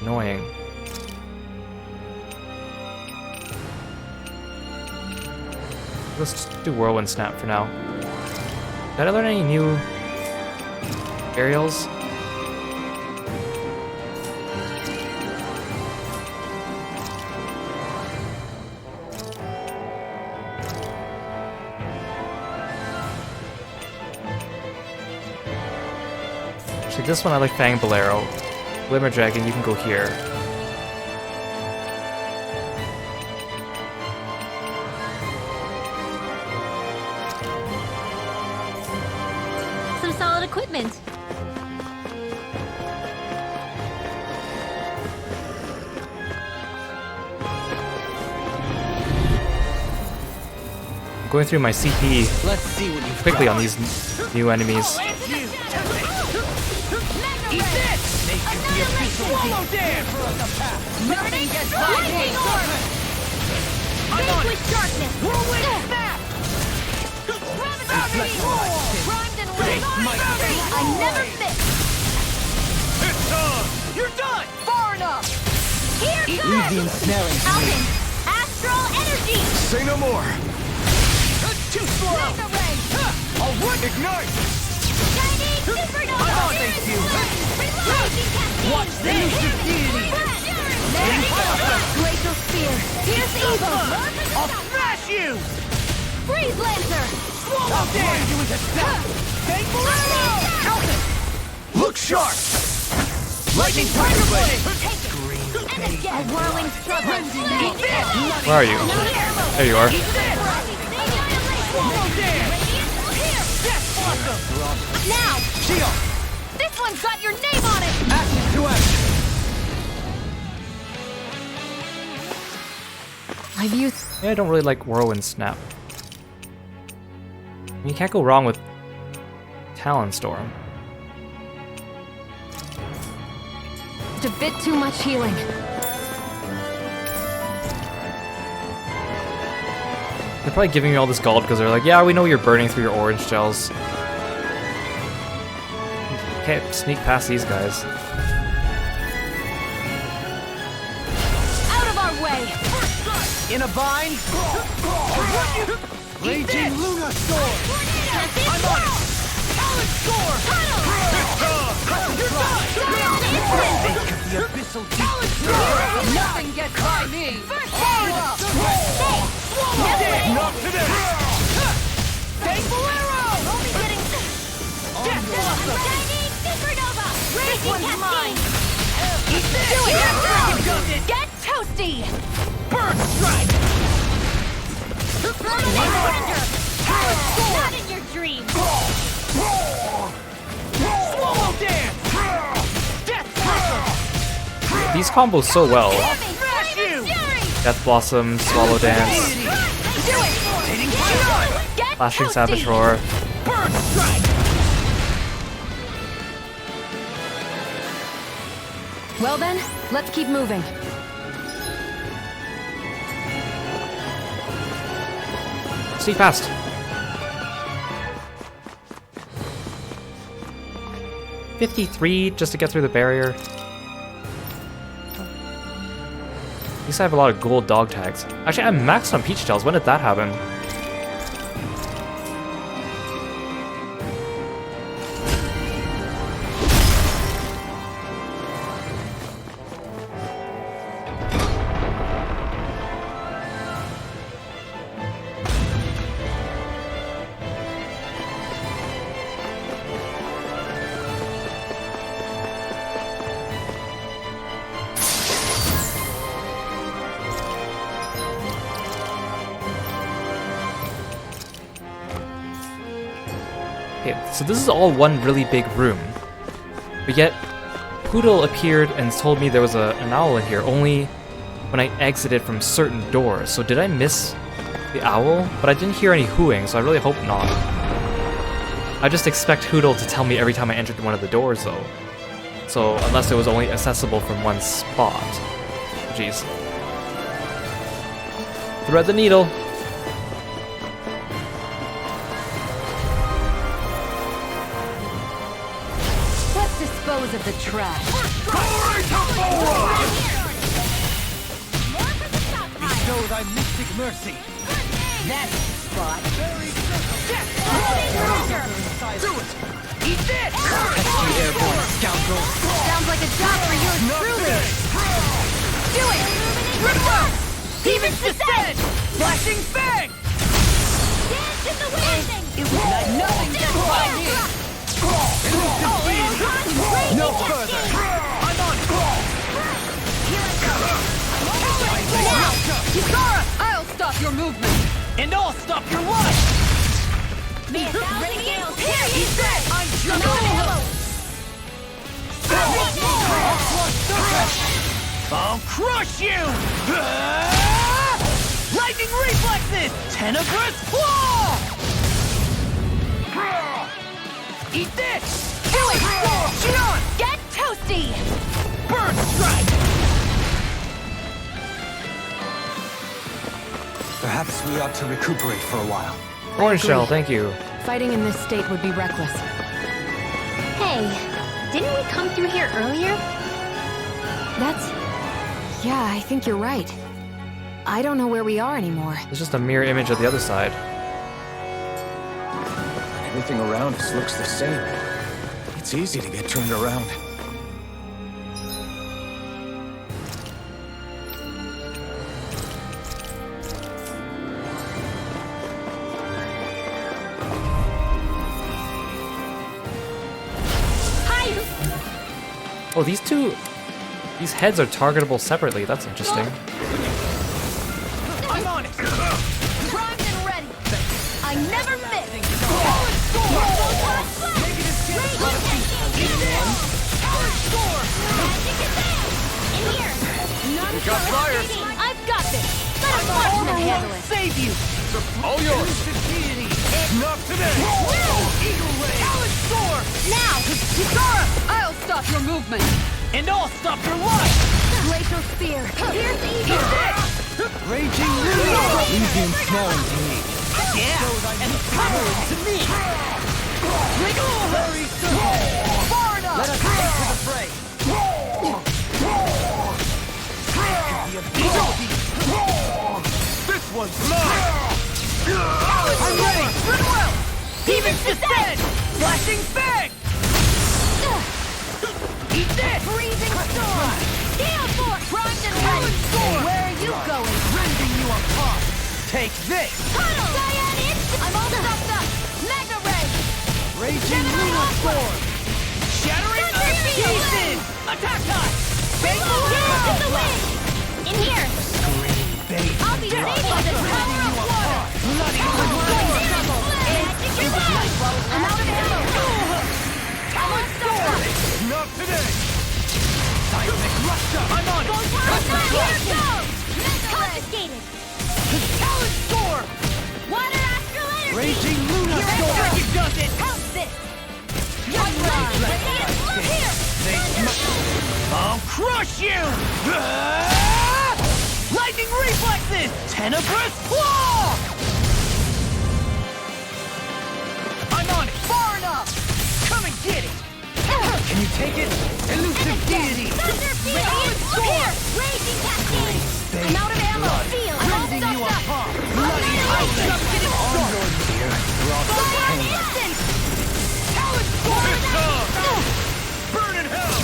annoying. Let's just do Whirlwind Snap for now. Did I learn any new aerials? This one I like Fang Bolero. Glimmer Dragon, you can go here. Some solid equipment. I'm going through my CP Let's see what you've quickly got. on these new enemies. Eat this! Make it the official swallow dance! Nothing gets by me! I'm on it! Darkness. Whirlwind snap! Primed and ready. I never miss. It's on! You're done! Far enough! Here Leave comes the ensnaring to Alvin. me. Astral energy. Say no more! Too slow! Mega ray. I'll run! Ignite! Shining supernova. I'm on, thank you. Rising cascade. Watch this! Deity! Glacial spear. Here's evil. I'll smash you! Freeze lancer. Swallow dance! You into step! Thankful arrow! Alvin! Look sharp! Lightning tiger blade! And again. A whirling struggle. Eat this! Where are you? There you are. Eat this! Swallow dance! Death blossom! Now. Shield! This one's got your name on it. Action to action! I've used... Yeah, I don't really like Whirlwind Snap. You can't go wrong with Talon Storm. a bit too much healing. They're probably giving me all this gold because they're like, yeah, we know you're burning through your orange gels. Can't sneak past these guys. Out of our way! In a bind? Raging Luna Storm! I'm on it! Talon Storm! You're done! Think of the abyssal Talon Storm! Nothing gets by me! Not today! Thankful arrow! Only getting... Death blossom! Shining supernova! Raging cascade! Eat this! Do it! Dragon does it! Get toasty! Bird strike! Surrender! Not in your dreams! Swallow dance! Death blossom! These combos so well. Smash you! Death Blossom, Swallow Dance, Do it! Hitting shield! Get Flashing toasty! Savage Roar. Bird strike! Well then, let's keep moving. sneak past. $53 just to get through the barrier. At least I have a lot of gold dog tags. Actually, I'm maxed on peach tails. When did that happen? So this is all one really big room, but yet Poodle appeared and told me there was an owl in here only when I exited from certain doors. So did I miss the owl? But I didn't hear any hooing, so I really hope not. I just expect Poodle to tell me every time I entered one of the doors though. So unless it was only accessible from one spot. Jeez. Thread the needle. Dispose of the trash. Bestow thy mystic mercy. That's the spot. Do it! Eat this! Pesky airborne scoundrel! Sounds like a job for yours truly. Do it! Ripper! Demon's Descent! Flashing Fang! Dance in the wind! It was not nothing to find no further! I'm on it! Now! Kisara! I'll stop your movement! And I'll stop your life! May a thousand gales hear He you! said I'm jumping! I'll crush you! Lightning reflexes! Tenebrous claw! Eat this! Do it! Shoot on! Get toasty! Bird strike! Perhaps we ought to recuperate for a while. Orange shell, thank you. Fighting in this state would be reckless. Hey, didn't we come through here earlier? Yeah, I think you're right. I don't know where we are anymore. It's just a mirror image of the other side. Everything around us looks the same. It's easy to get turned around. Oh, these heads are targetable separately. That's interesting. I'm on it! Primed and ready! I never miss! In here! None got fire. I've got this! Let a marksman handle it! Save you! All yours. Not today! Eagle Ray! Talon Storm! Now! Kisara! I'll stop your movement! And I'll stop your life! Glacial Spear! Here's easy! Raging Legion smelling to me. Yeah! And power to me! Hurry, far enough! Let us take to the fray. This one's mine. I'm ready! Goodwill! Demon's Descent! Flashing Fang! Eat this! Freezing Storm! Steel Force! Primed and ready! Where are you going? Rending you apart! Take this! Tunnel! Cyan Instinct! I'm all stopped up! Mega Ray! Raging Luna Storm! Shattering Thunder Earth Field! Pieces! Attack us! Bang Dance in the wind! In here! I'll be saving the power of water! Bloody I'm out of ammo! Talon Storm! Not today! Seismic Russia! I'm on it! Confiscated! Talon Storm! Water Astral Energy! Raging Luna Storm! It does it! How's this? Young line! Look here! I'll crush you! Lightning reflexes! Tenebrous claw! did it! Can you take it? Elusive deity! Thunder field! Here! Raging cascade! I'm out of ammo! Feel! I'm all Rending you stuffed up! apart! Bloody hell! Just getting started! Dear, you're all so Fire pain. instant! Burn in hell!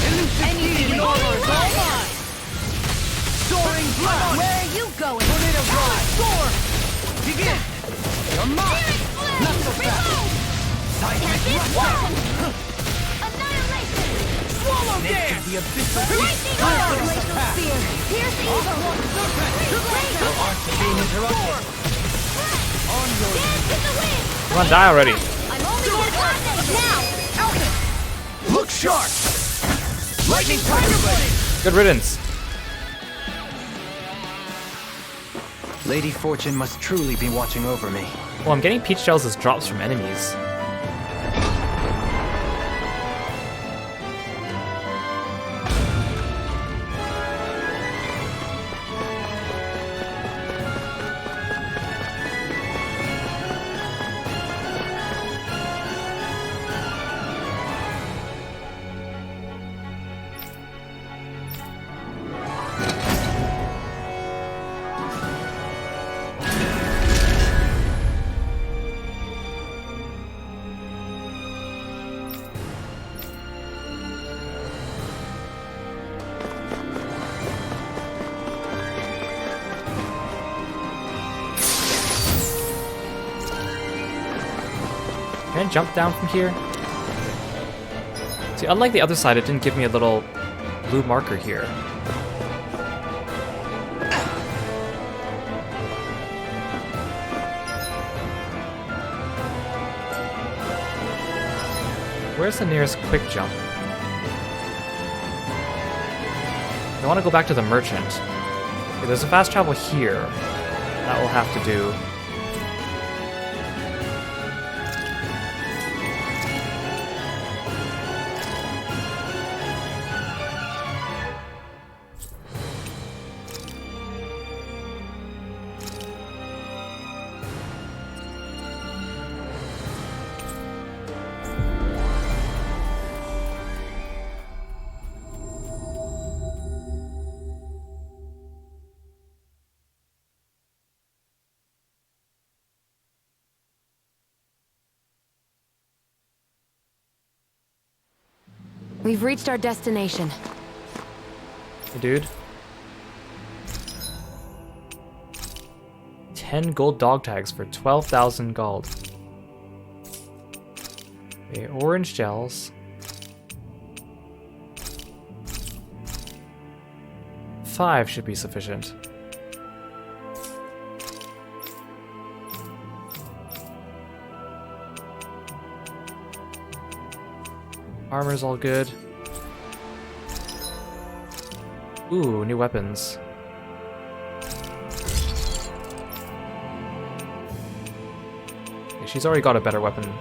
Elusive Anything deity! in order is all mine! Soaring blast! Where are you going? Tornado blast! Storm! Begin! You're mine! Not so fast! Seismic blast! Annihilation! Swallow dance! The abyssal Lightning beast! glacial spear! Pierce evil! Your arts are being interrupted! On your Dance in the wind! Come on, die already. I'm only here now! Alpha! Look sharp! Lightning tiger blade! Good riddance. Lady Fortune must truly be watching over me. Well, I'm getting peach shells as drops from enemies. Can I jump down from here? See, unlike the other side, it didn't give me a little blue marker here. Where's the nearest quick jump? I want to go back to the merchant. Okay, there's a fast travel here. That will have to do. We've reached our destination. Hey, dude. 10 gold dog tags for 12,000 gold. Okay, orange gels. 5 should be sufficient. Armor's all good. Ooh, new weapons. Okay, she's already got a better weapon.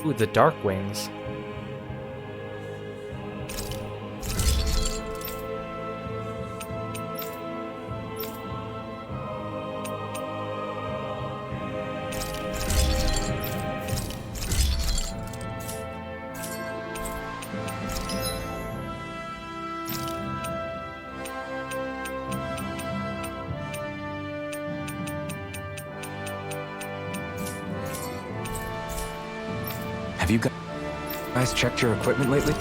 Ooh, the dark wings. Have you guys checked your equipment lately?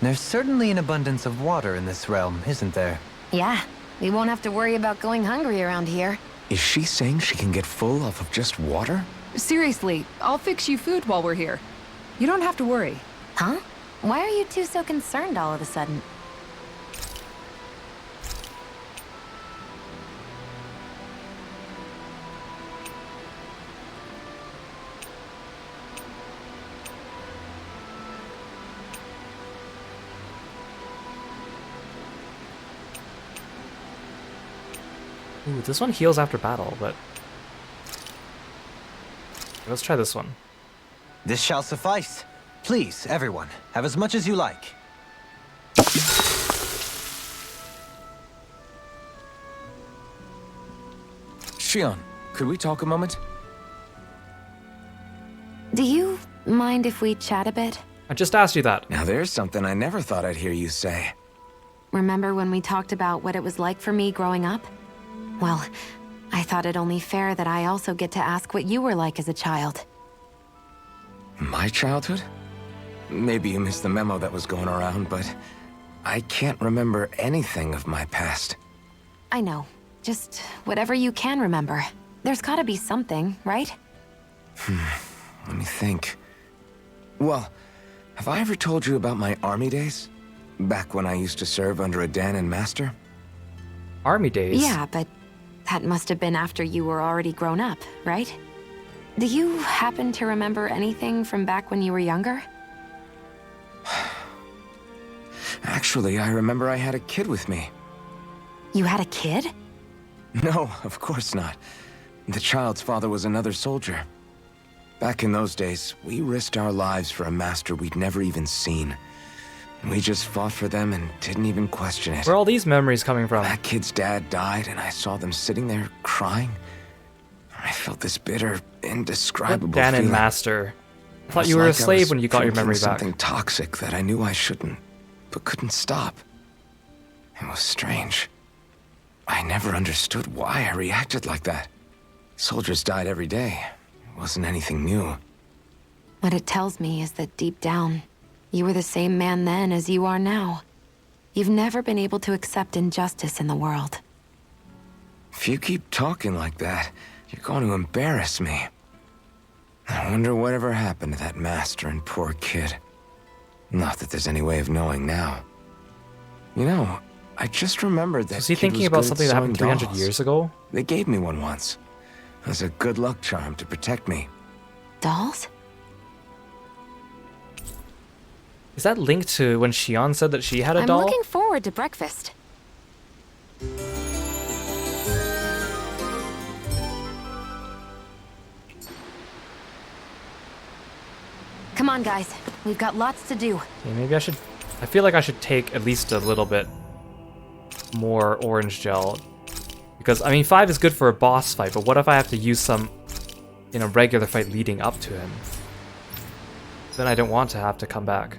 There's certainly an abundance of water in this realm, isn't there? Yeah, we won't have to worry about going hungry around here. Is she saying she can get full off of just water? Seriously, I'll fix you food while we're here. You don't have to worry. Huh? Why are you two so concerned all of a sudden? Ooh, this one heals after battle, but... Let's try this one. This shall suffice. Please, everyone, have as much as you like. Shion, could we talk a moment? Do you mind if we chat a bit? I just asked you that. Now there's something I never thought I'd hear you say. Remember when we talked about what it was like for me growing up? Well, I thought it only fair that I also get to ask what you were like as a child. My childhood? Maybe you missed the memo that was going around, but I can't remember anything of my past. I know. Just whatever you can remember. There's gotta be something, right? Let me think. Well, have I ever told you about my army days? Back when I used to serve under a Danon master? Army days? Yeah, but that must have been after you were already grown up, right? Do you happen to remember anything from back when you were younger? Actually, I remember I had a kid with me. You had a kid? No, of course not. The child's father was another soldier. Back in those days, we risked our lives for a master we'd never even seen. We just fought for them and didn't even question it. Where are all these memories coming from? That kid's dad died, and I saw them sitting there crying. I felt this bitter, indescribable Danon feeling. master. I thought It you was were a like I slave was when you got your drinking memory back. something toxic that I knew I shouldn't, but couldn't stop. It was strange. I never understood why I reacted like that. Soldiers died every day. It wasn't anything new. What it tells me is that deep down, you were the same man then as you are now. You've never been able to accept injustice in the world. If you keep talking like that, you're going to embarrass me. I wonder whatever happened to that master and poor kid. Not that there's any way of knowing now. You know, I just remembered that Was he kid thinking was about good at something that happened sewing 300 dolls. years ago? They gave me one once. As a good luck charm to protect me. Dolls? Is that linked to when Shion said that she had a I'm doll? looking forward to breakfast. Come on, guys. We've got lots to do. Okay, maybe I should... I feel like I should take at least a little bit more orange gel. Because, I mean, 5 is good for a boss fight, but what if I have to use some in a regular fight leading up to him? Then I don't want to have to come back.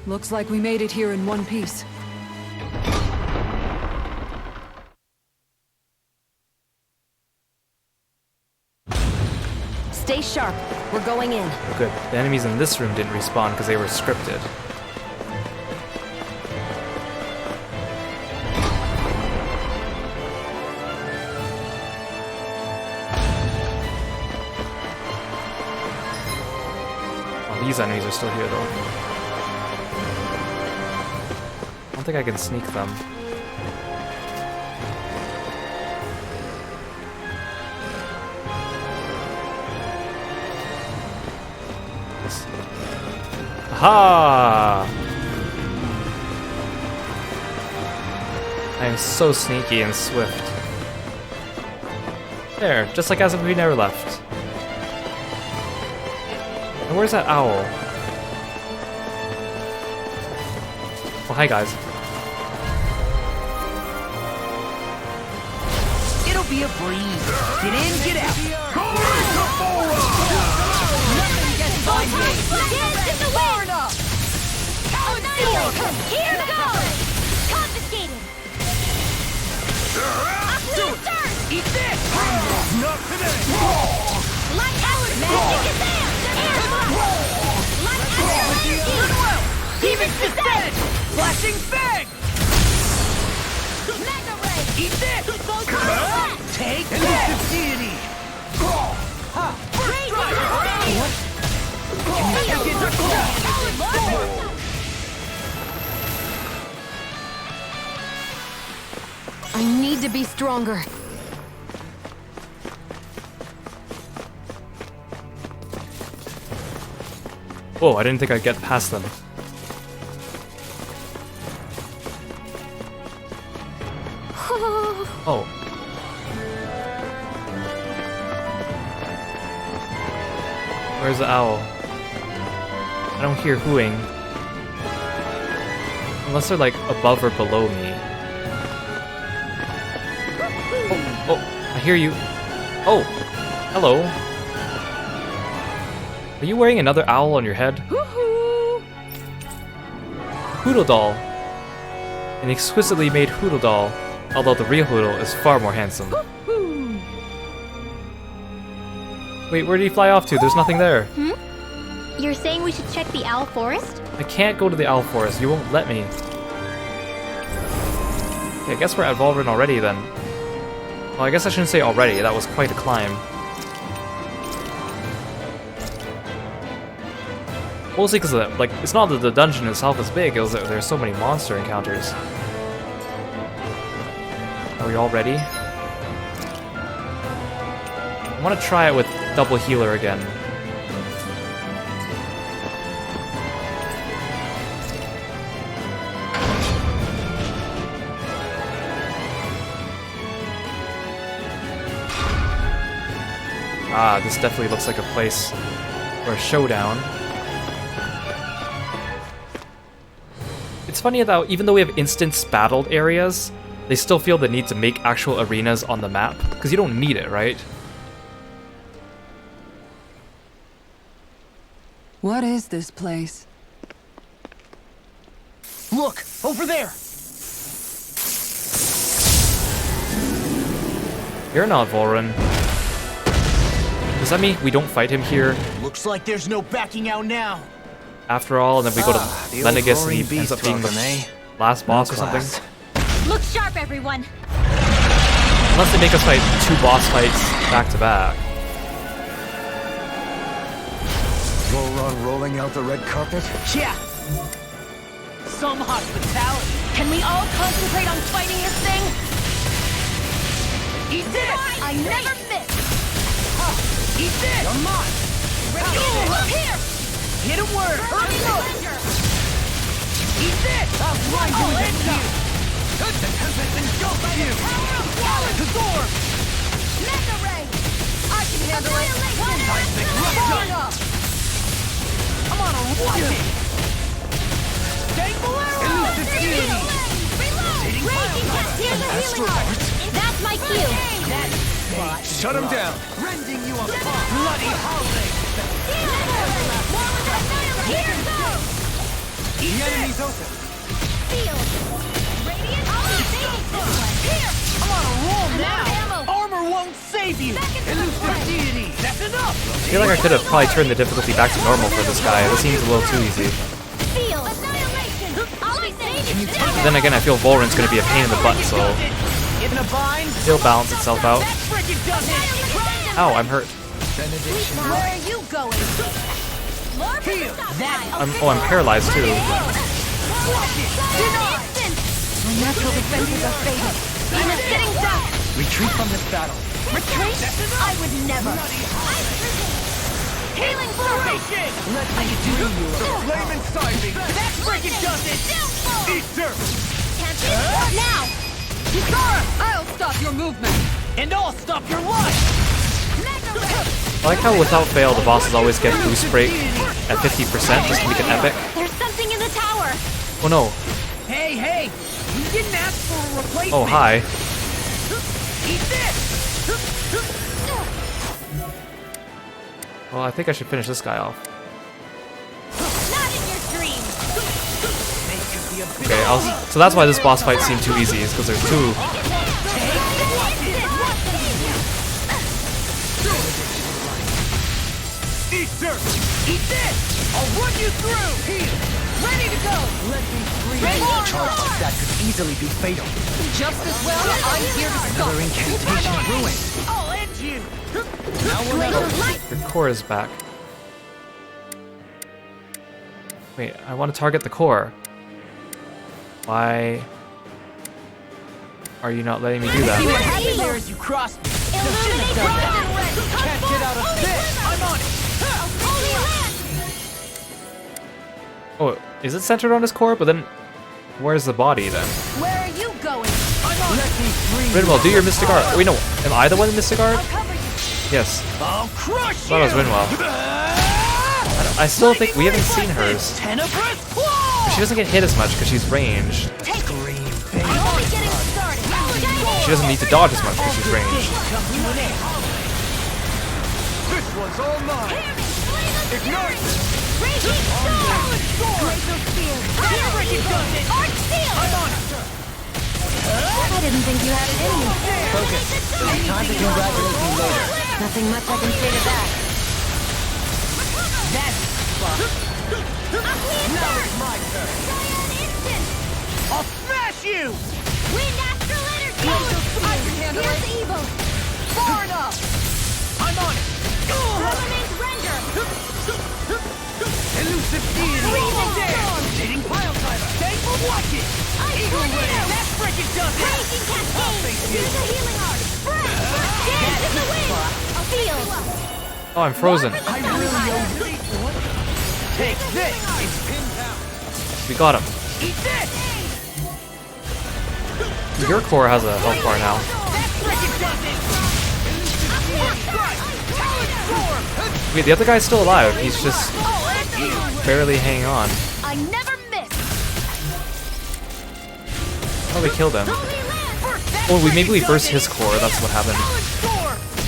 Looks like we made it here in one piece. Stay sharp. We're going in. Oh, good. The enemies in this room didn't respawn because they were scripted. Oh, these enemies are still here, though. I don't think I can sneak them. Aha! I am so sneaky and swift. There, just like as if we never left. And where's that owl? Oh, hi guys. It'll be a breeze. Get in, get out. Nothing gets by me. Dance in the wind! Here goes! Confiscated! Uplifter! Eat this. Not today. Light hours! Magic is there! Air blast! Light hours! Goodwill. Demons descend. Flashing fang. Mega ray! Eat this. Take Yes. elusive deity. First strike. I need to be stronger. Whoa, I didn't think I'd get past them. Oh. Where's the owl? I don't hear hooing. Unless they're like above or below me. Oh, I hear you. Oh, hello. Are you wearing another owl on your head? Hoodle doll. An exquisitely made Hoodle doll, although the real Hoodle is far more handsome. Wait, where did he fly off to? There's nothing there. You're saying we should check the owl forest? I can't go to the owl forest. You won't let me. Okay, I guess we're at Volrin already then. Well, I guess I shouldn't say already. That was quite a climb. Mostly because like it's not that the dungeon itself is big. It was that there's so many monster encounters. Are we all ready? I want to try it with double healer again. Ah, this definitely looks like a place for a showdown. It's funny how even though we have instance battled areas, they still feel the need to make actual arenas on the map, because you don't need it, right? What is this place? Look, over there! You're not Volrin. Does that mean we don't fight him here Looks like there's no backing out now. after all, and then we go to the old Lenegus and roaring he ends up beast being the talking, eh? last boss No or something? class. Look sharp, everyone! Unless they make us fight 2 boss fights back to back. Volron rolling out the red carpet? Yeah. Some hospitality. Can we all concentrate on fighting this thing? Eat this! I never miss! Eat this! You're mine! Look here! Hit a word! Hurry up! Eat this! I'll grind you into you! Good to tempest and jump you! Absorb! Mega ray! I can handle it! Seismic rush! I'm on a rocket! Dang Bolero! Elusive deity! Raging Castillo! That's my cue! Shut him down! Rending you apart! Bloody howling! Here goes! The enemy's open! Feel! Radiant! Here! I'm on a roll now! Ammo! Armor won't save you! Elusive deity! That's enough! I feel like I could have probably turned the difficulty back to normal for this guy. This seems a little too easy. Feel! Annihilation! I'll be saving! But then again, I feel Volrin's gonna be a pain in the butt, so In a bind? he'll balance itself out. That frickin' does it! Ow, I'm hurt. Where are you going? Here! That I'm paralyzed too. My natural defenses are fading. I'm a sitting duck. retreat from this battle. Retreat? I would never. Healing formation. Let me do you. The flame inside me. That frickin' does it! Eat dirt! Now! Kisara! I'll stop your movement! And I'll stop your life! I like how without fail the bosses always get boost break at 50% just to make it epic. There's something in the tower. Oh no. Hey, hey! You didn't ask for a replacement! Oh hi. Eat this! Well, I think I should finish this guy off. Not in your dreams. Okay, so that's why this boss fight seemed too easy, is because there's 2. Eat dirt! Eat this! I'll run you through! Here! Ready to go! Let me free you! A charge like that could easily be fatal. Just as well, I'm here to stop. Another incantation ruined! I'll end you! Now we'll never... Your core is back. Wait, I want to target the core. Why? are you not letting me do that? See what happened there as you crossed. Illuminate Can't get out of this. I'm on it. Oh, is it centered on his core? But then, where's the body then? Where are you going? Let me free. Rinwell, do your Mystic Art. Wait, no. Am I the one in Mystic Art? Cover you. Yes. I'll crush Thought it was Rinwell. I still think we haven't seen hers. Tenebrous claw. She doesn't get hit as much because she's ranged. Scream, baby. Only getting started. She doesn't need to dodge as much because she's ranged. This one's all mine. Ignite. Raging storm. Glacial spear. Freaking does it. Arch steel. I'm on it. I didn't think you had it in you. Focus. Time to congratulate me later. Nothing much I can say to that. That's Now it's my turn. instant. I'll smash you. Wind astral energy. I can handle Here's it. evil. Far enough. I'm on it. Element's render. Elusive deity. Freezing There. storm. Hitting pile driver. Thankful watch it. Ice Eagle tornado. ray. That freaking does it. Raging cascade. face you. Here's a healing art. Dance in the wind. Feel. Oh, I'm frozen. I really owe you. Take this. It's pinned down. We got him. Eat this. Your core has a health bar now. That freaking does it. Wait, the other guy's still alive. He's just barely hanging on. I never miss. Oh, we killed him. Oh, maybe we burst his core. That's what happened.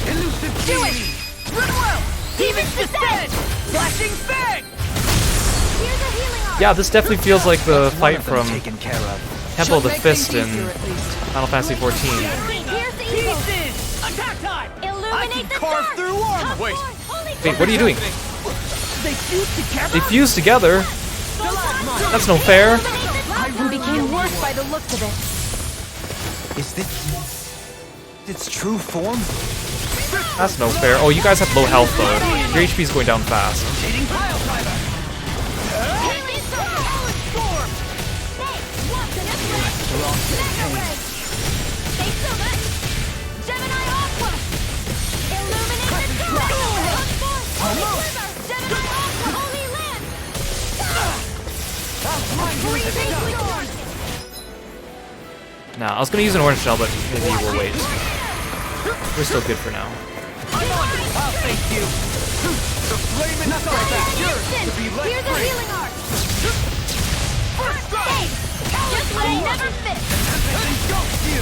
Elusive deity. Rinwell. Demon's descent. Flashing fang. Here's a healing art. Yeah, this definitely feels like the fight from Taken care of. Temple of the Make Fist things in easier, at least. Final Fantasy XIV. Here's the evil. Pieces. Attack time. I Illuminate can the carve dark. through armor. Come Wait. forth, holy Wait, what are you doing? They fuse together. They fused together? Stalagmite. That's no fair. And became worse by the looks of it. Is this its true form? That's no fair. Oh, you guys have low health though. Your HP is going down fast. Hitting pile driver. Healing storm. Storm. Once in a blink. Mega ray. Stay silver. Gemini aqua. Illuminate the dark. Come forth, holy quiver. Gemini aqua, holy land. Freezing storm. Nah, I was gonna use an orange shell, but maybe we'll wait. We're still good for now. I'm on it. I'll thank you. The flame and Here's a healing art. First strike. Just what I never missed. Engulf you.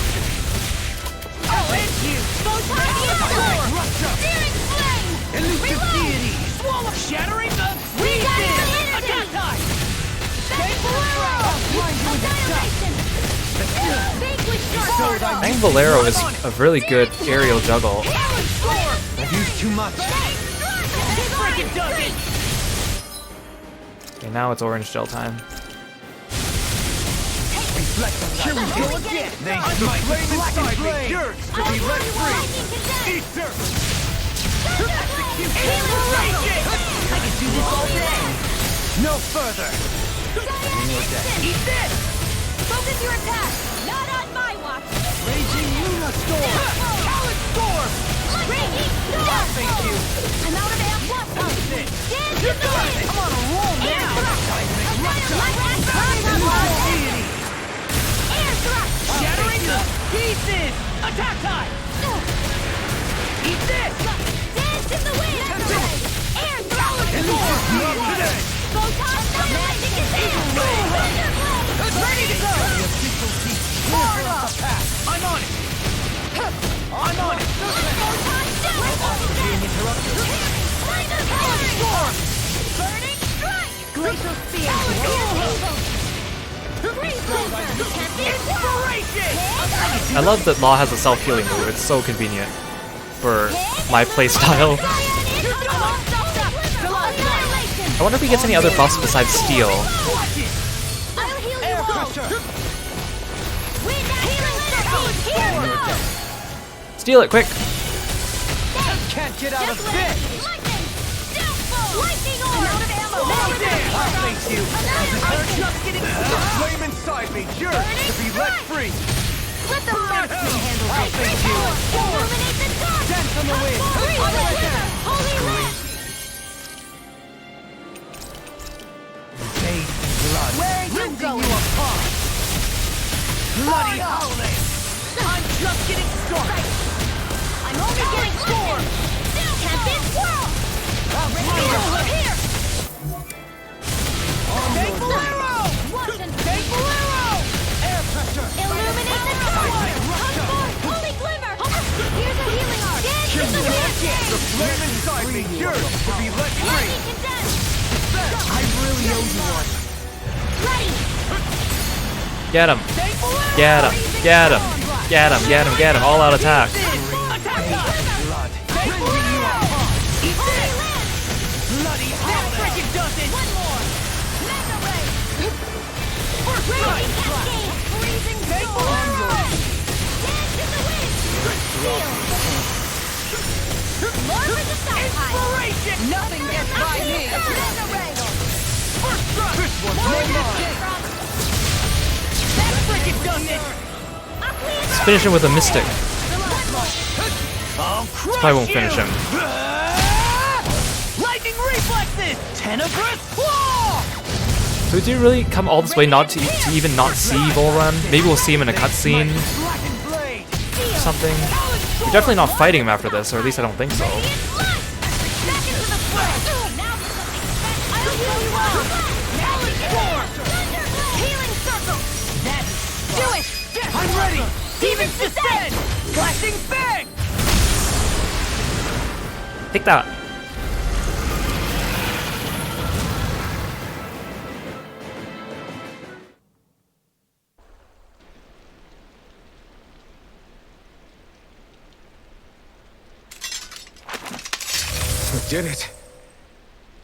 I'll end you. Photon storm. Searing flame. Elusive Reload. deity. Swallow. Shattering the Regain pieces. the energy. Attack time. Annihilation. Vanquish So dark. I think Valero is a really good aerial juggle. Healing storm. I've used too much. Freaking does it. Okay, now it's orange gel time. Here we go again. They I'm flame black and inside me flame. yearns to be let free. Eat dirt. I can do this all day. No further. Eat this. Focus your attack. Not on my watch. Raging Luna Storm. Talent Storm. Raging storm. Thank you. I'm out of amp. Dance in the wind. I'm on a roll now. Air thrust. Shattering the pieces. Attack time. Eat this. Dance in the wind. Air thrust. Today. Photon magic is in. Ready to go. Far enough. I'm on it. I'm on it. Storm. Burning strike. Glacial spear. Inspiration. I love that Law has a self-healing move. It's so convenient for my playstyle. I wonder if he gets any other buffs besides Steel. I'll heal you all. Wind healing energy. Steal it, quick! Can't get out of this. Lightning. Downfall. Lightning orb. I'm out of ammo. I'll face you. Annihilation. Just getting The flame inside me yearns to be let free. Let the marksman handle this! Illuminate the dark! Dance on the wind! Holy lamp! Bathed in blood. Where are you going? You apart. Bloody howling! I'm just getting started! I'm only getting started! Can't be swirl! Over here! Take Bolero! Watch and take Bolero! Air pressure! Illuminate the dark! Come forth! Holy glimmer! Here's a healing art! Dance in the wind! The flame inside me yearns to be let Let free! me condense! I really owe you one. Ready! Get him. Take Bolero! Get him. Get him. Get him. Get him. Get him. All out attack. Attack the glimmer! Take Bolero! Holy lamp! Bloody That howling! frigid does it! One more! Mega ray! First raging cascade! Freezing storm! Dance in the wind! Seal! More for the stockpile! Inspiration! Nothing gets by me! Mega ray! First thrust! This one's More no mine! escape! That frigid does it! Let's finish him with a mystic. I'll crush Probably won't finish him. Lightning reflexes! Tenebrous claw! So did you really come all this way not to even not see Volrun? Maybe we'll see him in a cutscene Blackened blade! or something. We're definitely not fighting him after this, or at least I don't think so. Back into the fray! Now for something special! I'll heal you up! Knowledge storm! Healing circle! That's do it! I'm ready! Demons descend! Flashing bang! Take that. We did it.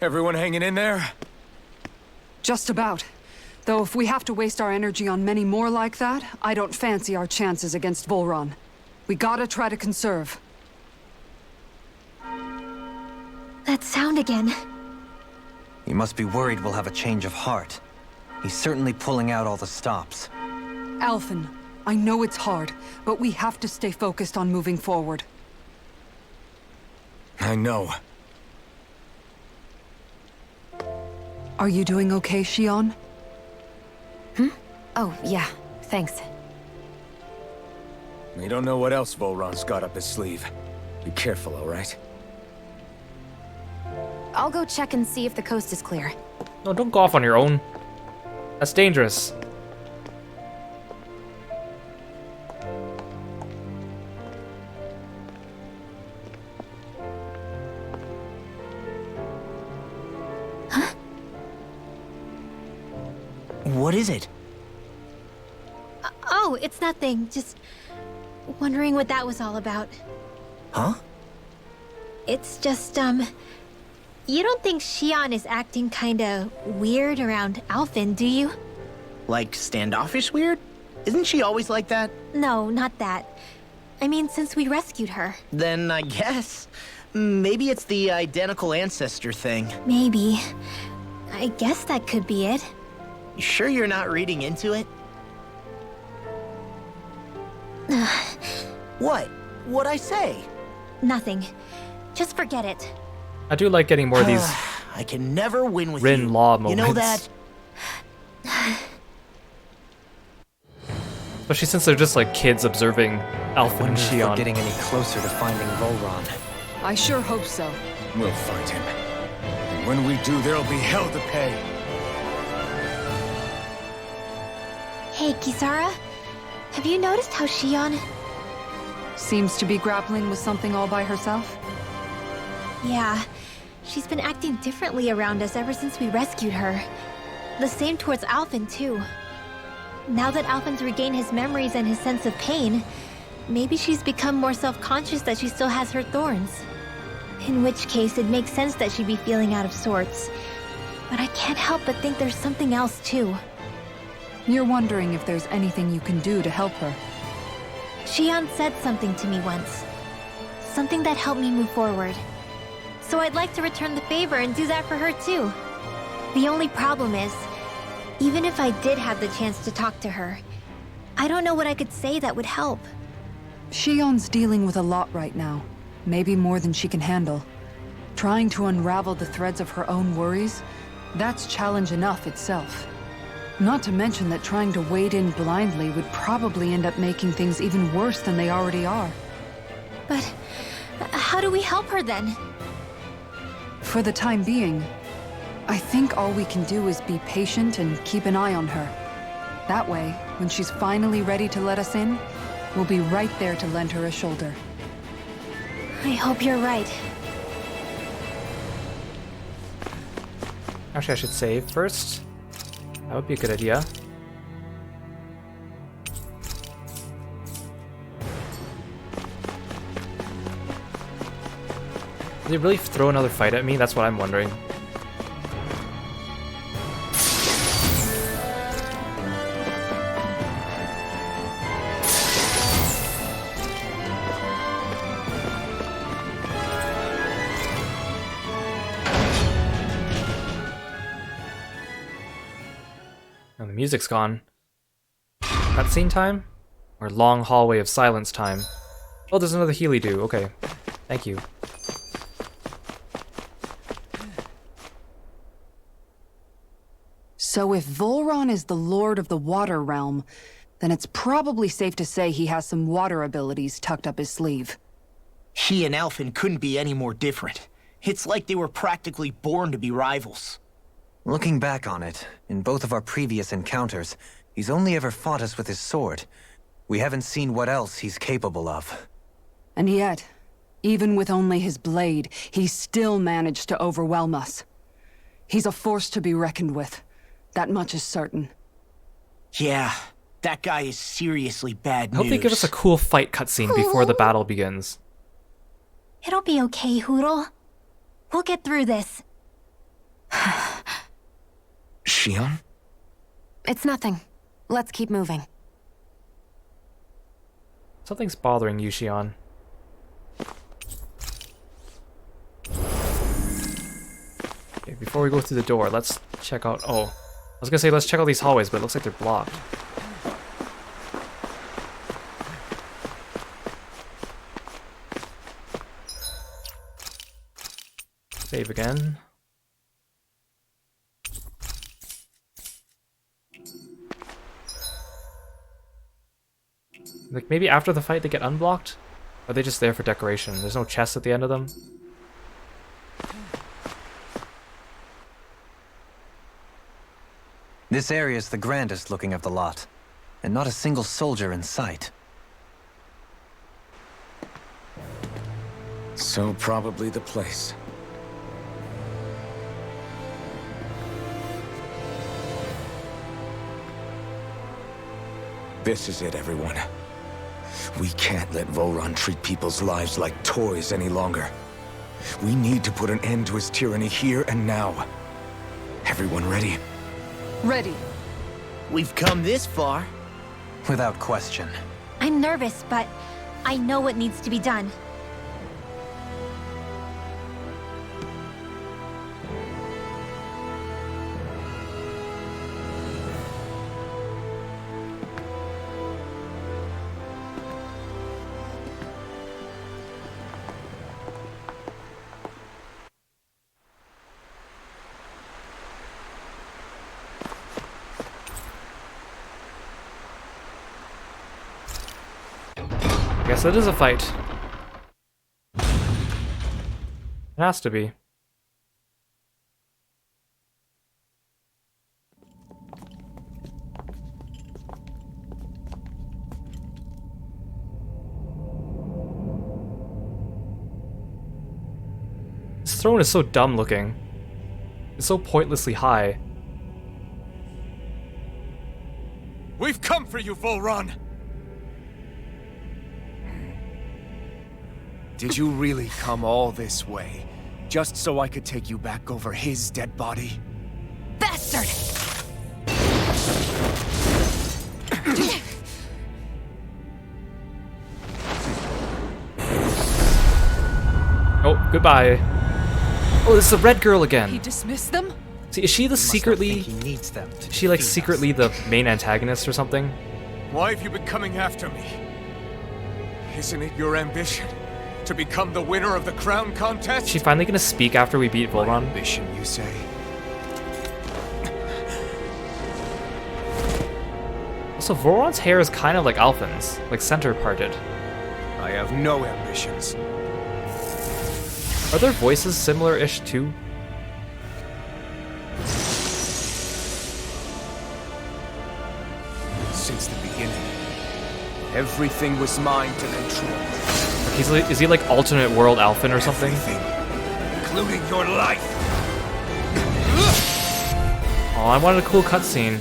Everyone hanging in there? Just about. Though if we have to waste our energy on many more like that, I don't fancy our chances against Volron. We gotta try to conserve. That sound again. You must be worried we'll have a change of heart. He's certainly pulling out all the stops. Alphen, I know it's hard, but we have to stay focused on moving forward. I know. Are you doing okay, Shion? Oh, yeah. Thanks. We don't know what else Volron's got up his sleeve. Be careful, all right? I'll go check and see if the coast is clear. No, don't go off on your own. That's dangerous. What is it? Oh, it's nothing. Just wondering what that was all about. Huh? It's just, you don't think Shion is acting kinda weird around Alphen, do you? Like standoffish weird? Isn't she always like that? No, not that. I mean, since we rescued her. Then I guess. Maybe it's the identical ancestor thing. Maybe. I guess that could be it. You sure you're not reading into it? What? What'd I say? Nothing. Just forget it. I do like getting more of these I can never win with Rin you. Law You know moments. that? Especially since they're just like kids observing Alphen and Wonder if we're Shion. getting any closer to finding Volron. I sure hope so. We'll find him. And when we do, there'll be hell to pay. Hey, Kisara. Have you noticed how Shion... Seems to be grappling with something all by herself. Yeah, she's been acting differently around us ever since we rescued her. The same towards Alphen, too. Now that Alphen's regained his memories and his sense of pain, maybe she's become more self-conscious that she still has her thorns. In which case, it makes sense that she'd be feeling out of sorts. But I can't help but think there's something else, too. You're wondering if there's anything you can do to help her. Shion said something to me once. Something that helped me move forward. So I'd like to return the favor and do that for her too. The only problem is, even if I did have the chance to talk to her, I don't know what I could say that would help. Shion's dealing with a lot right now. Maybe more than she can handle. Trying to unravel the threads of her own worries, that's challenge enough itself. Not to mention that trying to wade in blindly would probably end up making things even worse than they already are. But how do we help her then? For the time being, I think all we can do is be patient and keep an eye on her. That way, when she's finally ready to let us in, we'll be right there to lend her a shoulder. I hope you're right. Actually, I should save first. That would be a good idea. Did they really throw another fight at me? That's what I'm wondering. Oh, the music's gone. Cutscene time? Or long hallway of silence time? Oh, there's another Healy do. Okay. Thank you. So if Volron is the Lord of the Water Realm, then it's probably safe to say he has some water abilities tucked up his sleeve. He and Alphen couldn't be any more different. It's like they were practically born to be rivals. Looking back on it, in both of our previous encounters, he's only ever fought us with his sword. We haven't seen what else he's capable of. And yet, even with only his blade, he still managed to overwhelm us. He's a force to be reckoned with. That much is certain. Yeah, that guy is seriously bad I hope news. they give us a cool fight cutscene before the battle begins. It'll be okay, Hootle. We'll get through this. Shion? It's nothing. Let's keep moving. Something's bothering you, Shion. Okay, before we go through the door, let's check out... Oh, I was gonna say let's check out these hallways, but it looks like they're blocked. Save again. Like, maybe after the fight they get unblocked? Or are they just there for decoration? There's no chest at the end of them? This area's the grandest looking of the lot, and not a single soldier in sight. So probably the place. This is it, everyone. We can't let Volron treat people's lives like toys any longer. We need to put an end to his tyranny here and now. Everyone ready? Ready. We've come this far. Without question. I'm nervous, but I know what needs to be done. Guess it is a fight. It has to be. This throne is so dumb looking. It's so pointlessly high. We've come for you, Volron! Did you really come all this way, just so I could take you back over his dead body? Bastard! Oh, goodbye. Oh, this is the red girl again. He dismissed them? See, is she the He must not secretly... think he needs them to Is she like defeat secretly us. the main antagonist or something? Why have you been coming after me? Isn't it your ambition to become the winner of the crown contest? Is she finally gonna speak after we beat Volron? Ambition, you say? Also, Volron's hair is kind of like Alphen's, like center parted. I have no ambitions. Are their voices similar-ish too? Since the beginning, everything was mine to control. Is he like alternate world Alphen or something? Everything, including your life. Oh, I wanted a cool cutscene.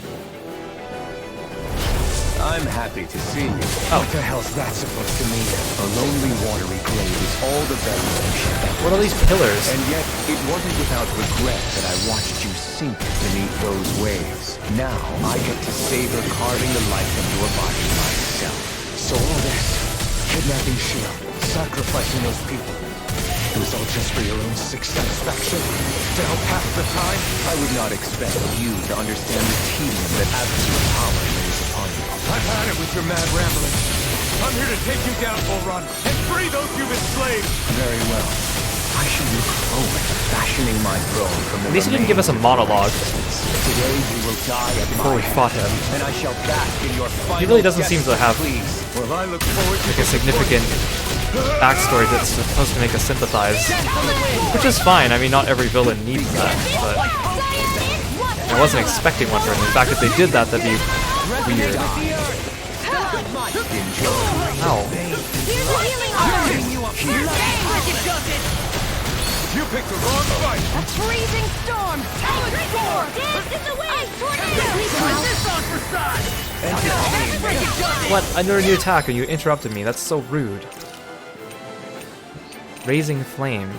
I'm happy to see you. Oh. What the hell's that supposed to mean? A lonely watery grave is all the vegetation. What are these pillars? And yet, it wasn't without regret that I watched you sink beneath those waves. Now, I get to savor carving the life from your body myself. So all this, kidnapping Shiro, sacrificing those people, it was all just for your own sick satisfaction? To help pass the time? I would not expect you to understand the tedium that absolute power lays upon you. I've had it with your mad rambling. I'm here to take you down, Volron, and free those you've enslaved. Very well. I shall look forward to fashioning my throne from the At least he didn't give us a monologue Today you will die at before we fought him. and I shall bask in your final He really doesn't seem to have please. Well, I look forward to like a significant backstory that's supposed to make us sympathize. Which is fine, I mean not every villain needs that, but I wasn't expecting one for him. In fact, if they did that, that'd be weird. Ow. You picked the wrong fight. A freezing storm! Dance in the wind! Turn this on for size! What? I never knew attack and you interrupted me. That's so rude. Raising flame.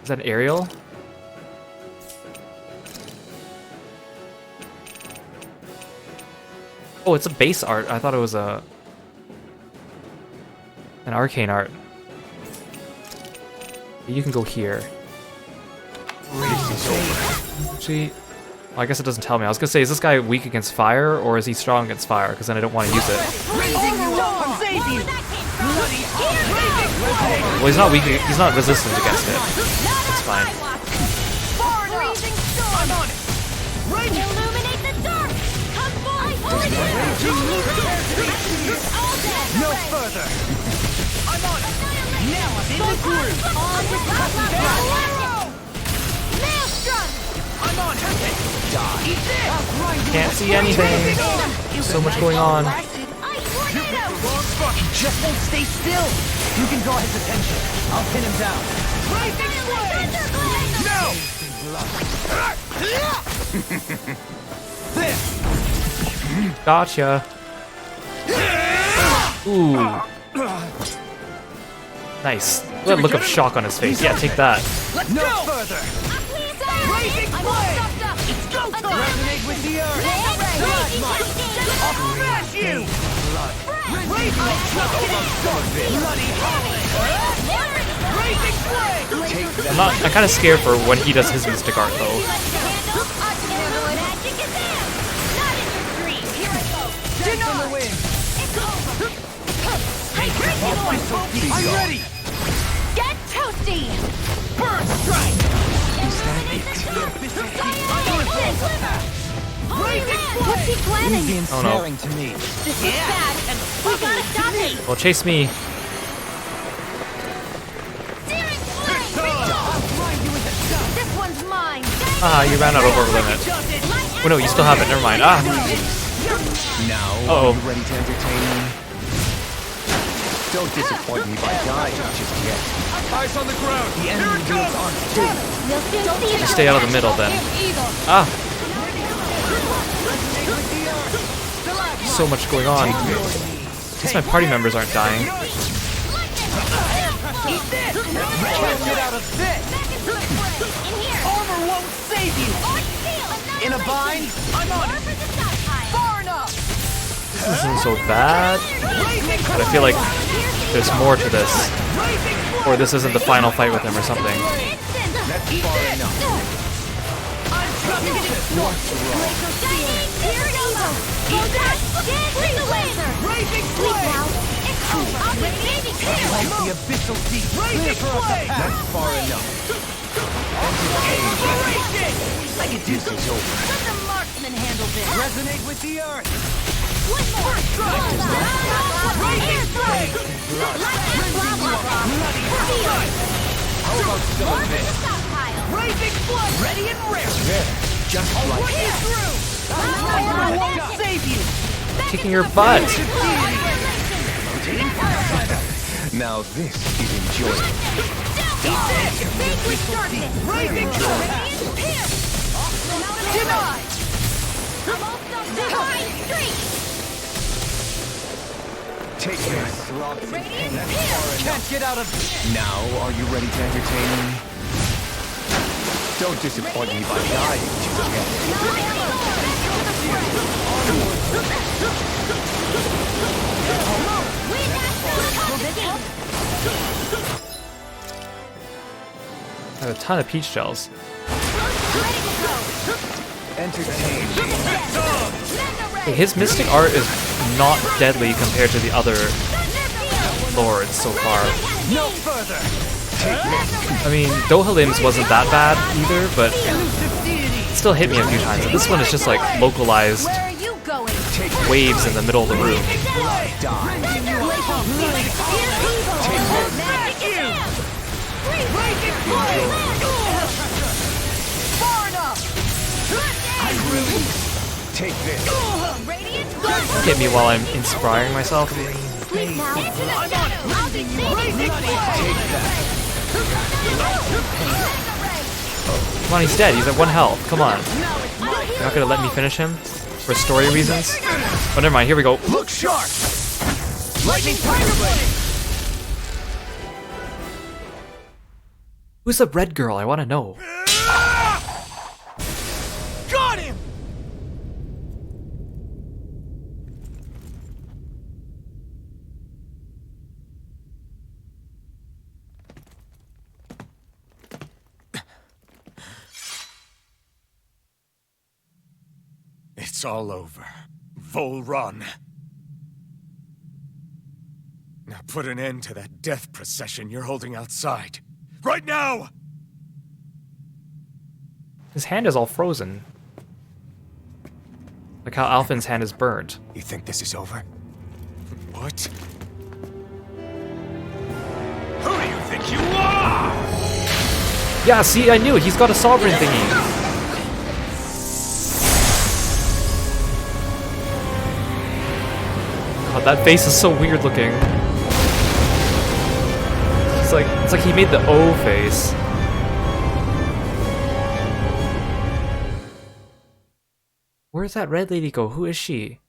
Is that an aerial? Oh, it's a base art. I thought it was an arcane art. You can go here. Actually, well, I guess it doesn't tell me. I was gonna say, is this guy weak against fire or is he strong against fire? Because then I don't want to use it. Well, he's not weak. He's not resistant against it. It's fine. I'm on it! Illuminate the dark! Come forth! No further. I'm on it! Now I'm in the groove! On with Maelstrom! I'm on it! Die! Can't see anything. So much going on. He just won't stay still! You can draw his attention. I'll pin him down. No! Gotcha. Ooh. Nice. That look of shock on his face. Yeah, take that. Let's go! Further! Raising flame! It's go time! Resonate with the earth! I'll smash you! Raising bloody howling! I'm kind of scared for when he does his mystic art though. I'm ready! Get toasty! Burn strike! What's he planning? Oh no. To me. This is bad, and we gotta stop it! Well, chase me. This one's mine! Ah, you ran out of over limit. Oh no, you still have it. Never mind. Ah. Now, Uh-oh. are you ready to entertain me? Don't disappoint me by dying just yet. Eyes on the ground. The enemy builds on two. Just stay out of the middle then. Ah. So much going on. At least my party members aren't dying. Armor won't save you! In a bind? I'm on it! Far enough! This isn't so bad. But I feel like there's more to this. Or this isn't the final fight with him or something. That's far enough. I'm trusting it! Here, evil! Win the win! Raging Sleep flame! now. It's over. I'll be saving you. Like the abyssal deep. Raging flame! That's far enough. Inspiration! I can do some over. Let the marksman handle this. Resonate with the earth. One more. Air strike. Lightning lava. How about some More of this? stockpile. Raging flood! Ready and rare! Just I'll like work you that. through! I won't save you! Kicking your butt. Now this is enjoyable. Sacred darkness. Raging Radiant pierce. denied! Divine streak. Take this. Radiant pierce. Can't get out of... Now, are you ready to entertain me? Don't disappoint me by dying to the I have a ton of peach shells. entertain me. Hey, his mystic art is not deadly compared to the other lords so far. No further! I mean, Dohalim's wasn't that bad either, but it still hit me a few times. This one is just like localized Where are you going? waves in the middle of the room. Far enough! Take this. Don't hit me while I'm inspiring myself. Sleep now. Into the shadow. I'll be saving you. Come on, he's dead. He's at 1 health. Come on. You're not gonna let me finish him? For story reasons? Oh, never mind. Here we go. Look sharp! Lightning tiger blade! Who's the red girl? I want to know. Got him! It's all over. Volron. Now put an end to that death procession you're holding outside. Right now! His hand is all frozen. Like how Alphen's hand is burned. You think this is over? What? Who do you think you are? Yeah, see, I knew it. He's got a sovereign thingy. God, that face is so weird looking. It's like he made the O face. Where's that red lady go? Who is she?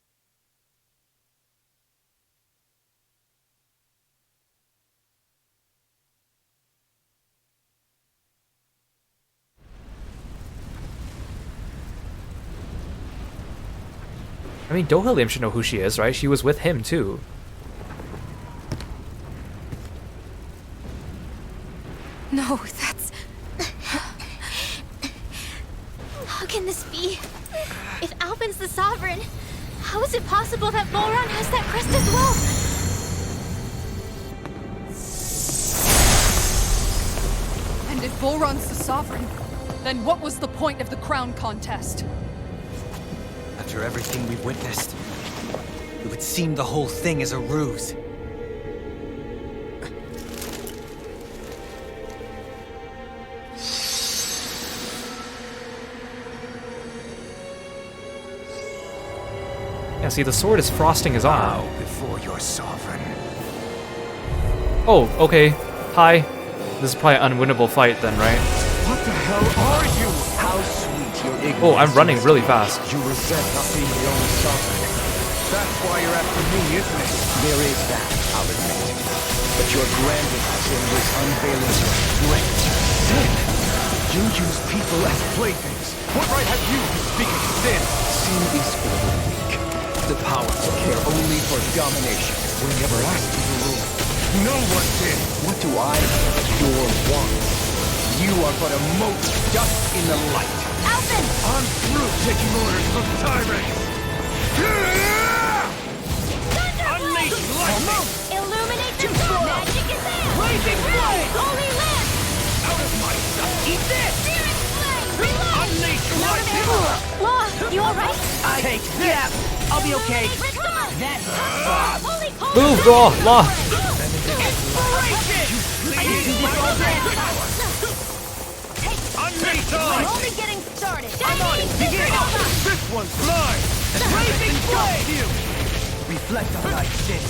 I mean, Dohalim should know who she is, right? She was with him, too. No, that's... How can this be? If Alpin's the sovereign, how is it possible that Volron has that crest as well? And if Volron's the sovereign, then what was the point of the crown contest? After everything we've witnessed, it would seem the whole thing is a ruse. Yeah, see, the sword is frosting his arm. Bow before your sovereign. Oh, okay. Hi. This is probably an unwinnable fight then, right? What the hell are you? How sweet your ignorance. Oh, I'm running really fast. You resent not being the only sovereign. That's why you're after me, isn't it? There is that, I'll admit. But your grandest sin was unveiling your strength. Sin? You use people as playthings. What right have you to speak of sin? Sin is for the weak. The power to care only for domination. We never asked you to rule. No one did. What do I have? Your wants. You are but a mote dust in the light. Alpin! I'm through taking orders from tyrants. snap! I'll be okay. That's Move, Law! I'm only getting started. I'm on it. This one's mine. Blazing blade. Reflect on thy sins.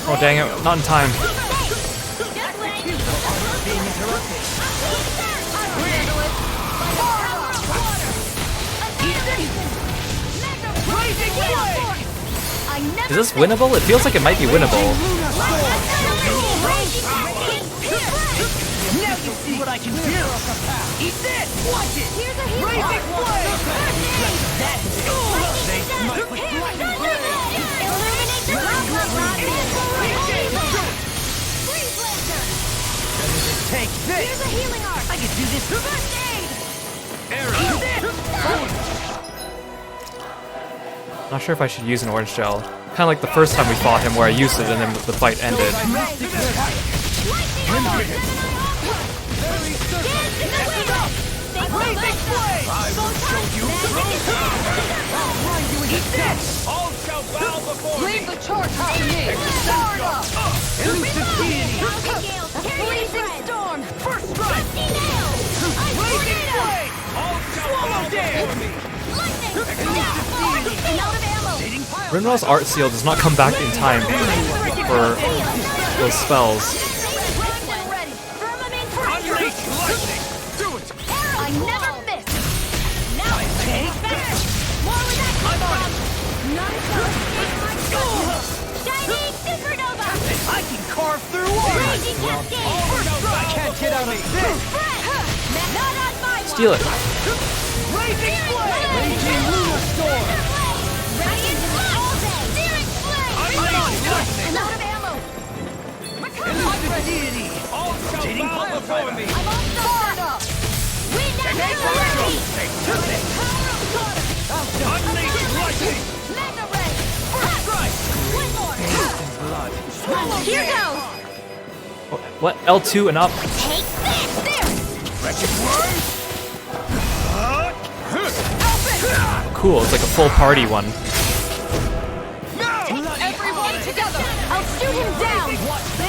Oh dang it, not in time. Is this winnable? It feels like it might be winnable. Now you see what I can do. Eat this. Watch it. Here's a hero. Blazing blade. That's it. They smite with lightning blade. Illuminate the Take this. Here's a healing arc. I can do this. First aid. Eat this. Not sure if I should use an orange gel. Kind of like the first time we fought him where I used it and then the fight ended. All shall bow before me. Leave the charge to me! Elusive deity. Blazing storm. First strike. Blazing blade. All shall bow before me. Rinral's art seal does not come back in time for those spells. Unleash lightning. Do it. I never miss. Now I take that. More with that. I'm on it. None shall escape my justice. Shining supernova. I can carve through walls. Raging cascade. I can't get out of this. Not on my watch. Steal it. Raging blade. Raging lunar storm. Radiant all day. Searing flame. I'm on lightning. I'm out of ammo. Elusive deity. All shall bow before me. I'm on fire up. We never unleash lightning. Mega ray. First strike. One more. Here goes. What? L2 and up? Take this. There. Wretched word. Cool, it's like a full party one. Everyone together! I'll shoot him down!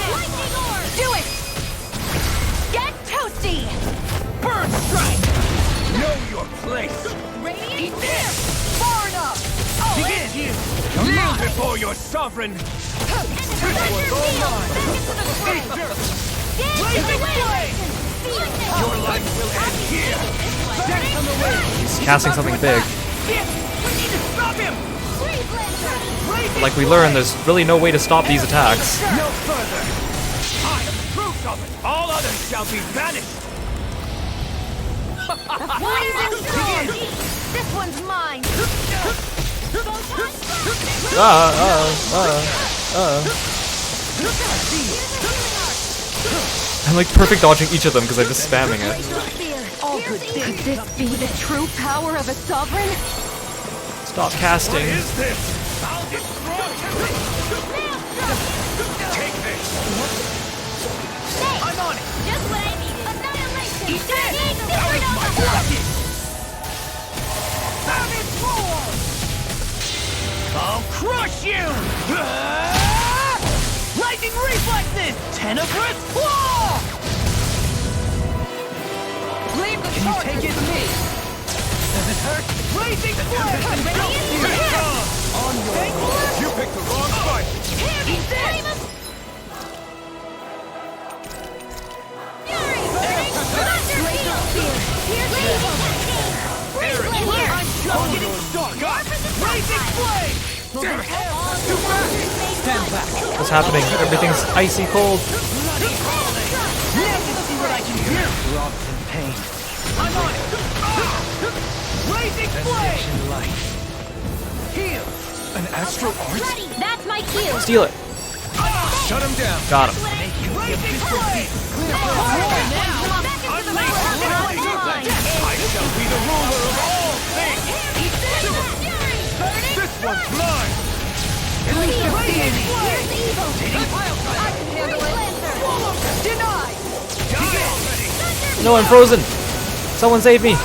Lightning orb! Do it! Get toasty! Burn strike! Know your place! Eat this! Far enough! Begin! Kneel before your sovereign! This one's all mine! Blazing blade! Your life will end here! Stand on the way! He's casting something big. We need to stop him! Like we learned, there's really no way to stop these attacks. No further! I am proof of it! All others shall be vanished! This one's mine! I'm like perfect dodging each of them because I'm just spamming it. Could this be the true power of a sovereign? Stop casting. What is this? I'll destroy you! Take this! I'm on it! Just what I needed! Annihilation! Eat this! That was my rocket! Savage roar! I'll crush you! Lightning reflexes! Tenebrous claw! Leave the Can you charge take it? to me! Does it hurt? Blazing flame! On your mark. You picked the wrong fight! Eat this! I'm getting stuck! Blazing flame! Too fast! Stand back! What's happening? Everything's icy cold. Now you see what I can do! Rocks in pain. I'm on it! Blazing flame! Light. Heal! An astral art? That's my cue. Steal it. Shut him down. Got him. Blazing flame! I shall be the ruler of all things! This one's mine! Elusive deity! I can handle it! Denied! Die already! No, I'm frozen. Someone save me.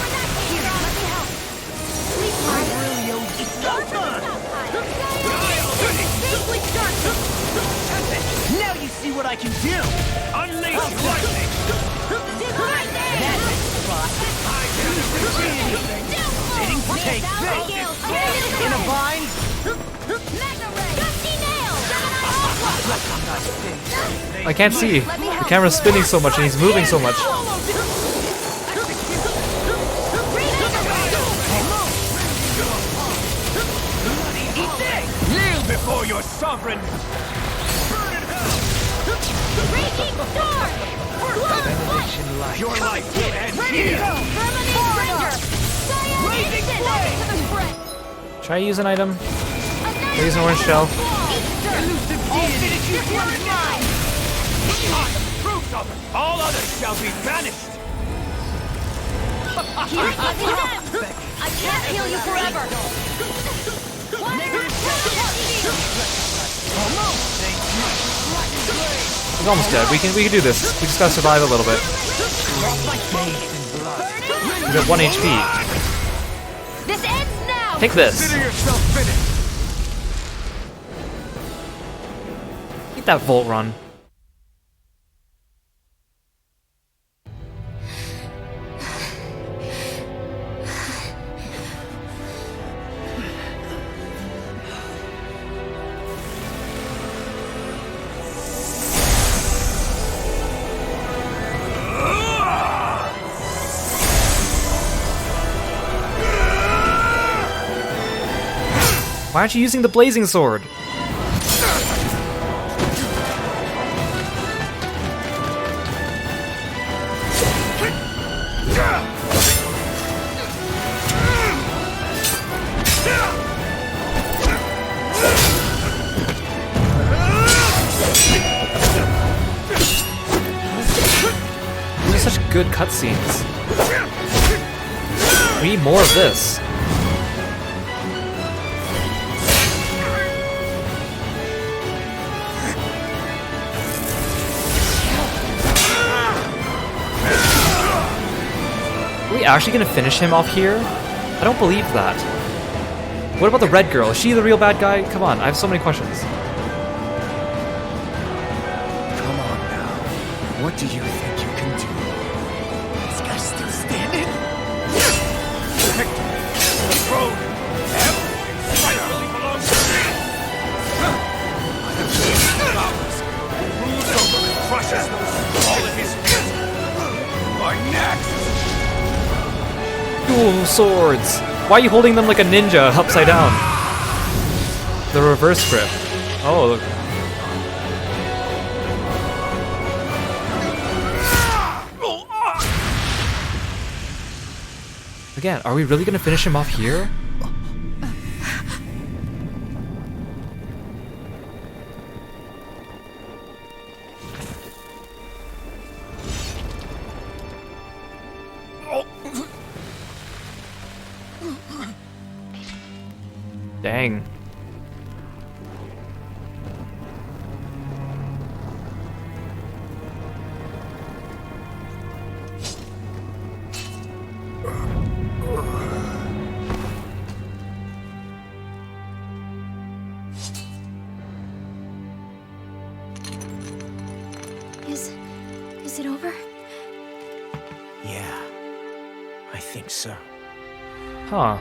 Take this! In a bind? I can't see. The camera's spinning so much and he's moving so much. Kneel before your sovereign! Raging storm! Benediction light. Your life will end here! Raging flame! Try to use an item. Try use an orange shell. I'll finish you one time! I am proof of it! All others shall be banished! I can't heal you forever! He's almost dead. We can do this. We just gotta survive a little bit. We got 1 HP. This ends now! Take this. Consider yourself finished! Eat that Volt Run. Why aren't you using the blazing sword? These are such good cutscenes. We need more of this. Are we actually gonna finish him off here? I don't believe that. What about the red girl? Is she the real bad guy? Come on, I have so many questions. Come on now. What do you think you can do? This guy's still standing? Victory! The throne! Everything rightfully belongs to me! I have seen Flowers who rules over and crushes those who fall at his feet! My next! Dual swords! Why are you holding them like a ninja upside down? The reverse grip. Oh, look. Again, are we really gonna finish him off here? Dang. Is it over? Yeah, I think so. Huh.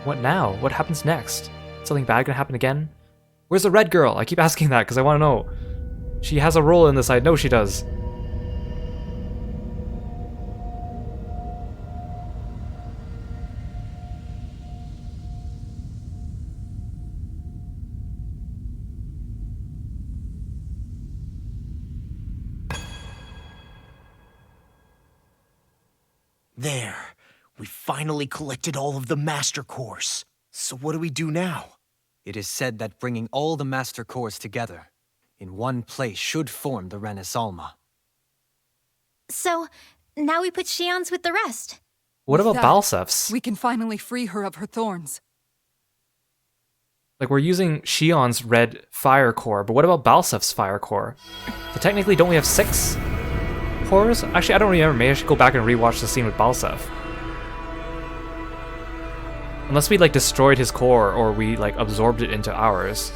What now? What happens next? Something bad gonna happen again? Where's the red girl? I keep asking that because I want to know. She has a role in this, I know she does. There. We finally collected all of the Master Cores. So what do we do now? It is said that bringing all the Master Cores together in one place should form the Alma. So, now we put Shion's with the rest. What about That, Balsef's? We can finally free her of her thorns. Like, we're using Shion's red fire core, but what about Balsef's fire core? So technically, don't we have 6 cores? Actually, I don't remember. Maybe I should go back and rewatch the scene with Balsef. Unless we, like, destroyed his core, or we, like, absorbed it into ours.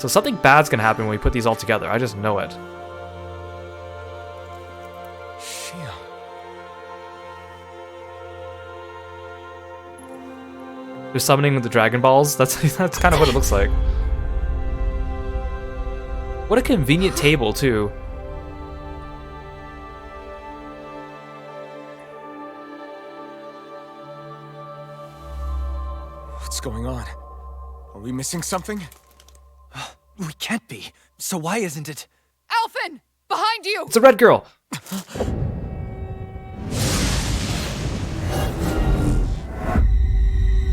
So something bad's gonna happen when we put these all together. I just know it. Shion. They're summoning the Dragon Balls. That's kind of what it looks like. What a convenient table, too. What's going on? Are we missing something? We can't be. So why isn't it? Alphen! Behind you! It's a red girl!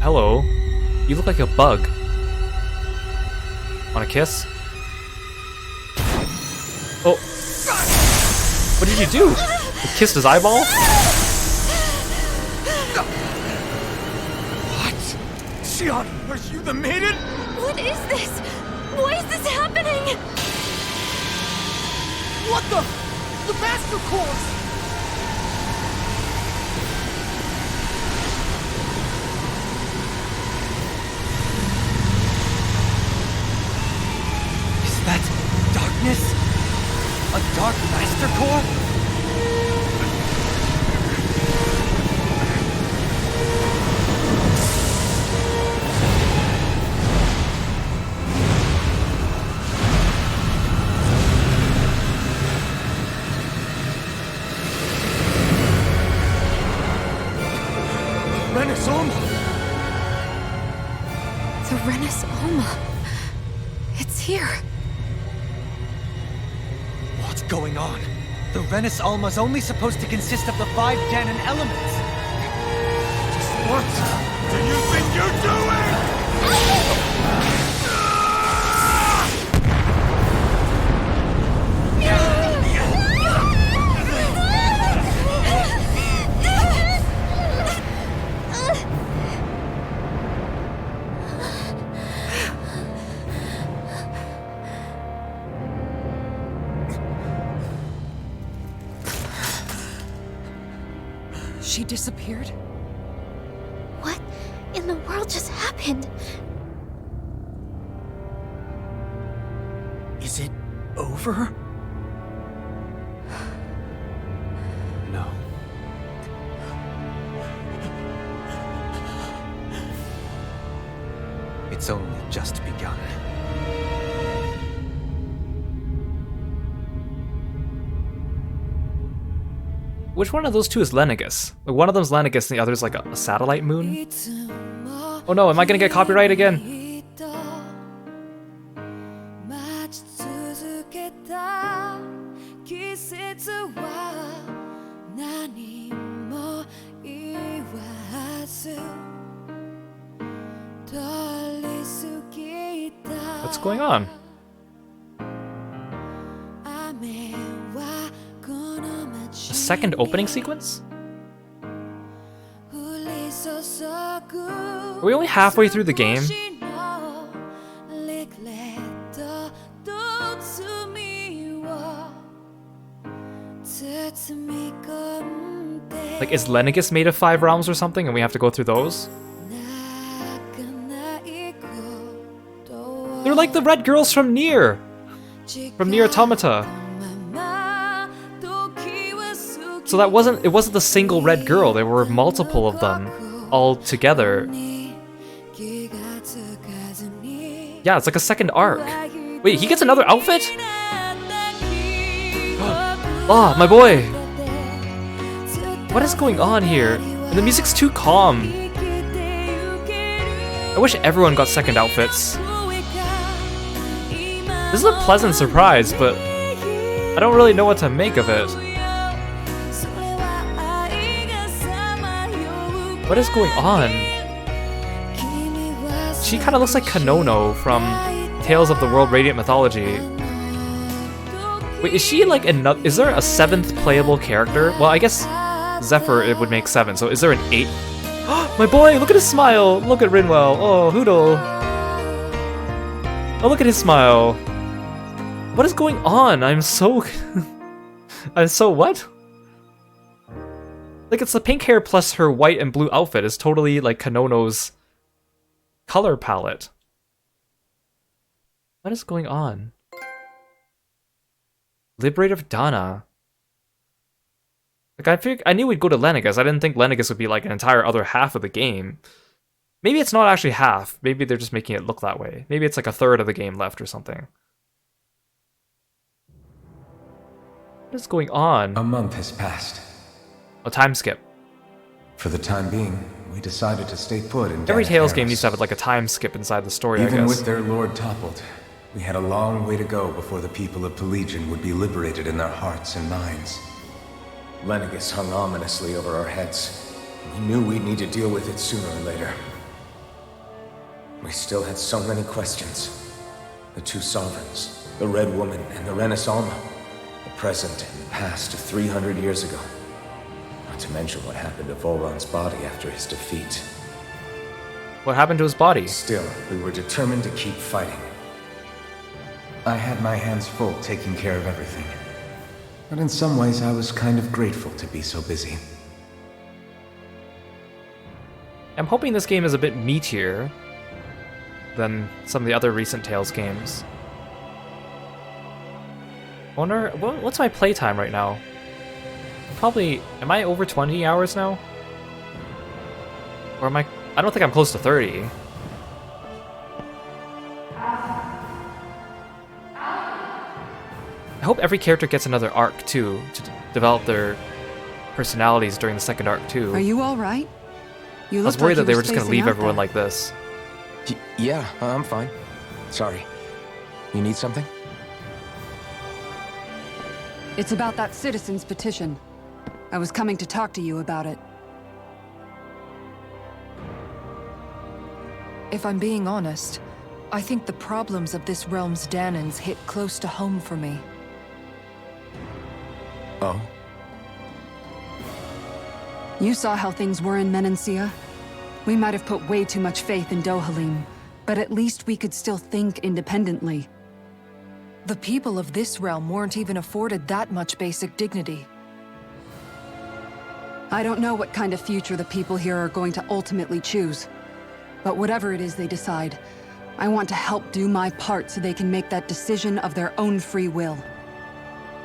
Hello. You look like a bug. Want a kiss? Oh. What did you do? You kissed his eyeball? What? Shion, are you the maiden? What is this? Why is this happening? What the? The Master Course! Is that darkness? A dark master core? The Renis Alma. It's here. What's going on? The Renis Alma's only supposed to consist of the 5 Ganon elements. What do you think you're doing? She disappeared? What in the world just happened? Is it over? No. It's only just begun. Which one of those two is Lenegus? One of them's Lenegus and the other's like a satellite moon? Oh no, am I gonna get copyright again? What's going on? A second opening sequence? Are we only halfway through the game? Like, is Lenegus made of 5 realms or something and we have to go through those? They're like the red girls from Nier! From Nier Automata. So it wasn't the single red girl, there were multiple of them all together. Yeah, it's like a second arc. Wait, he gets another outfit? Oh, my boy! What is going on here? And the music's too calm. I wish everyone got second outfits. This is a pleasant surprise, but I don't really know what to make of it. What is going on? She kind of looks like Kanono from Tales of the World Radiant Mythology. Wait, is she like another? Is there a 7th playable character? Well, I guess Zephyr it would make 7. So is there an 8? My boy, look at his smile. Look at Rinwell. Oh, Hoodle. Oh, look at his smile. What is going on? I'm so what? Like, it's the pink hair plus her white and blue outfit is totally like Kanono's color palette. What is going on? Liberator of Dana. Like, I knew we'd go to Lenegus. I didn't think Lenegus would be like an entire other half of the game. Maybe it's not actually half. Maybe they're just making it look that way. Maybe it's like a third of the game left or something. What is going on? A month has passed. A time skip. For the time being, we decided to stay put in Every Gannett Tales game Harris. needs to have like a time skip inside the story, I Even guess. with their lord toppled, we had a long way to go before the people of Pelegion would be liberated in their hearts and minds. Lenegus hung ominously over our heads. We knew we'd need to deal with it sooner or later. We still had so many questions. The two sovereigns, the Red Woman and the Renis Alma, the present and the past of 300 years ago. Not to mention what happened to Volron's body after his defeat. What happened to his body? Still, we were determined to keep fighting. I had my hands full taking care of everything. But in some ways, I was kind of grateful to be so busy. I'm hoping this game is a bit meatier than some of the other recent Tales games. I wonder, what's my playtime right now? Probably, am I over 20 hours now? Or am I don't think I'm close to 30. I hope every character gets another arc too, to develop their personalities during the second arc too. Are you all right? You I was looked worried like that they you were just gonna spacing leave out everyone there. like this. Yeah, I'm fine. Sorry. You need something? It's about that citizen's petition. I was coming to talk to you about it. If I'm being honest, I think the problems of this realm's Danans hit close to home for me. Oh? You saw how things were in Menancia. We might have put way too much faith in Dohalim, but at least we could still think independently. The people of this realm weren't even afforded that much basic dignity. I don't know what kind of future the people here are going to ultimately choose. But whatever it is they decide, I want to help do my part so they can make that decision of their own free will.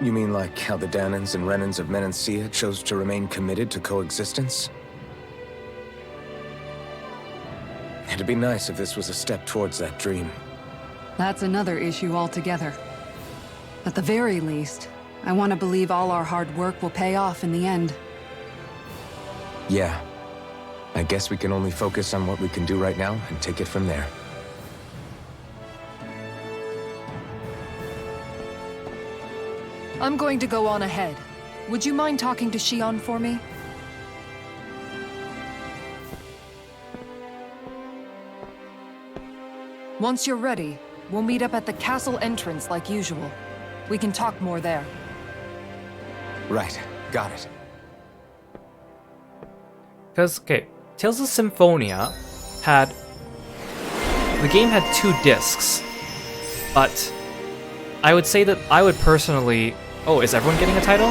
You mean like how the Danans and Renans of Menancia chose to remain committed to coexistence? It'd be nice if this was a step towards that dream. That's another issue altogether. At the very least, I want to believe all our hard work will pay off in the end. Yeah. I guess we can only focus on what we can do right now and take it from there. I'm going to go on ahead. Would you mind talking to Shion for me? Once you're ready, we'll meet up at the castle entrance like usual. We can talk more there. Right. Got it. Because, okay, Tales of Symphonia had... The game had 2 discs, but I would say that I would personally... Oh, is everyone getting a title?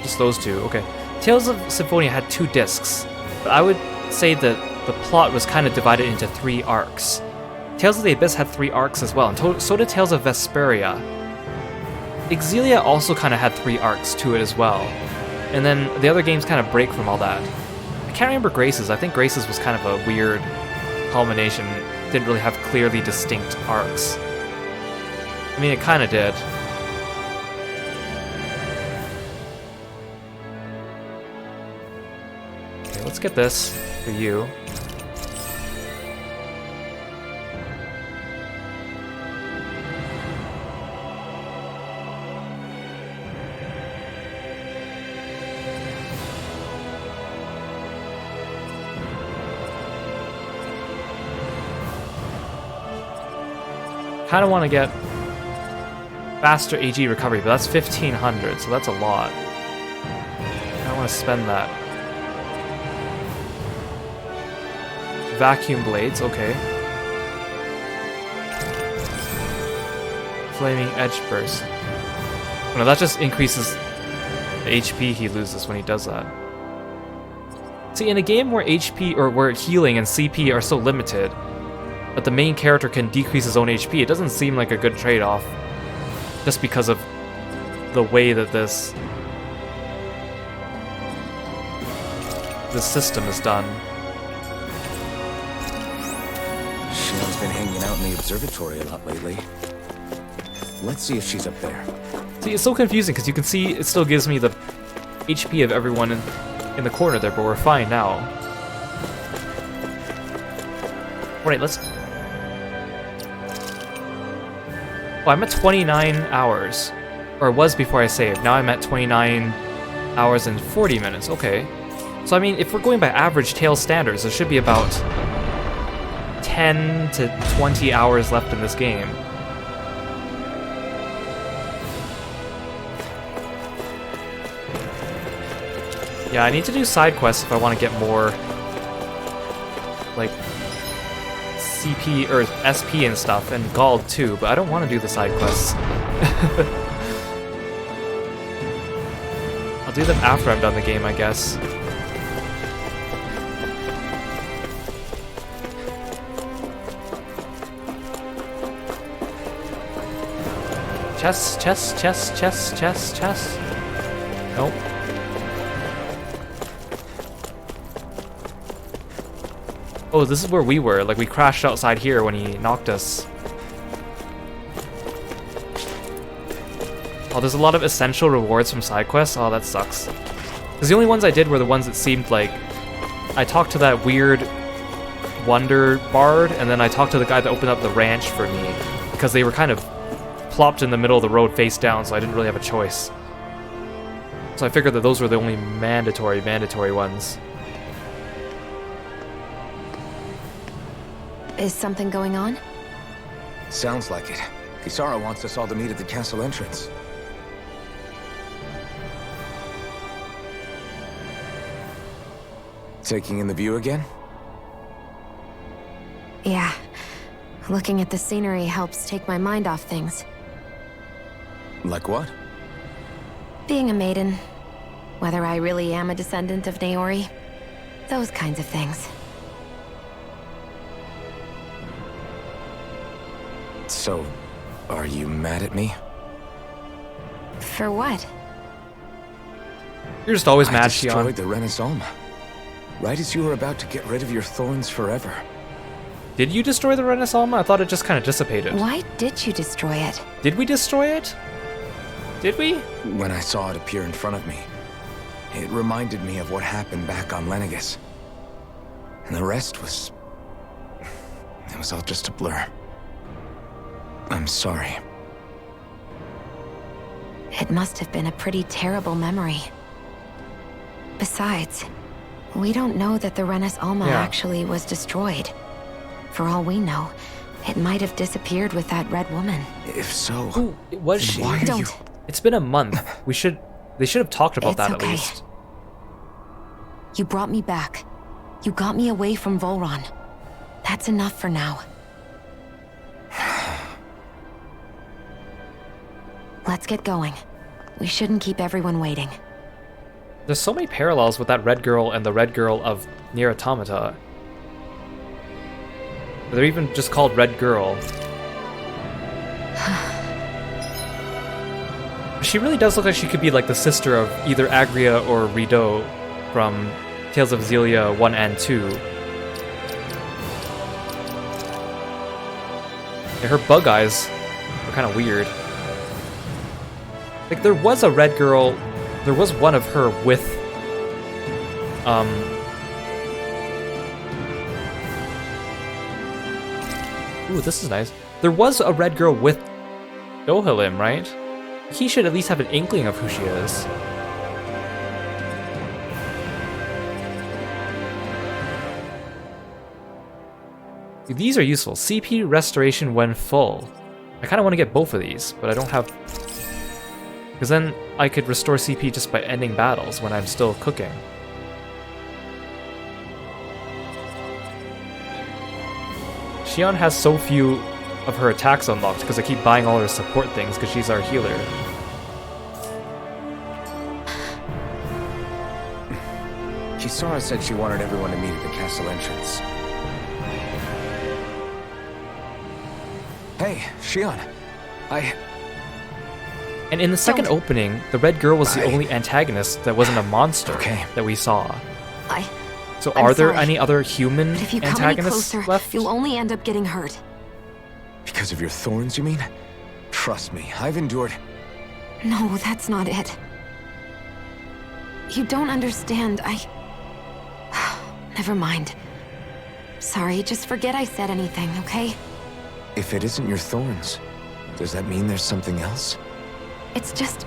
Just those 2, okay. Tales of Symphonia had 2 discs, but I would say that the plot was kind of divided into 3 arcs. Tales of the Abyss had 3 arcs as well, and so did Tales of Vesperia. Exilia also kind of had 3 arcs to it as well. And then the other games kind of break from all that. I can't remember Graces. I think Graces was kind of a weird culmination. Didn't really have clearly distinct arcs. I mean, it kind of did. Okay, let's get this for you. Kind of want to get faster AG recovery, but that's 1500, so that's a lot. I don't want to spend that. Vacuum blades, okay. Flaming edge burst. Oh, no, that just increases the HP he loses when he does that. See, in a game where HP or where healing and CP are so limited, but the main character can decrease his own HP. It doesn't seem like a good trade-off, just because of the way that this system is done. Shion's been hanging out in the observatory a lot lately. Let's see if she's up there. See, it's so confusing because you can see it still gives me the HP of everyone in the corner there, but we're fine now. Alright, let's... Oh, I'm at 29 hours. Or it was before I saved. Now I'm at 29 hours and 40 minutes. Okay. So, I mean, if we're going by average Tales standards, there should be about 10 to 20 hours left in this game. Yeah, I need to do side quests if I want to get more, like, CP or SP and stuff, and Gald too, but I don't want to do the side quests. I'll do them after I'm done the game, I guess. Chest. Nope. Oh, this is where we were. Like, we crashed outside here when he knocked us. Oh, there's a lot of essential rewards from side quests. Oh, that sucks. Because the only ones I did were the ones that seemed like... I talked to that weird wonder bard, and then I talked to the guy that opened up the ranch for me. Because they were kind of plopped in the middle of the road face down, so I didn't really have a choice. So I figured that those were the only mandatory ones. Is something going on? Sounds like it. Kisara wants us all to meet at the castle entrance. Taking in the view again? Yeah. Looking at the scenery helps take my mind off things. Like what? Being a maiden. Whether I really am a descendant of Naori. Those kinds of things. So, are you mad at me? For what? You're just always I mad, destroyed Shion. the Renaissance. Right as you were about to get rid of your thorns forever. Did you destroy the Renaissance? I thought it just kind of dissipated. Why did you destroy it? Did we destroy it? Did we? When I saw it appear in front of me, it reminded me of what happened back on Lenegus. And the rest was... it was all just a blur. I'm sorry. It must have been a pretty terrible memory. Besides, we don't know that the Renis Alma actually was destroyed. For all we know, it might have disappeared with that red woman. If so... Ooh, was she? Why are you... It's been a month. They should have talked about that okay. at least. You brought me back. You got me away from Volron. That's enough for now. Let's get going. We shouldn't keep everyone waiting. There's so many parallels with that red girl and the red girl of Nier Automata. They're even just called Red Girl. She really does look like she could be like the sister of either Agria or Rido from Tales of Xillia 1 and 2. Yeah, her bug eyes are kind of weird. Like, there was a red girl, there was one of her with, ooh, this is nice. There was a red girl with Dohalim, right? He should at least have an inkling of who she is. These are useful. CP restoration when full. I kind of want to get both of these, but I don't have... Because then I could restore CP just by ending battles when I'm still cooking. Shion has so few of her attacks unlocked because I keep buying all her support things because she's our healer. Kisara said she wanted everyone to meet at the castle entrance. Hey, Shion. And in the second opening, the red girl was the only antagonist that wasn't a monster that we saw. So I'm are there sorry. any other human But if you come any antagonists closer, left? you'll only end up getting hurt. Because of your thorns, you mean? Trust me, I've endured... No, that's not it. You don't understand. Never mind. Sorry, just forget I said anything, okay? If it isn't your thorns, does that mean there's something else? It's just...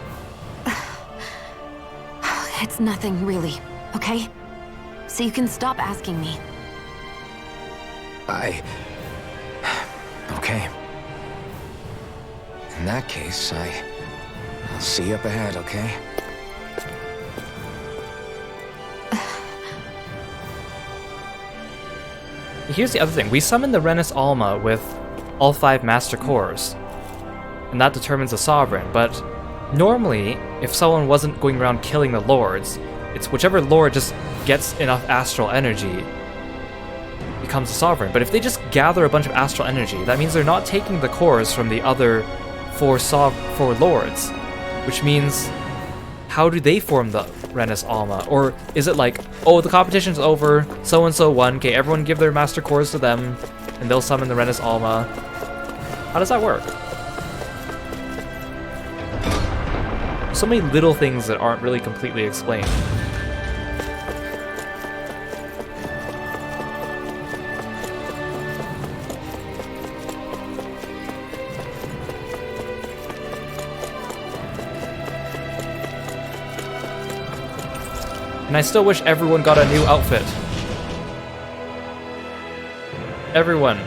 It's nothing, really, okay? So you can stop asking me. Okay. In that case, I'll see you up ahead, okay? Here's the other thing. We summon the Renis Alma with all 5 Master Cores, and that determines the Sovereign, but normally, if someone wasn't going around killing the Lords, it's whichever Lord just gets enough astral energy becomes a Sovereign. But if they just gather a bunch of astral energy, that means they're not taking the cores from the other 4 Lords, which means how do they form the Renis Alma? Or is it like, oh, the competition's over, so-and-so won, okay, everyone give their Master Cores to them, and they'll summon the Renis Alma? How does that work? So many little things that aren't really completely explained. And I still wish everyone got a new outfit. Everyone.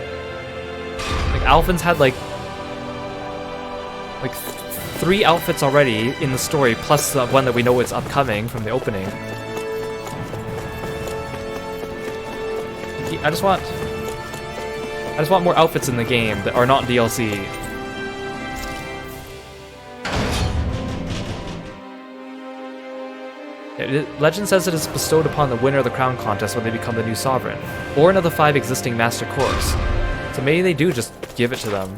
Like, Alphen's had like 3 outfits already in the story, plus the one that we know is upcoming from the opening. I just want more outfits in the game that are not DLC. Legend says it is bestowed upon the winner of the crown contest when they become the new sovereign, or another 5 existing Master Cores. So maybe they do just give it to them.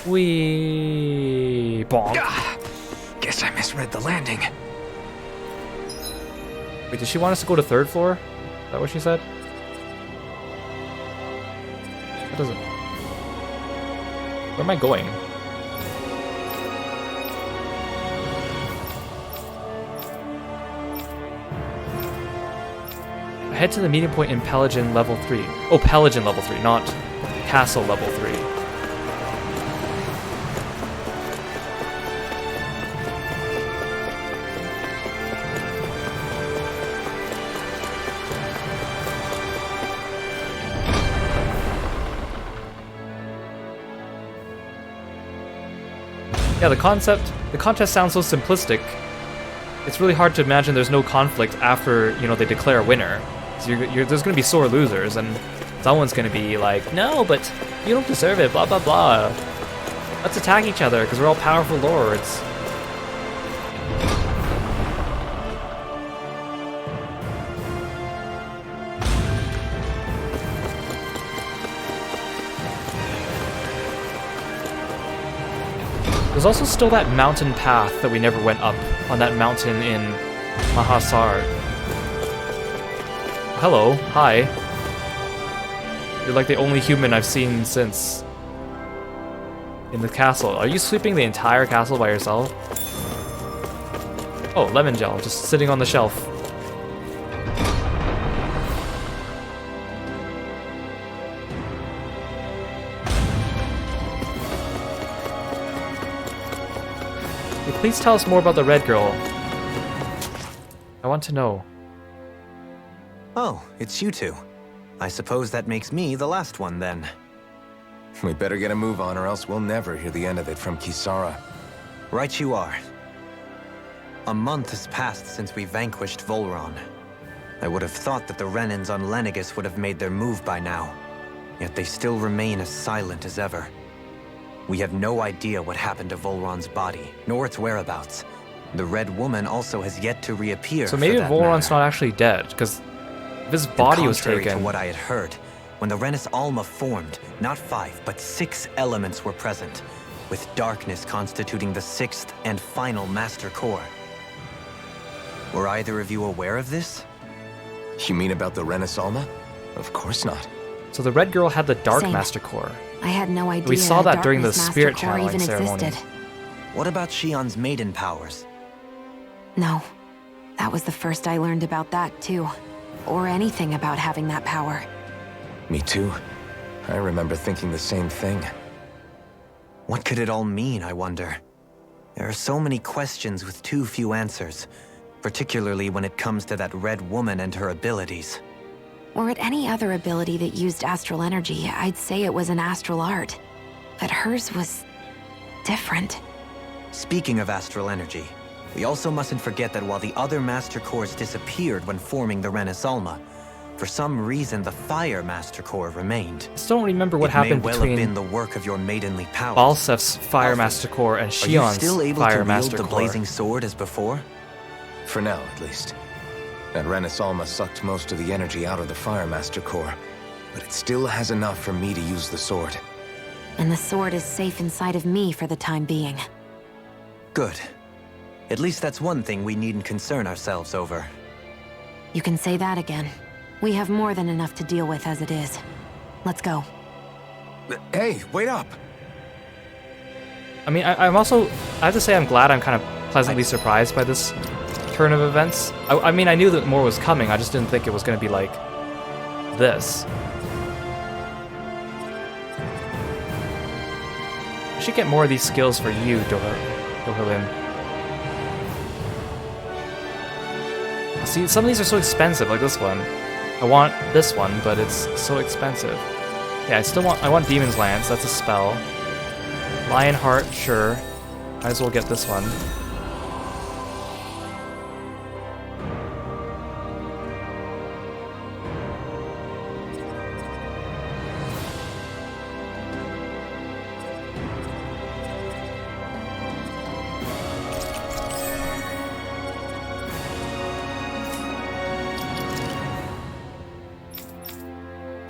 Wee bonk. Guess I misread the landing. Wait, did she want us to go to 3rd floor? Is that what she said? That doesn't... Where am I going? Head to the meeting point in Pelagian level 3. Oh, Pelagian level 3, not Castle level 3. Yeah, the contest sounds so simplistic. It's really hard to imagine there's no conflict after, you know, they declare a winner. So there's going to be sore losers, and someone's going to be like, no, but you don't deserve it, blah, blah, blah. Let's attack each other, because we're all powerful lords. There's also still that mountain path that we never went up on that mountain in Mahasar. Hello, hi. You're like the only human I've seen since in the castle. Are you sweeping the entire castle by yourself? Oh, lemon gel, just sitting on the shelf. Please tell us more about the red girl. I want to know. Oh, it's you two. I suppose that makes me the last one, then. We better get a move on, or else we'll never hear the end of it from Kisara. Right you are. A month has passed since we vanquished Volron. I would have thought that the Renins on Lenegis would have made their move by now. Yet they still remain as silent as ever. We have no idea what happened to Volron's body, nor its whereabouts. The Red Woman also has yet to reappear. So maybe Volron's not actually dead, because if his body was Contrary taken. to what I had heard, when the Renis Alma formed, not 5, but 6 elements were present, with darkness constituting the 6th and final Master Core. Were either of you aware of this? You mean about the Renis Alma? Of course not. So the red girl had the Dark Same. Master Core. I had no idea We saw a that during the Darkness spirit Master Core channeling even ceremony. existed. What about Shion's maiden powers? No. That was the first I learned about that, too. Or anything about having that power. Me too. I remember thinking the same thing. What could it all mean, I wonder? There are so many questions with too few answers, particularly when it comes to that red woman and her abilities. Were it any other ability that used astral energy, I'd say it was an astral art. But hers was different. Speaking of astral energy, we also mustn't forget that while the other Master Cores disappeared when forming the Renis Alma, for some reason the Fire Master Core remained. I still don't remember what happened may well between have been the work of your maidenly powers. Balsef's Fire Alpha, Master Core and Are you Shion's still able Fire to wield Master the Core. blazing sword as before? For now, at least. That Renis Alma sucked most of the energy out of the Fire Master Core, but it still has enough for me to use the sword. And the sword is safe inside of me for the time being. Good. At least that's one thing we needn't concern ourselves over. You can say that again. We have more than enough to deal with as it is. Let's go. Hey, wait up! I mean, I'm also... I have to say I'm glad I'm kind of pleasantly surprised by this turn of events. I mean, I knew that more was coming, I just didn't think it was going to be like this. I should get more of these skills for you, Dohilin. See, some of these are so expensive, like this one. I want this one, but it's so expensive. Yeah, I want Demon's Lance, that's a spell. Lionheart, sure. Might as well get this one.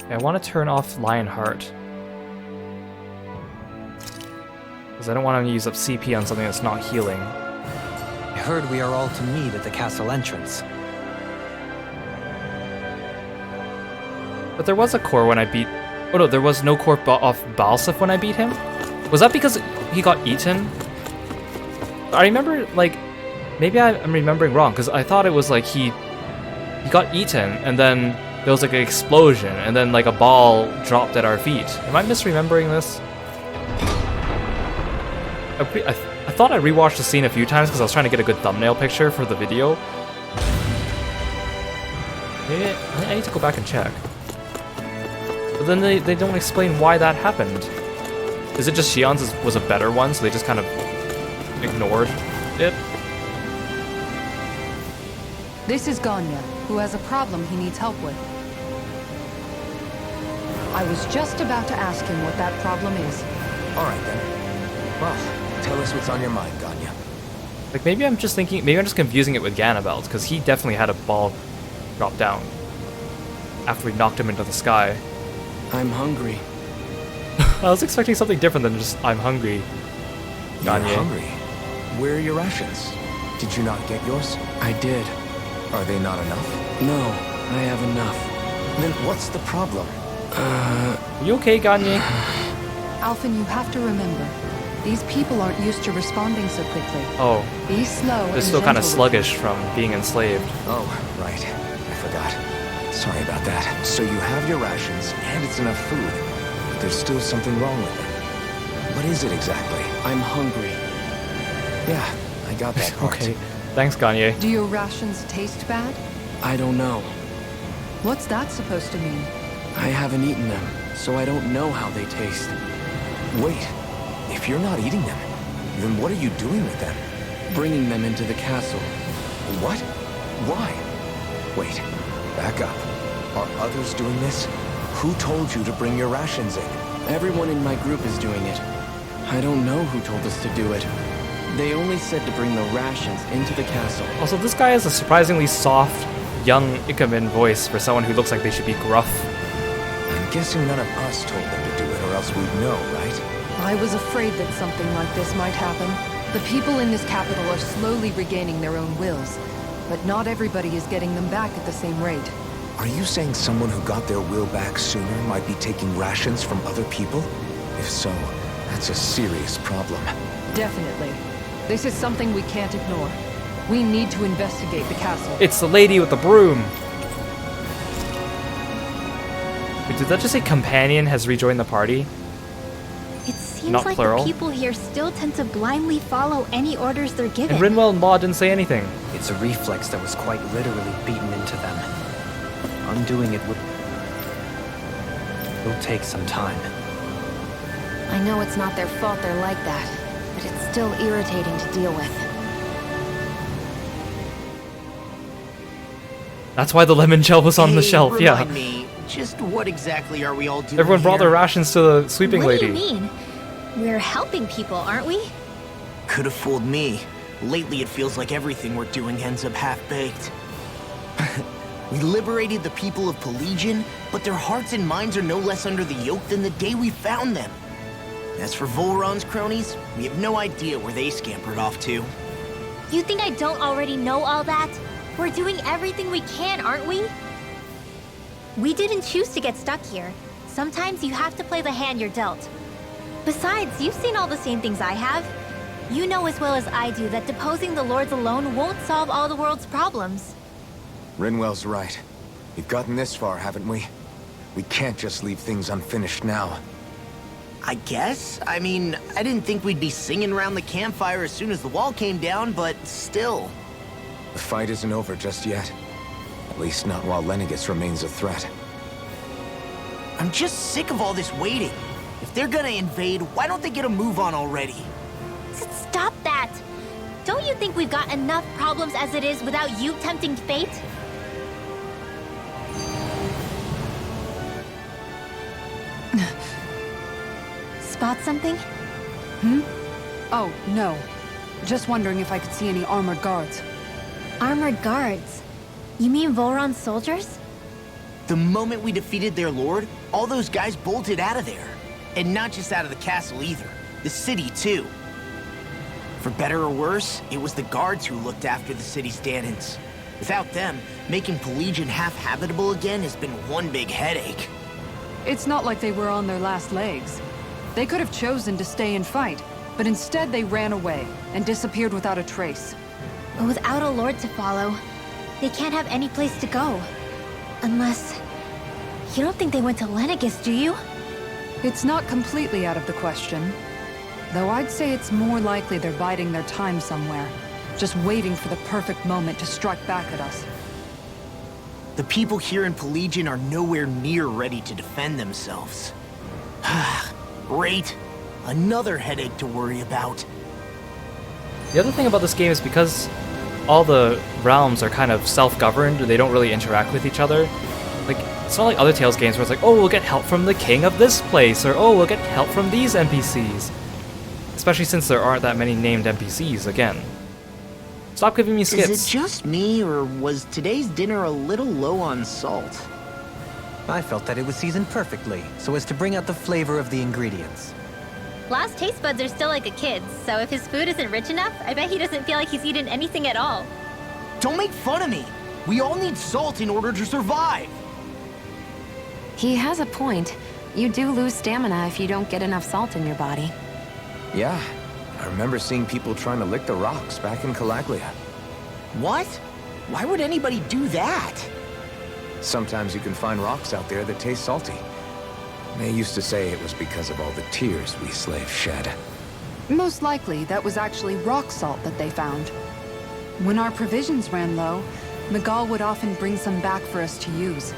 I want to turn off Lionheart. Because I don't want to use up CP on something that's not healing. I heard we are all to meet at the castle entrance. But there was a core when I beat... Oh no, there was no core off Balsef when I beat him? Was that because he got eaten? I remember, like... Maybe I'm remembering wrong, because I thought it was like he got eaten, and then there was like an explosion, and then like a ball dropped at our feet. Am I misremembering this? I thought I rewatched the scene a few times because I was trying to get a good thumbnail picture for the video. Maybe I need to go back and check. But then they don't explain why that happened. Is it just Shion's was a better one, so they just kind of ignored it? This is Ganya, who has a problem he needs help with. I was just about to ask him what that problem is. All right, then. Well, tell us what's on your mind, Ganya. Like, maybe I'm just confusing it with Ganabelt, because he definitely had a ball drop down after we knocked him into the sky. I'm hungry. I was expecting something different than just, I'm hungry. Ganya. You're hungry? Where are your rations? Did you not get yours? I did. Are they not enough? No, I have enough. Then what's the problem? You okay, Ganye? Alphen, you have to remember, these people aren't used to responding so quickly. Oh. Be slow. They're still kind of sluggish from being enslaved. Oh, right. I forgot. Sorry about that. So you have your rations, and it's enough food, but there's still something wrong with them. What is it exactly? I'm hungry. Yeah, I got that part. Okay. Thanks, Ganye. Do your rations taste bad? I don't know. What's that supposed to mean? I haven't eaten them, so I don't know how they taste. Wait, if you're not eating them, then what are you doing with them? Bringing them into the castle. What? Why? Wait, back up. Are others doing this? Who told you to bring your rations in? Everyone in my group is doing it. I don't know who told us to do it. They only said to bring the rations into the castle. Also, this guy has a surprisingly soft, young Ikamen voice for someone who looks like they should be gruff. I'm guessing none of us told them to do it, or else we'd know, right? I was afraid that something like this might happen. The people in this capital are slowly regaining their own wills, but not everybody is getting them back at the same rate. Are you saying someone who got their will back sooner might be taking rations from other people? If so, that's a serious problem. Definitely. This is something we can't ignore. We need to investigate the castle. It's the lady with the broom. Wait, did that just say companion has rejoined the party? It seems Not like plural. the people here still tend to blindly follow any orders they're given. And Rinwell and Law didn't say anything. It's a reflex that was quite literally beaten into them. Undoing it will take some time. I know it's not their fault they're like that, but it's still irritating to deal with. That's why the lemon gel was on the Hey, shelf, yeah. remind me, just what exactly are we all doing Everyone brought here? their rations to the sweeping What do lady. you mean? We're helping people, aren't we? Could have fooled me. Lately, it feels like everything we're doing ends up half-baked. We liberated the people of Pelagian, but their hearts and minds are no less under the yoke than the day we found them. As for Volron's cronies, we have no idea where they scampered off to. You think I don't already know all that? We're doing everything we can, aren't we? We didn't choose to get stuck here. Sometimes you have to play the hand you're dealt. Besides, you've seen all the same things I have. You know as well as I do that deposing the lords alone won't solve all the world's problems. Rinwell's right. We've gotten this far, haven't we? We can't just leave things unfinished now. I guess? I mean, I didn't think we'd be singing around the campfire as soon as the wall came down, but still. The fight isn't over just yet. At least not while Lenegis remains a threat. I'm just sick of all this waiting. If they're gonna invade, why don't they get a move on already? Stop that! Don't you think we've got enough problems as it is without you tempting fate? Spot something? Oh, no. Just wondering if I could see any armored guards. Armored guards? You mean Volron's soldiers? The moment we defeated their lord, all those guys bolted out of there. And not just out of the castle either. The city, too. For better or worse, it was the guards who looked after the city's stand-ins. Without them, making Pelagian half-habitable again has been one big headache. It's not like they were on their last legs. They could have chosen to stay and fight, but instead they ran away and disappeared without a trace. But without a lord to follow, they can't have any place to go. Unless... You don't think they went to Lenegis, do you? It's not completely out of the question. Though I'd say it's more likely they're biding their time somewhere, just waiting for the perfect moment to strike back at us. The people here in Pelagian are nowhere near ready to defend themselves. Great. Another headache to worry about. The other thing about this game is because all the realms are kind of self-governed, they don't really interact with each other. Like, it's not like other Tales games where it's like, oh, we'll get help from the king of this place, or oh, we'll get help from these NPCs. Especially since there aren't that many named NPCs, again. Stop giving me skits. Is it just me, or was today's dinner a little low on salt? I felt that it was seasoned perfectly, so as to bring out the flavor of the ingredients. Last taste buds are still like a kid's, so if his food isn't rich enough, I bet he doesn't feel like he's eaten anything at all. Don't make fun of me! We all need salt in order to survive! He has a point. You do lose stamina if you don't get enough salt in your body. Yeah, I remember seeing people trying to lick the rocks back in Calaglia. What? Why would anybody do that? Sometimes you can find rocks out there that taste salty. They used to say it was because of all the tears we slaves shed. Most likely, that was actually rock salt that they found. When our provisions ran low, Miguel would often bring some back for us to use.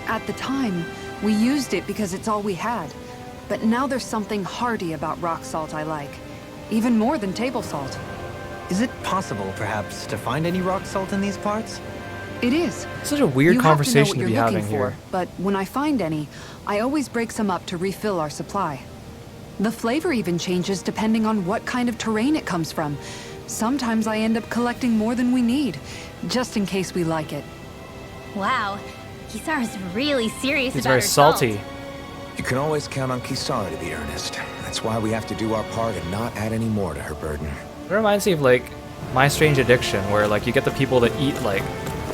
At the time, we used it because it's all we had. But now there's something hearty about rock salt I like. Even more than table salt. Is it possible, perhaps, to find any rock salt in these parts? It is. Such a weird You conversation have to be know what you're having looking here. for, but when I find any, I always break some up to refill our supply. The flavor even changes depending on what kind of terrain it comes from. Sometimes I end up collecting more than we need, just in case we like it. Wow. Kisara's really serious He's about very her salty. salt. You can always count on Kisara to be earnest. That's why we have to do our part and not add any more to her burden. It reminds me of like My Strange Addiction, where like you get the people that eat like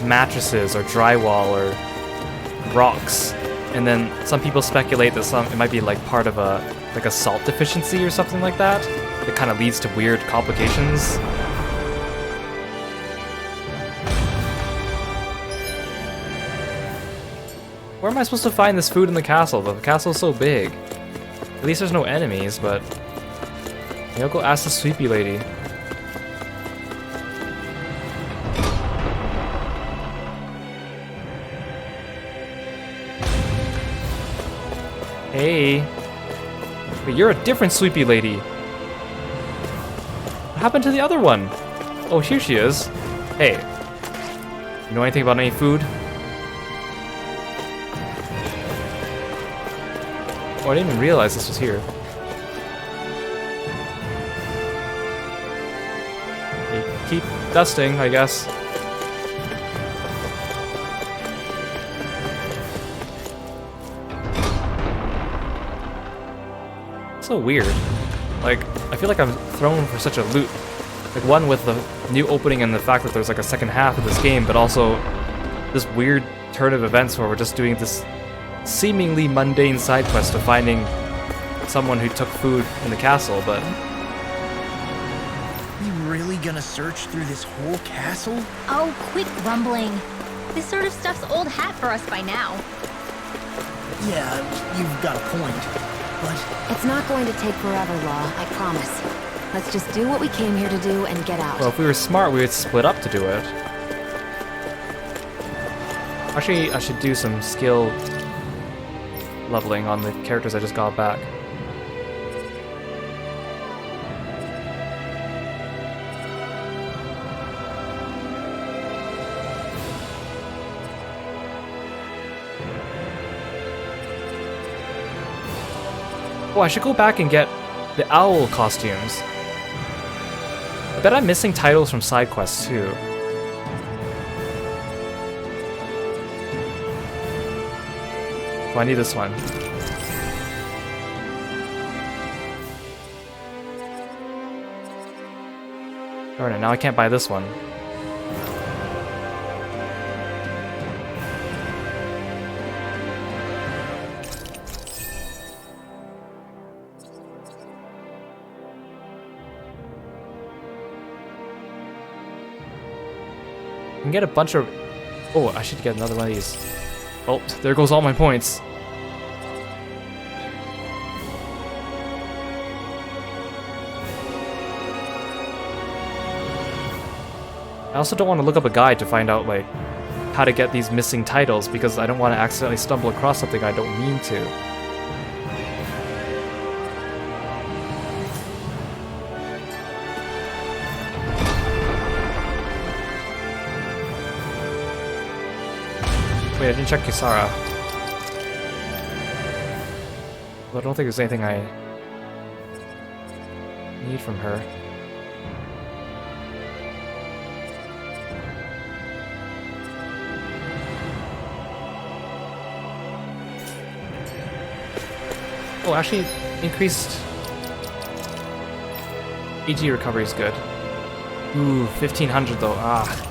mattresses or drywall or rocks, and then some people speculate that it might be like part of a salt deficiency or something like that. It kind of leads to weird complications. Where am I supposed to find this food in the castle? The castle's so big. At least there's no enemies, but maybe I'll go ask the sleepy lady. Hey. But you're a different sleepy lady. What happened to the other one? Oh, here she is. Hey. You know anything about any food? Oh, I didn't even realize this was here. Okay, keep dusting, I guess. So weird. Like, I feel like I'm thrown for such a loop. Like, one with the new opening and the fact that there's like a second half of this game, but also this weird turn of events where we're just doing this seemingly mundane side quest of finding someone who took food in the castle, but... You really gonna search through this whole castle? Oh, quit grumbling. This sort of stuff's old hat for us by now. Yeah, you've got a point, but... It's not going to take forever, Law, I promise. Let's just do what we came here to do and get out. Well, if we were smart, we would split up to do it. Actually, I should do some skill leveling on the characters I just got back. Oh, I should go back and get the owl costumes. I bet I'm missing titles from side quests too. Oh, I need this one. Darn it, now I can't buy this one. I can get a bunch of... Oh, I should get another one of these. Oh, there goes all my points. I also don't want to look up a guide to find out, like, how to get these missing titles, because I don't want to accidentally stumble across something I don't mean to. Wait, I didn't check Kisara. Well, I don't think there's anything I need from her. Oh, actually, increased AG recovery is good. Ooh, 1500 though. Ah.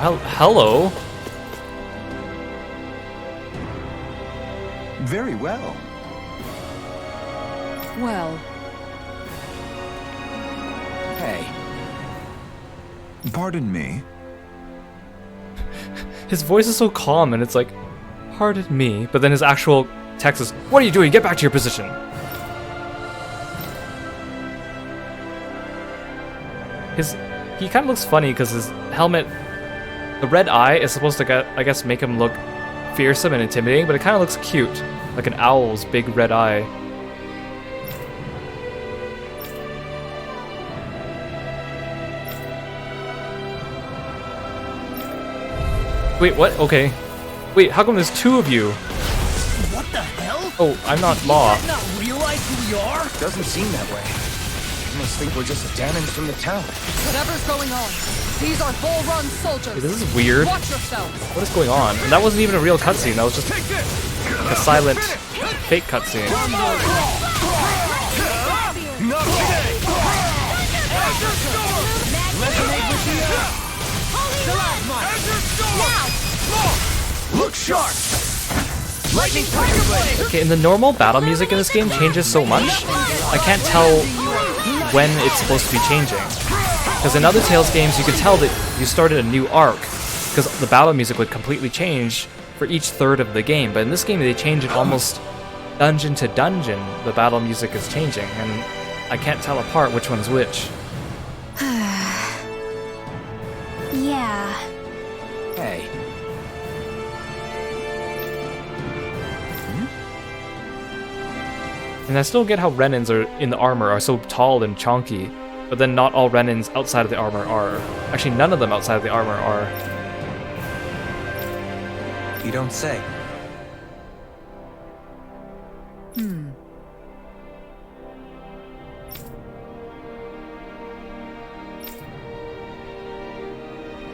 Oh, hello. Very well. Well. Hey. Pardon me. His voice is so calm, and it's like, pardon me, but then his actual text is, what are you doing? Get back to your position. He kind of looks funny because his helmet The red eye is supposed to, I guess, make him look fearsome and intimidating, but it kind of looks cute. Like an owl's big red eye. Wait, what? Okay. Wait, how come there's two of you? What the hell? Oh, I'm not Law. Did you not realize who we are? Doesn't seem that way. You must think we're just Danans from the town. Whatever's going on, these are Volron soldiers. Hey, this is weird. Watch yourselves. What is going on? And that wasn't even a real cutscene. That was just a silent, fake cutscene. Not today! Look sharp! Lightning Tiger Blade! Okay, and the normal battle music in this game changes so much, I can't tell when it's supposed to be changing. Because in other Tales games, you could tell that you started a new arc, because the battle music would completely change for each third of the game. But in this game, they change it almost dungeon to dungeon. The battle music is changing, and I can't tell apart which one's which. Yeah. Hey. And I still get how Renins are in the armor are so tall and chonky, but then not all Renins outside of the armor are. Actually, none of them outside of the armor are. You don't say.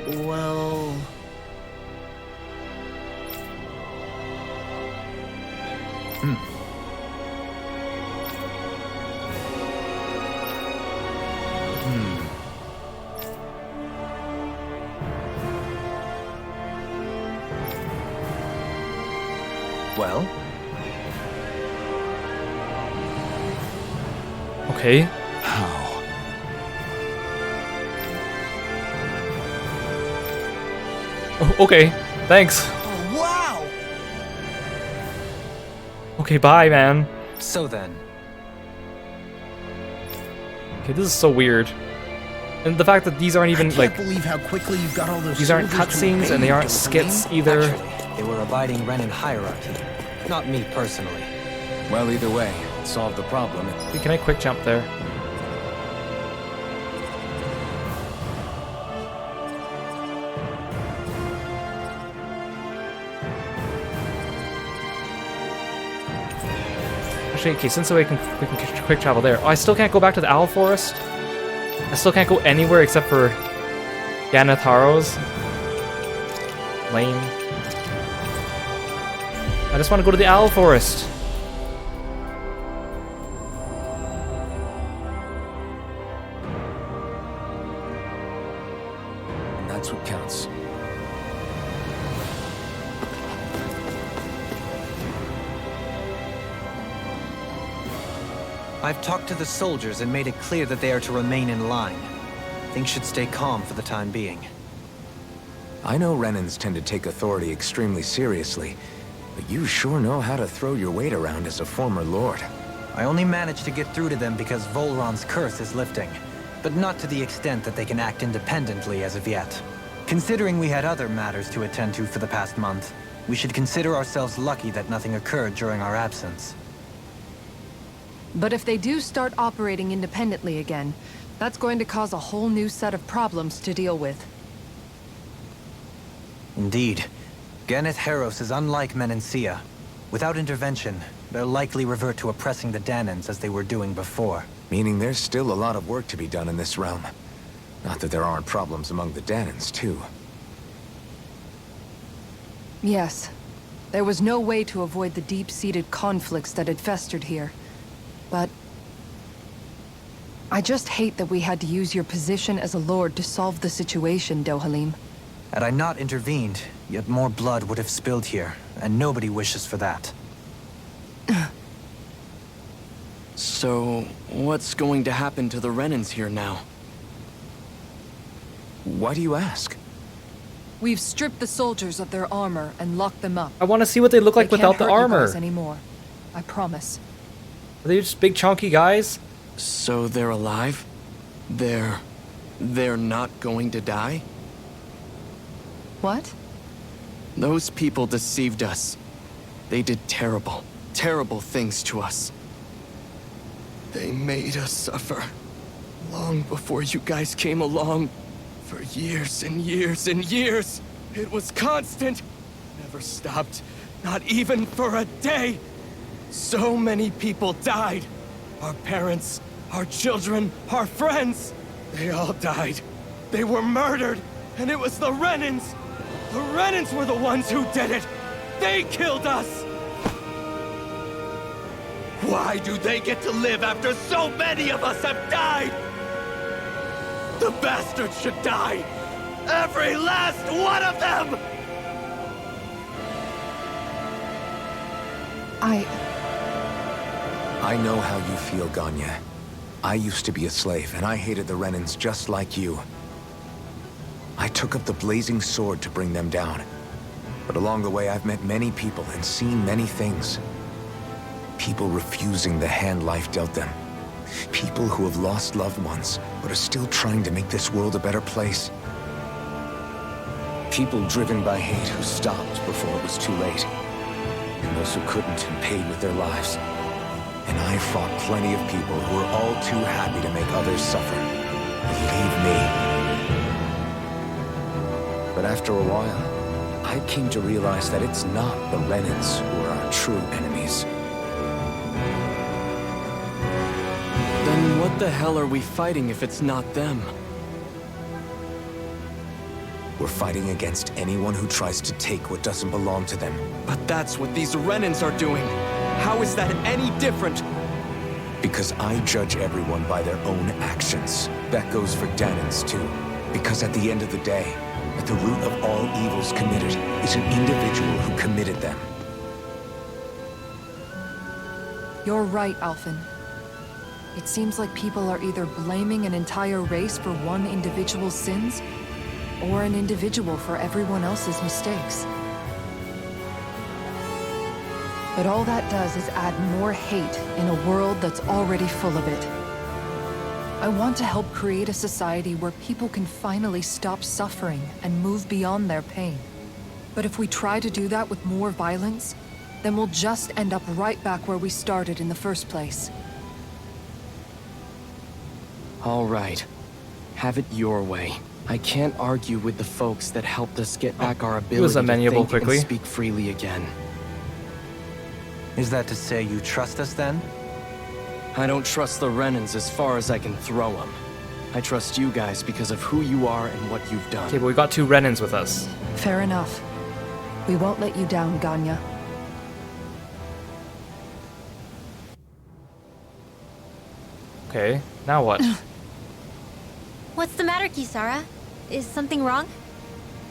Well... Well? Okay. How? Oh, okay. Thanks. Oh, wow! Okay, bye, man. So then, Okay, this is so weird. And the fact that these aren't even, I like, can't believe how quickly you got all those these aren't soldiers to cutscenes and they obey aren't you, skits Gilgamesh. either. actually, they were abiding Renin hierarchy. Not me personally. Well, either way, it solved the problem. Hey, can I quick jump there? Actually, okay, since we can quick travel there. Oh, I still can't go back to the Owl Forest? I still can't go anywhere except for Ganatharos? Lame. I just want to go to the Owl Forest. And that's what counts. I've talked to the soldiers and made it clear that they are to remain in line. Things should stay calm for the time being. I know Renins tend to take authority extremely seriously, but you sure know how to throw your weight around as a former lord. I only managed to get through to them because Volron's curse is lifting, but not to the extent that they can act independently as of yet. Considering we had other matters to attend to for the past month, we should consider ourselves lucky that nothing occurred during our absence. But if they do start operating independently again, that's going to cause a whole new set of problems to deal with. Indeed. Ganeth Heros is unlike Menancia. Without intervention, they'll likely revert to oppressing the Danans as they were doing before. Meaning there's still a lot of work to be done in this realm. Not that there aren't problems among the Danans, too. Yes. There was no way to avoid the deep-seated conflicts that had festered here. But I just hate that we had to use your position as a lord to solve the situation, Dohalim. Had I not intervened, yet more blood would have spilled here, and nobody wishes for that. So, what's going to happen to the Renins here now? Why do you ask? We've stripped the soldiers of their armor and locked them up. I want to see what they look like They can't without the hurt you armor. guys anymore. I promise. Are they just big chunky guys? So they're alive? They're not going to die? What? Those people deceived us. They did terrible, terrible things to us. They made us suffer. Long before you guys came along. For years and years and years. It was constant. Never stopped. Not even for a day. So many people died. Our parents, our children, our friends. They all died. They were murdered. And it was the Renans. The Renans were the ones who did it. They killed us. Why do they get to live after so many of us have died? The bastards should die. Every last one of them! I know how you feel, Ganya. I used to be a slave, and I hated the Renans just like you. I took up the blazing sword to bring them down. But along the way, I've met many people and seen many things. People refusing the hand life dealt them. People who have lost loved ones, but are still trying to make this world a better place. People driven by hate who stopped before it was too late. And those who couldn't and paid with their lives. And I fought plenty of people who were all too happy to make others suffer. Believe me. But after a while, I came to realize that it's not the Renans who are our true enemies. Then what the hell are we fighting if it's not them? We're fighting against anyone who tries to take what doesn't belong to them. But that's what these Renans are doing. How is that any different? Because I judge everyone by their own actions. That goes for Danans too. Because at the end of the day, at the root of all evils committed is an individual who committed them. You're right, Alphen. It seems like people are either blaming an entire race for one individual's sins, or an individual for everyone else's mistakes. But all that does is add more hate in a world that's already full of it. I want to help create a society where people can finally stop suffering and move beyond their pain. But if we try to do that with more violence, then we'll just end up right back where we started in the first place. All right. Have it your way. I can't argue with the folks that helped us get back our ability to think and speak freely again. Is that to say you trust us then? I don't trust the Renans as far as I can throw them. I trust you guys because of who you are and what you've done. Okay, but we got 2 Renans with us. Fair enough. We won't let you down, Ganya. Okay, now what? What's the matter, Kisara? Is something wrong?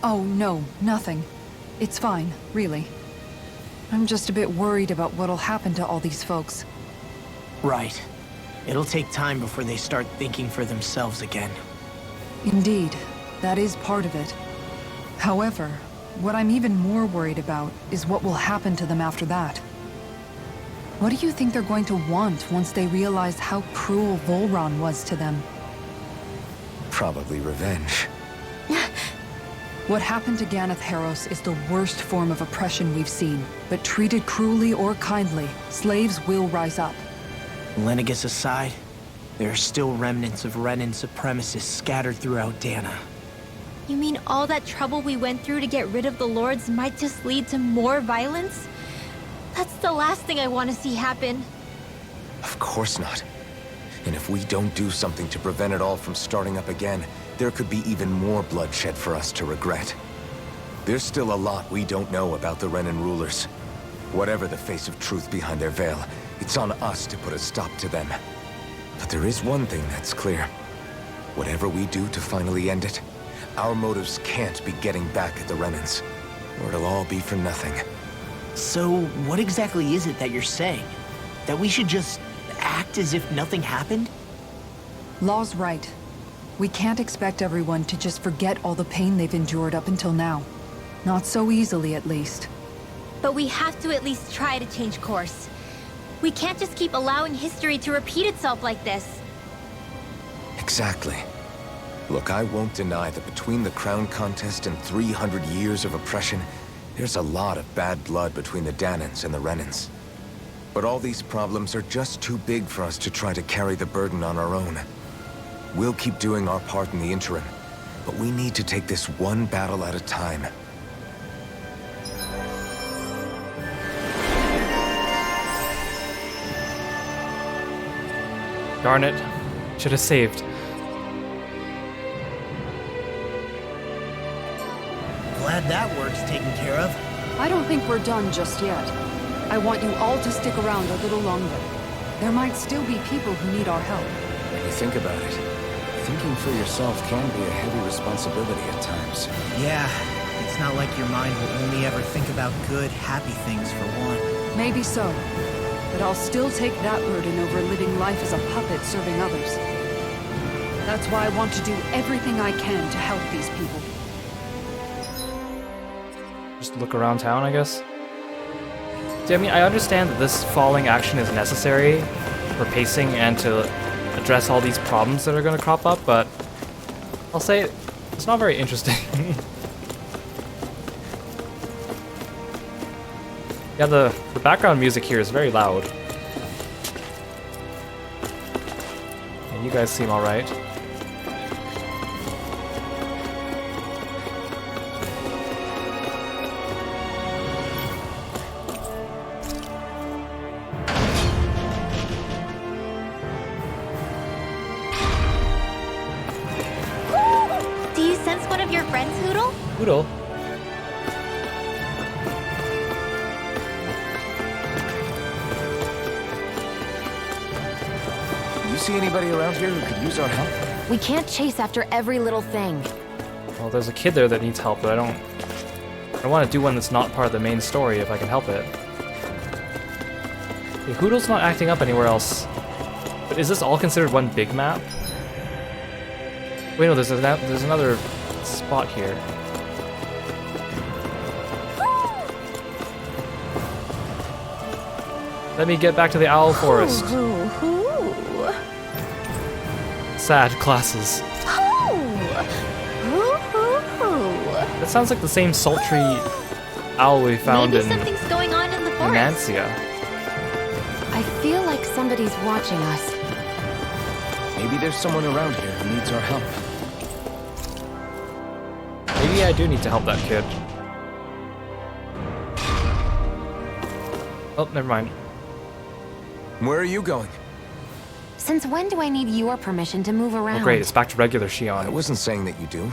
Oh, no, nothing. It's fine, really. I'm just a bit worried about what'll happen to all these folks. Right. It'll take time before they start thinking for themselves again. Indeed, that is part of it. However, what I'm even more worried about is what will happen to them after that. What do you think they're going to want once they realize how cruel Volron was to them? Probably revenge. What happened to Ganeth Haros is the worst form of oppression we've seen, but treated cruelly or kindly, slaves will rise up. Lenegis aside, there are still remnants of Renan supremacists scattered throughout Dana. You mean all that trouble we went through to get rid of the Lords might just lead to more violence? That's the last thing I want to see happen. Of course not. And if we don't do something to prevent it all from starting up again, there could be even more bloodshed for us to regret. There's still a lot we don't know about the Renan rulers. Whatever the face of truth behind their veil, it's on us to put a stop to them. But there is one thing that's clear. Whatever we do to finally end it, our motives can't be getting back at the Renans, or it'll all be for nothing. So, what exactly is it that you're saying? That we should just act as if nothing happened? Law's right. We can't expect everyone to just forget all the pain they've endured up until now. Not so easily, at least. But we have to at least try to change course. We can't just keep allowing history to repeat itself like this. Exactly. Look, I won't deny that between the crown contest and 300 years of oppression, there's a lot of bad blood between the Danans and the Renans. But all these problems are just too big for us to try to carry the burden on our own. We'll keep doing our part in the interim, but we need to take this one battle at a time. Darn it. Should have saved. Glad that work's taken care of. I don't think we're done just yet. I want you all to stick around a little longer. There might still be people who need our help. When you think about it, thinking for yourself can be a heavy responsibility at times. Yeah, it's not like your mind will only ever think about good, happy things for one. Maybe so. But I'll still take that burden over living life as a puppet serving others. That's why I want to do everything I can to help these people. Just look around town, I guess. See, I mean, I understand that this falling action is necessary for pacing and to address all these problems that are going to crop up, but I'll say it's not very interesting. Yeah, the background music here is very loud. And you guys seem alright. Do you sense one of your friends, Hoodle? Hoodle? You see anybody around here who could use our help? We can't chase after every little thing. Well, there's a kid there that needs help, but I don't want to do one that's not part of the main story if I can help it. Okay, Hoodle's not acting up anywhere else. But is this all considered one big map? Wait, no, there's another spot here. Let me get back to the Owl Forest. Sad classes. That sounds like the same sultry owl we found Maybe in something's going on in the forest. Nancia. I feel like somebody's watching us. Maybe there's someone around here who needs our help. Maybe I do need to help that kid. Oh, never mind. Where are you going? Since when do I need your permission to move around? Oh great, it's back to regular Shion. I wasn't saying that you do.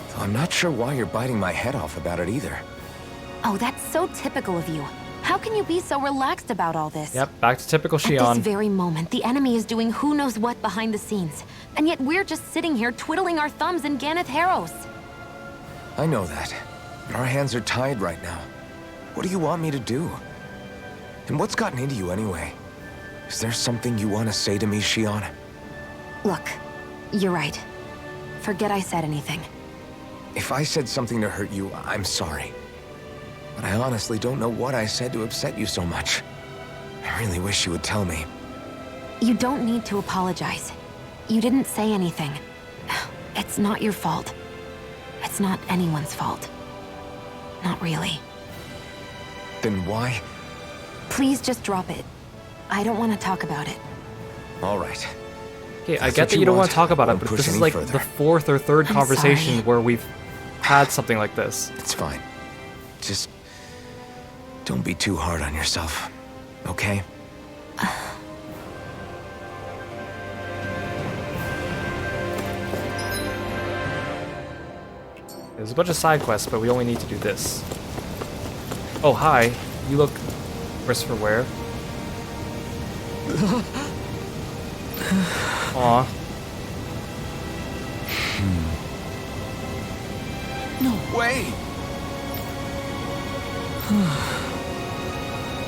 Though I'm not sure why you're biting my head off about it either. Oh, that's so typical of you. How can you be so relaxed about all this? Yep, back to typical At Shion. this very moment, the enemy is doing who knows what behind the scenes. And yet we're just sitting here twiddling our thumbs in Ganeth Harros. I know that. But our hands are tied right now. What do you want me to do? And what's gotten into you anyway? Is there something you want to say to me, Shion? Look, you're right. Forget I said anything. If I said something to hurt you, I'm sorry. But I honestly don't know what I said to upset you so much. I really wish you would tell me. You don't need to apologize. You didn't say anything. It's not your fault. It's not anyone's fault. Not really. Then why? Please just drop it. I don't want to talk about it. All right. Okay, I get that you don't want to talk about it, but this is like the fourth or third conversation where we've had something like this. It's fine. Just don't be too hard on yourself, okay? There's a bunch of side quests, but we only need to do this. Oh, hi. You look... Christopher Ware. Aw. No way!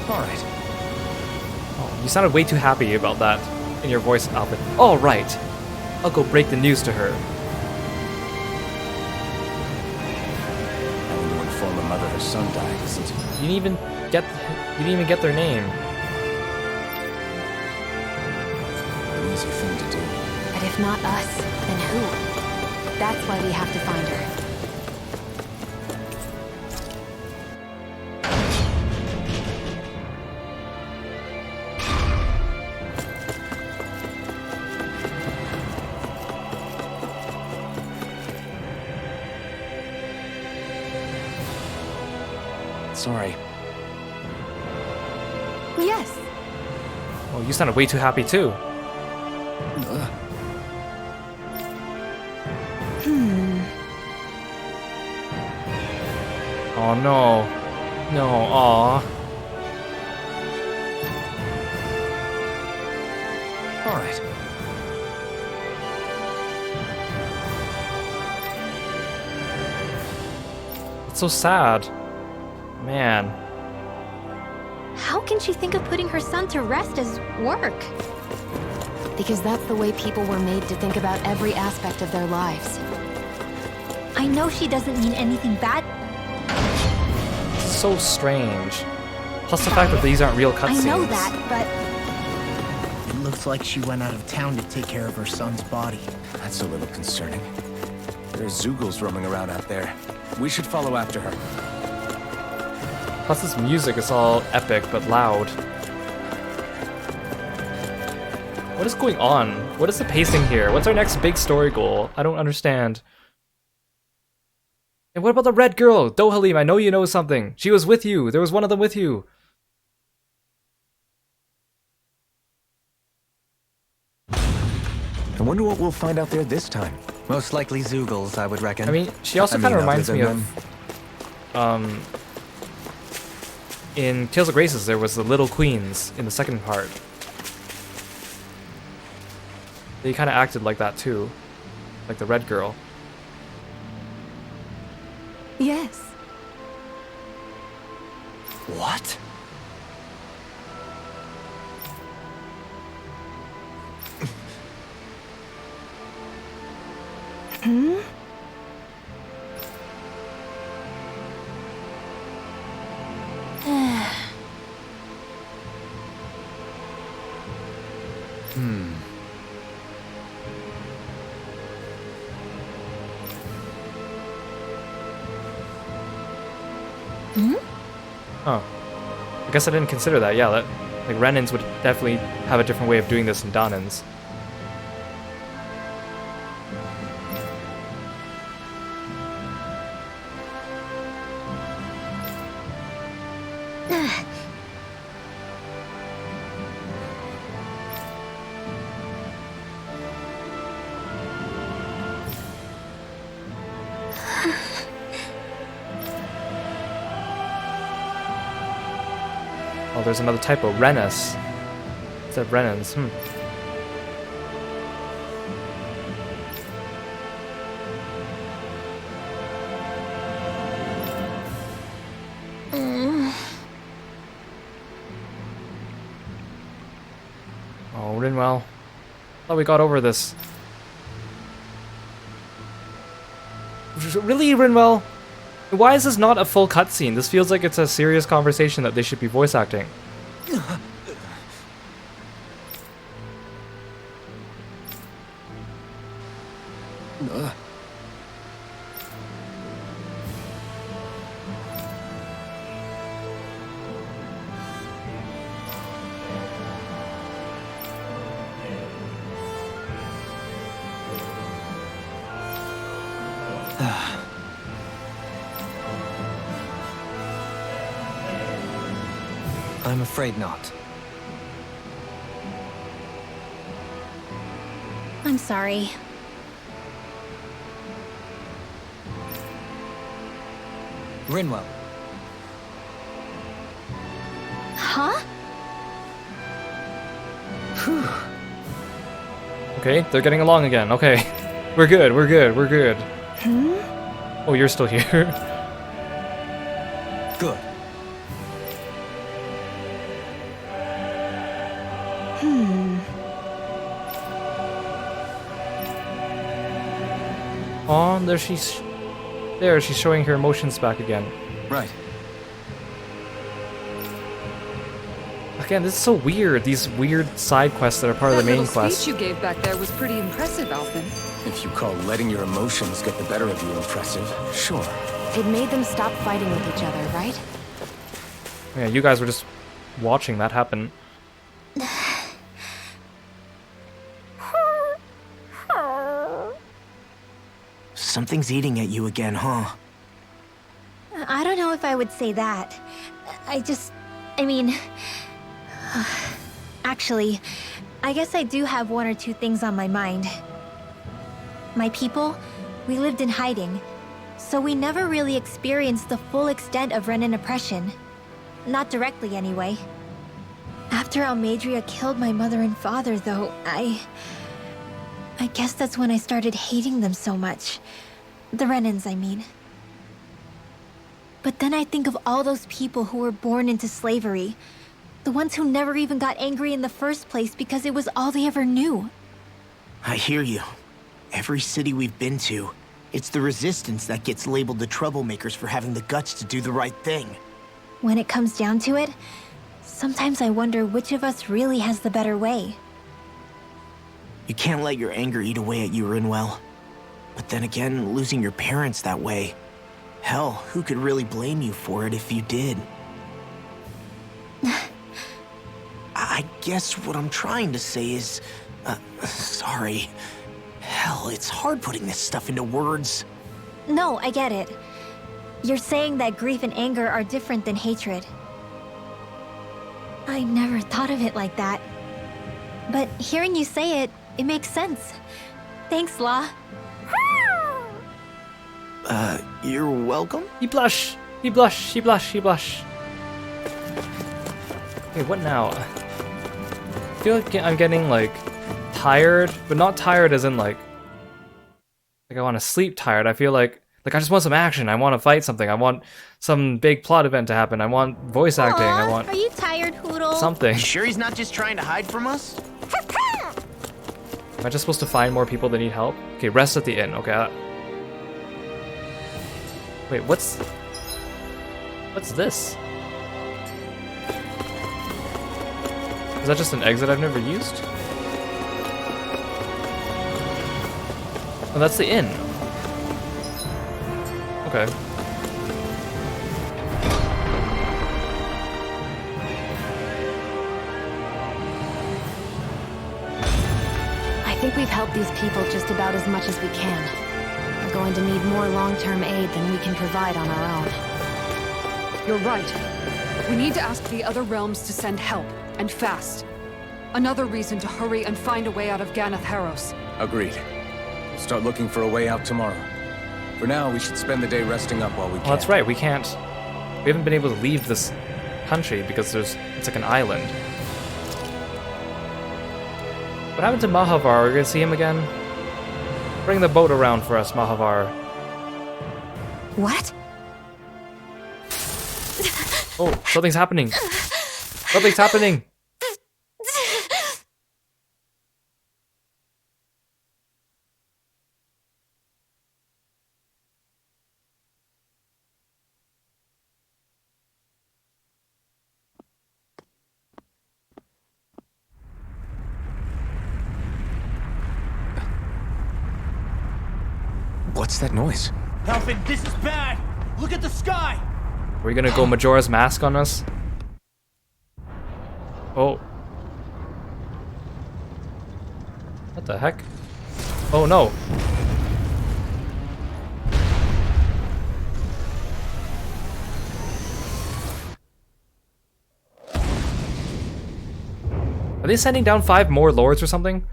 Alright. Oh, you sounded way too happy about that in your voice, Alvin. All right. I'll go break the news to her. Having to inform her mother her son died isn't... You didn't even get their name. an easy thing to do. But if not us, then who? That's why we have to find her. Sorry. Yes. Oh, you sounded way too happy too. Oh no. No, aw. Alright. It's so sad. Man. How can she think of putting her son to rest as work? Because that's the way people were made to think about every aspect of their lives. I know she doesn't mean anything bad. So strange. Plus the fact that these aren't real cutscenes. I know that, but It looks like she went out of town to take care of her son's body. That's a little concerning. There's Zoogles roaming around out there. We should follow after her. Plus this music is all epic but loud. What is going on? What is the pacing here? What's our next big story goal? I don't understand. And what about the red girl? Dohalim, I know you know something. She was with you. There was one of them with you. I wonder what we'll find out there this time. Most likely Zoogles, I would reckon. I mean, she also kind of reminds me of... in Tales of Graces, there was the Little Queens in the second part. They kind of acted like that too. Like the red girl. Yes. What? Hmm? Oh. I guess I didn't consider that. Yeah, that, like Renans would definitely have a different way of doing this than Donans. Oh, there's another typo. Renis. Instead of Renans. Oh, Rinwell. Thought we got over this. Really, Rinwell? Why is this not a full cutscene? This feels like it's a serious conversation that they should be voice acting. I'm afraid not. I'm sorry. Rinwell. Huh? Okay, they're getting along again. Okay. We're good, we're good, we're good. Oh, you're still here. Good. Oh, there she's showing her emotions back again. Right. Again, this is so weird. These weird side quests that are part of the main That quest. speech you gave back there was pretty impressive, Alphen. If you call letting your emotions get the better of you impressive, sure. It made them stop fighting with each other, right? Yeah, you guys were just watching that happen. Something's eating at you again, huh? I don't know if I would say that. I mean... Actually, I guess I do have one or two things on my mind. My people, we lived in hiding, so we never really experienced the full extent of Renan oppression. Not directly, anyway. After Almadria killed my mother and father, though, I guess that's when I started hating them so much. The Renans, I mean. But then I think of all those people who were born into slavery. The ones who never even got angry in the first place because it was all they ever knew. I hear you. Every city we've been to, it's the resistance that gets labeled the troublemakers for having the guts to do the right thing. When it comes down to it, sometimes I wonder which of us really has the better way. You can't let your anger eat away at you, Rinwell. But then again, losing your parents that way... Hell, who could really blame you for it if you did? I guess what I'm trying to say is... sorry. Hell, it's hard putting this stuff into words. No, I get it. You're saying that grief and anger are different than hatred. I never thought of it like that. But hearing you say it, it makes sense. Thanks, La. You're welcome? He blush! He blush! He blush! He blush! Okay, what now? I feel like I'm getting, like, tired, but not tired as in, like I want to sleep tired. I feel like I just want some action. I want to fight something. I want some big plot event to happen. I want voice acting. I want... Are you tired, Hoodle? Something. You sure he's not just trying to hide from us? Am I just supposed to find more people that need help? Okay, rest at the inn. Okay. Wait, what's this? Is that just an exit I've never used? Oh, that's the inn. Okay. I think we've helped these people just about as much as we can. We're going to need more long-term aid than we can provide on our own. You're right. We need to ask the other realms to send help, and fast. Another reason to hurry and find a way out of Ganath Haros. Agreed. We'll start looking for a way out tomorrow. For now, we should spend the day resting up while we can. Well, that's right. We can't... We haven't been able to leave this country because it's like an island. What happened to Mahavar? Are we gonna see him again? Bring the boat around for us, Mahavar. What? Oh, something's happening. Something's happening. What's that noise? Alphen, this is bad! Look at the sky! Are we gonna go Majora's Mask on us? Oh. What the heck? Oh no. Are they sending down 5 more lords or something?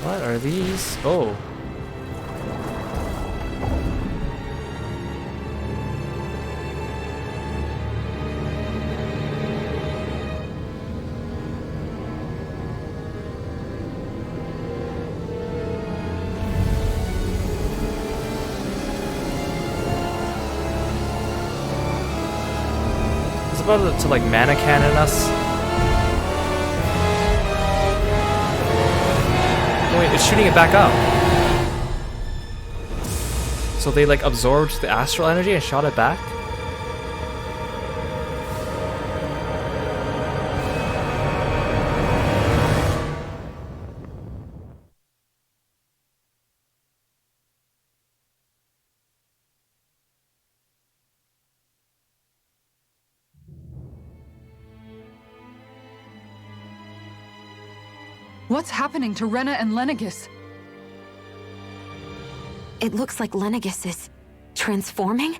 What are these? Oh. It's about to like mana cannon us. it's shooting it back up. So they like absorbed the astral energy and shot it back? What's happening to Rena and Lenegis? It looks like Lenegis is transforming?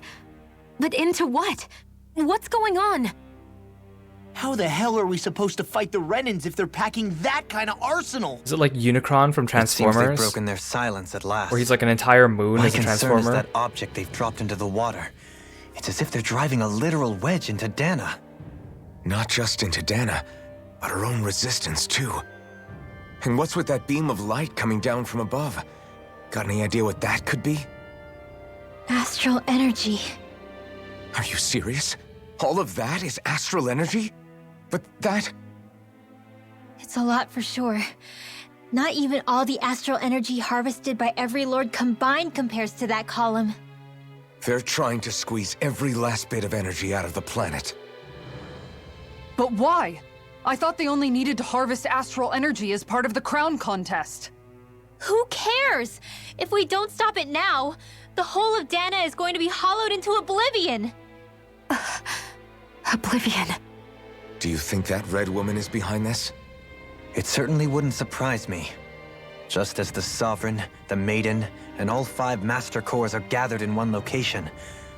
But into what? What's going on? How the hell are we supposed to fight the Renans if they're packing that kind of arsenal? Is it like Unicron from It seems they've Transformers? broken their silence at last. Where he's like an entire moon My as a concern transformer? is that object they've dropped into the water. It's as if they're driving a literal wedge into Dana. Not just into Dana, but her own resistance too. And what's with that beam of light coming down from above? Got any idea what that could be? Astral energy. Are you serious? All of that is astral energy? But that... It's a lot for sure. Not even all the astral energy harvested by every lord combined compares to that column. They're trying to squeeze every last bit of energy out of the planet. But why? I thought they only needed to harvest astral energy as part of the crown contest. Who cares? If we don't stop it now, the whole of Dana is going to be hollowed into oblivion. Oblivion. Do you think that red woman is behind this? It certainly wouldn't surprise me. Just as the Sovereign, the Maiden, and all 5 Master Cores are gathered in one location,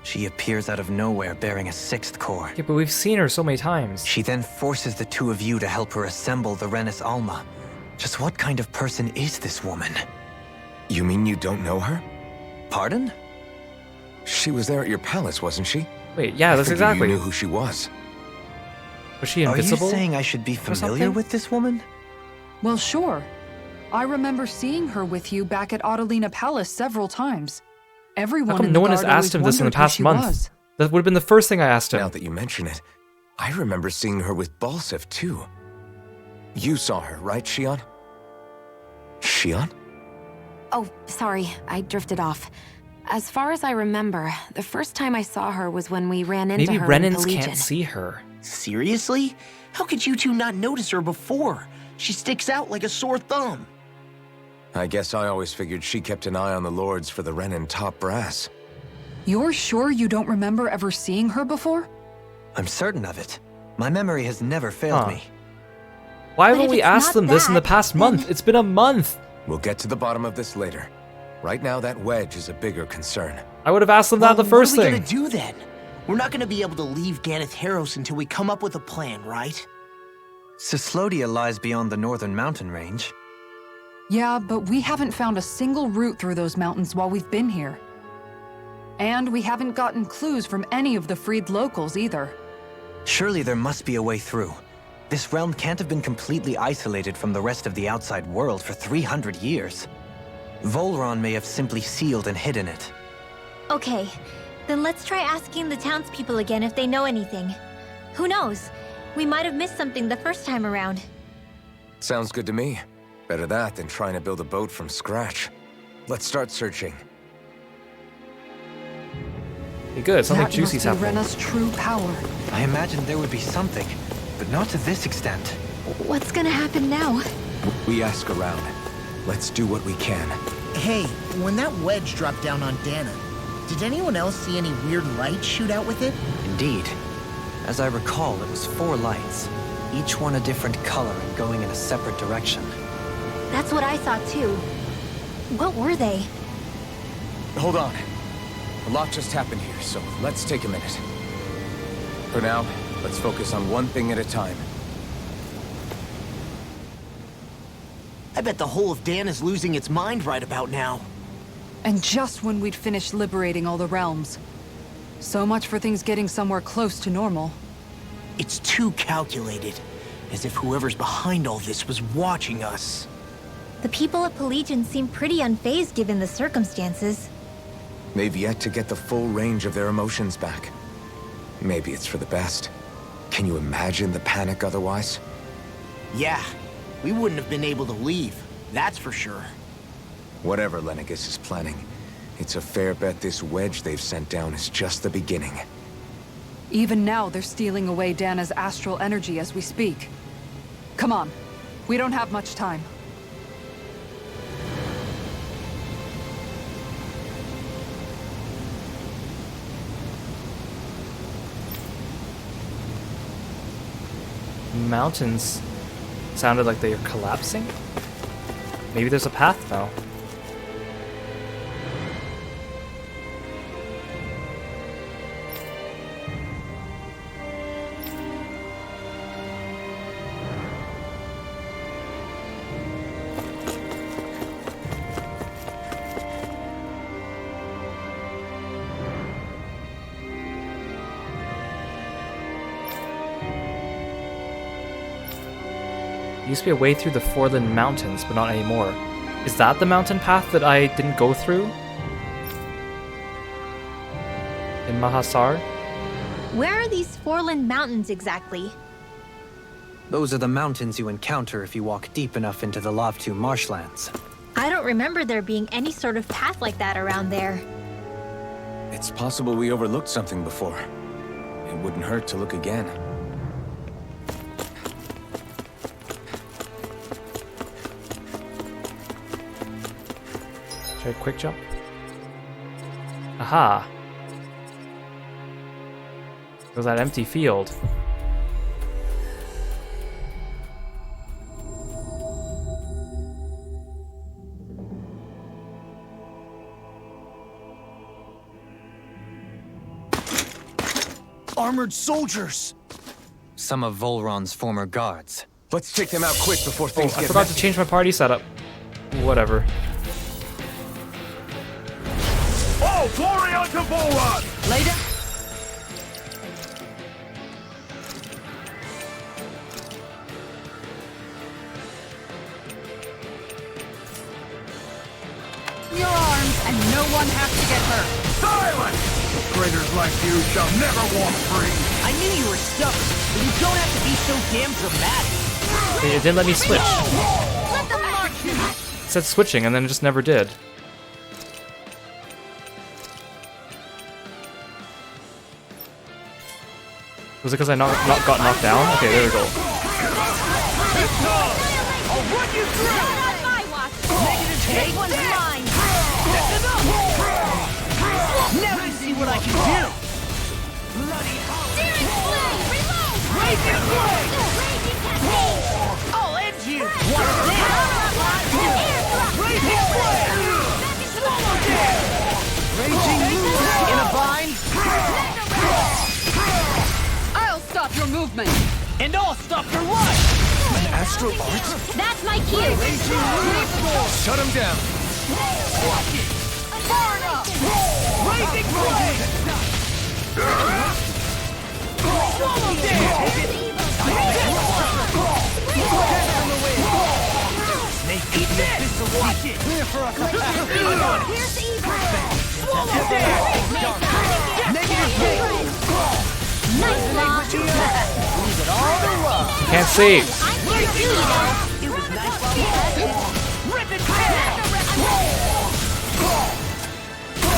she appears out of nowhere bearing a 6th core. Yeah, but we've seen her so many times. She then forces the 2 of you to help her assemble the Renis Alma. Just what kind of person is this woman? You mean you don't know her? Pardon? She was there at your palace, wasn't she? Wait, yeah, that's I figured exactly. You knew who she was. Was she invisible? Are you saying I should be familiar with this woman? Well, sure. I remember seeing her with you back at Adelina Palace several times. Everyone How come in no the one has guard asked him always this in the wondered who past she month? was. That would have been the first thing I asked him. Now that you mention it, I remember seeing her with Balsif too. You saw her, right, Shion? Shion? Oh, sorry, I drifted off. As far as I remember, the first time I saw her was when we ran into Maybe her in Renans Pelagian. can't see her. Seriously? How could you two not notice her before? She sticks out like a sore thumb. I guess I always figured she kept an eye on the lords for the Renan top brass. You're sure you don't remember ever seeing her before? I'm certain of it. My memory has never failed me. Why But haven't if we it's asked not them this in the that, past then- month? It's been a month. We'll get to the bottom of this later. Right now, that wedge is a bigger concern. I would have asked them that the first What are we thing. gonna do then? We're not gonna be able to leave Ganeth Haros until we come up with a plan, right? Cislodia lies beyond the northern mountain range. Yeah, but we haven't found a single route through those mountains while we've been here. And we haven't gotten clues from any of the freed locals either. Surely there must be a way through. This realm can't have been completely isolated from the rest of the outside world for 300 years. Volron may have simply sealed and hidden it. Okay, then let's try asking the townspeople again if they know anything. Who knows? We might have missed something the first time around. Sounds good to me. Better that than trying to build a boat from scratch. Let's start searching. Hey, good, something That juicy's must be happening. Rena's true power. I imagined there would be something, but not to this extent. What's gonna happen now? We ask around. Let's do what we can. Hey, when that wedge dropped down on Dana, did anyone else see any weird lights shoot out with it? Indeed. As I recall, it was 4 lights, each one a different color and going in a separate direction. That's what I saw too. What were they? Hold on. A lot just happened here, so let's take a minute. For now, let's focus on one thing at a time. I bet the whole of Dana's losing its mind right about now. And just when we'd finished liberating all the realms. So much for things getting somewhere close to normal. It's too calculated. As if whoever's behind all this was watching us. The people at Pelagian seem pretty unfazed given the circumstances. They've yet to get the full range of their emotions back. Maybe it's for the best. Can you imagine the panic otherwise? Yeah, we wouldn't have been able to leave, that's for sure. Whatever Lenegis is planning, it's a fair bet this wedge they've sent down is just the beginning. Even now, they're stealing away Dana's astral energy as we speak. Come on. We don't have much time. Mountains sounded like they are collapsing. Maybe there's a path now. Used to be a way through the Forland Mountains, but not anymore. Is that the mountain path that I didn't go through? In Mahasar? Where are these Forland Mountains exactly? Those are the mountains you encounter if you walk deep enough into the Lavtu marshlands. I don't remember there being any sort of path like that around there. It's possible we overlooked something before. It wouldn't hurt to look again. Try a quick jump. Aha! There's that empty field. Armored soldiers! Some of Volron's former guards. Let's take them out quick before things I get forgot messy. to change my party setup. Whatever. Oh, glory unto Volron! Lay down. Your arms, and no one has to get hurt. Silence! Traitors like you shall never walk free! I knew you were stubborn, but you don't have to be so damn dramatic. It didn't let me switch. Let them march you! It said switching and then it just never did. Was it because I got knocked down? Okay, there we go. I'll run you through! Not on my watch! Negative This take one's that! mine! That's enough! Now you see what I can do! Bloody Searing flame! Reload! Raging flame! Raging cascade! I'll end you! Want it now? Raging flame! Swallow dead! Raging loose in a bind! I'll stop your movement! And I'll stop your life! Astral art? That's my cue! Raging loose! Shut him down! Watch it! Far enough! Raging flame! Swallow dead! Snake eat this! Watch it! Clear for us! Here's the evil! Swallow dead! Negative take! Nice block! Leave it all to love! Can't see. I'm here too, you know! It was nice while we had it. Rip it down!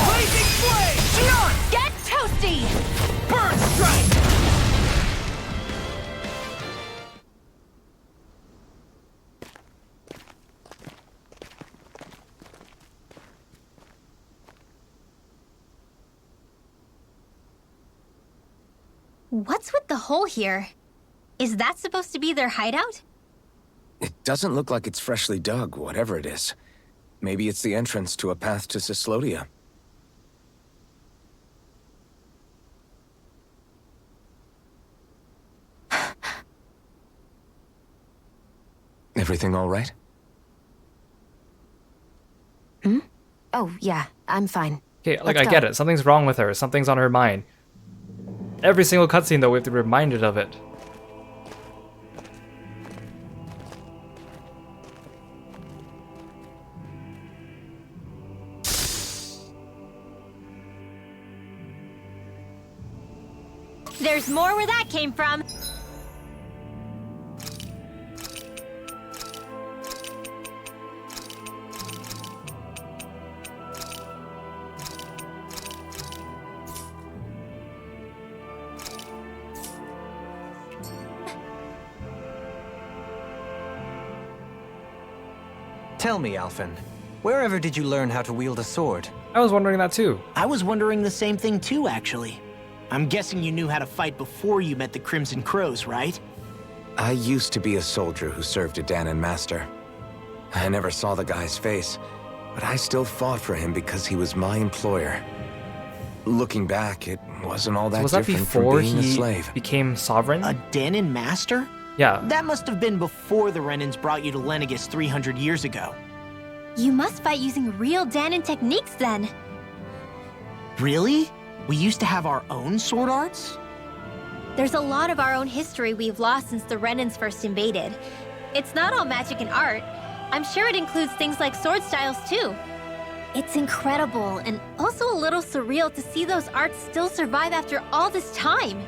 Blazing flame! Shion! Get toasty! Burn strike! What's with the hole here? Is that supposed to be their hideout? It doesn't look like it's freshly dug, whatever it is. Maybe it's the entrance to a path to Cyslodia. Everything all right? Hmm? Oh, yeah, I'm fine. Okay, like, Let's I get go. it. Something's wrong with her. Something's on her mind. Every single cutscene, though, we have to be reminded of it. There's more where that came from. Tell me, Alphen, wherever did you learn how to wield a sword? I was wondering that too. I was wondering the same thing too, actually. I'm guessing you knew how to fight before you met the Crimson Crows, right? I used to be a soldier who served a Danon master. I never saw the guy's face, but I still fought for him because he was my employer. Looking back, it wasn't all that Was that different before from being he a slave. became sovereign? A Danon master? Yeah. That must have been before the Renans brought you to Lenegis 300 years ago. You must fight using real Danon techniques then. Really? We used to have our own sword arts? There's a lot of our own history we've lost since the Renans first invaded. It's not all magic and art. I'm sure it includes things like sword styles too. It's incredible and also a little surreal to see those arts still survive after all this time.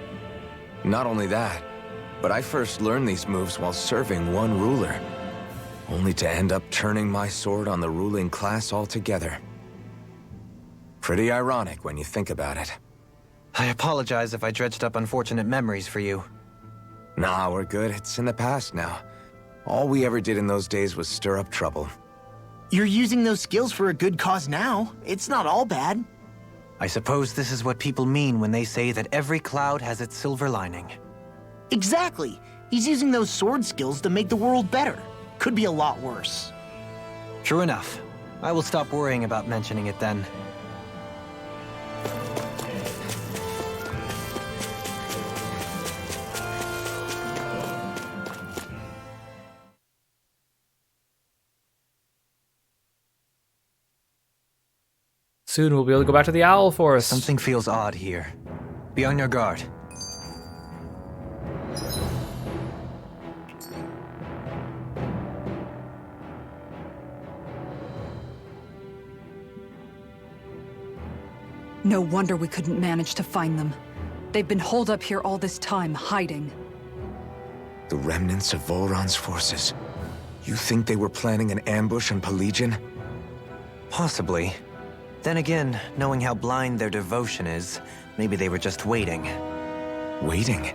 Not only that, but I first learned these moves while serving one ruler, only to end up turning my sword on the ruling class altogether. Pretty ironic when you think about it. I apologize if I dredged up unfortunate memories for you. Nah, we're good. It's in the past now. All we ever did in those days was stir up trouble. You're using those skills for a good cause now. It's not all bad. I suppose this is what people mean when they say that every cloud has its silver lining. Exactly. He's using those sword skills to make the world better. Could be a lot worse. True enough. I will stop worrying about mentioning it then. Soon we'll be able to go back to the Owl Forest. Something feels odd here. Be on your guard. No wonder we couldn't manage to find them. They've been holed up here all this time, hiding. The remnants of Volron's forces. You think they were planning an ambush on Pelagian? Possibly. Then again, knowing how blind their devotion is, maybe they were just waiting. Waiting?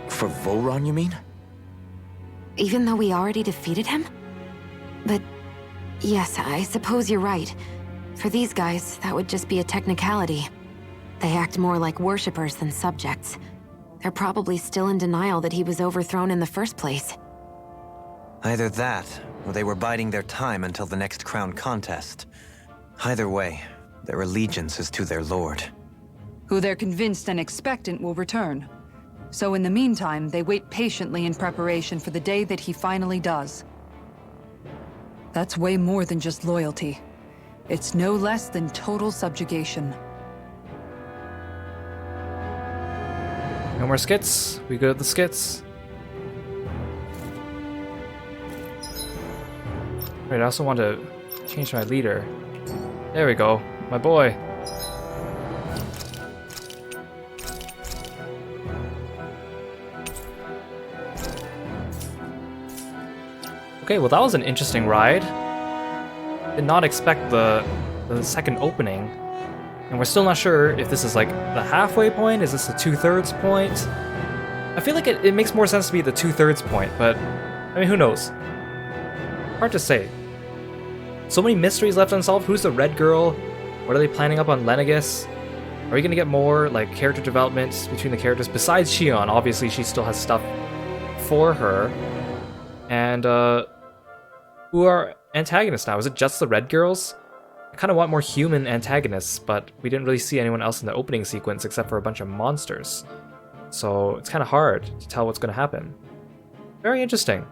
For Volron, you mean? Even though we already defeated him? But yes, I suppose you're right. For these guys, that would just be a technicality. They act more like worshippers than subjects. They're probably still in denial that he was overthrown in the first place. Either that, or they were biding their time until the next crown contest. Either way, their allegiance is to their lord. Who they're convinced and expectant will return. So in the meantime, they wait patiently in preparation for the day that he finally does. That's way more than just loyalty. It's no less than total subjugation. No more skits. We good at the skits. Right, I also want to change my leader. There we go. My boy. Okay, well that was an interesting ride. Did not expect the second opening. And we're still not sure if this is like the halfway point, is this the 2/3 point? I feel like it makes more sense to be the 2/3 point, but I mean, who knows? Hard to say. So many mysteries left unsolved. Who's the red girl? What are they planning up on Lenegis? Are we gonna get more like character development between the characters besides Shion? Obviously, she still has stuff for her. And who are antagonists now? Is it just the red girls? I kind of want more human antagonists, but we didn't really see anyone else in the opening sequence except for a bunch of monsters. So it's kind of hard to tell what's going to happen. Very interesting.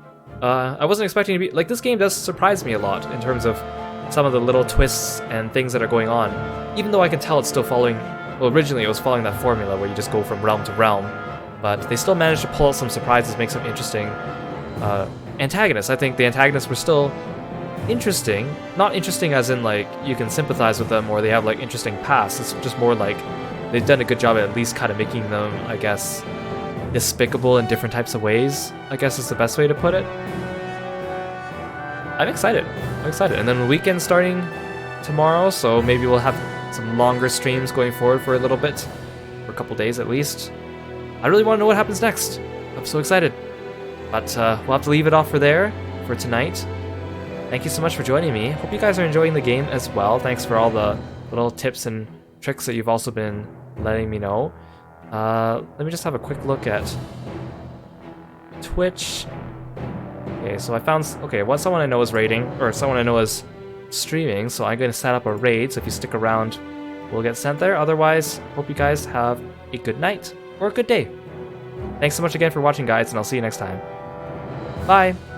I wasn't expecting to be... Like, this game does surprise me a lot in terms of some of the little twists and things that are going on. Even though I can tell it's still following... Well, originally it was following that formula where you just go from realm to realm. But they still managed to pull out some surprises, make some interesting antagonists. I think the antagonists were still interesting. Not interesting as in, like, you can sympathize with them or they have, like, interesting pasts. It's just more like they've done a good job at least kind of making them, I guess, despicable in different types of ways, I guess is the best way to put it. I'm excited. I'm excited. And then the weekend starting tomorrow, so maybe we'll have some longer streams going forward for a little bit, for a couple days at least. I really want to know what happens next. I'm so excited. But we'll have to leave it off for there for tonight. thank you so much for joining me. Hope you guys are enjoying the game as well. Thanks for all the little tips and tricks that you've also been letting me know. Let me just have a quick look at Twitch. Okay, so I found... Okay, someone I know is raiding, or someone I know is streaming, so I'm going to set up a raid, so if you stick around, we'll get sent there. Otherwise, hope you guys have a good night, or a good day. Thanks so much again for watching, guys, and I'll see you next time. Bye!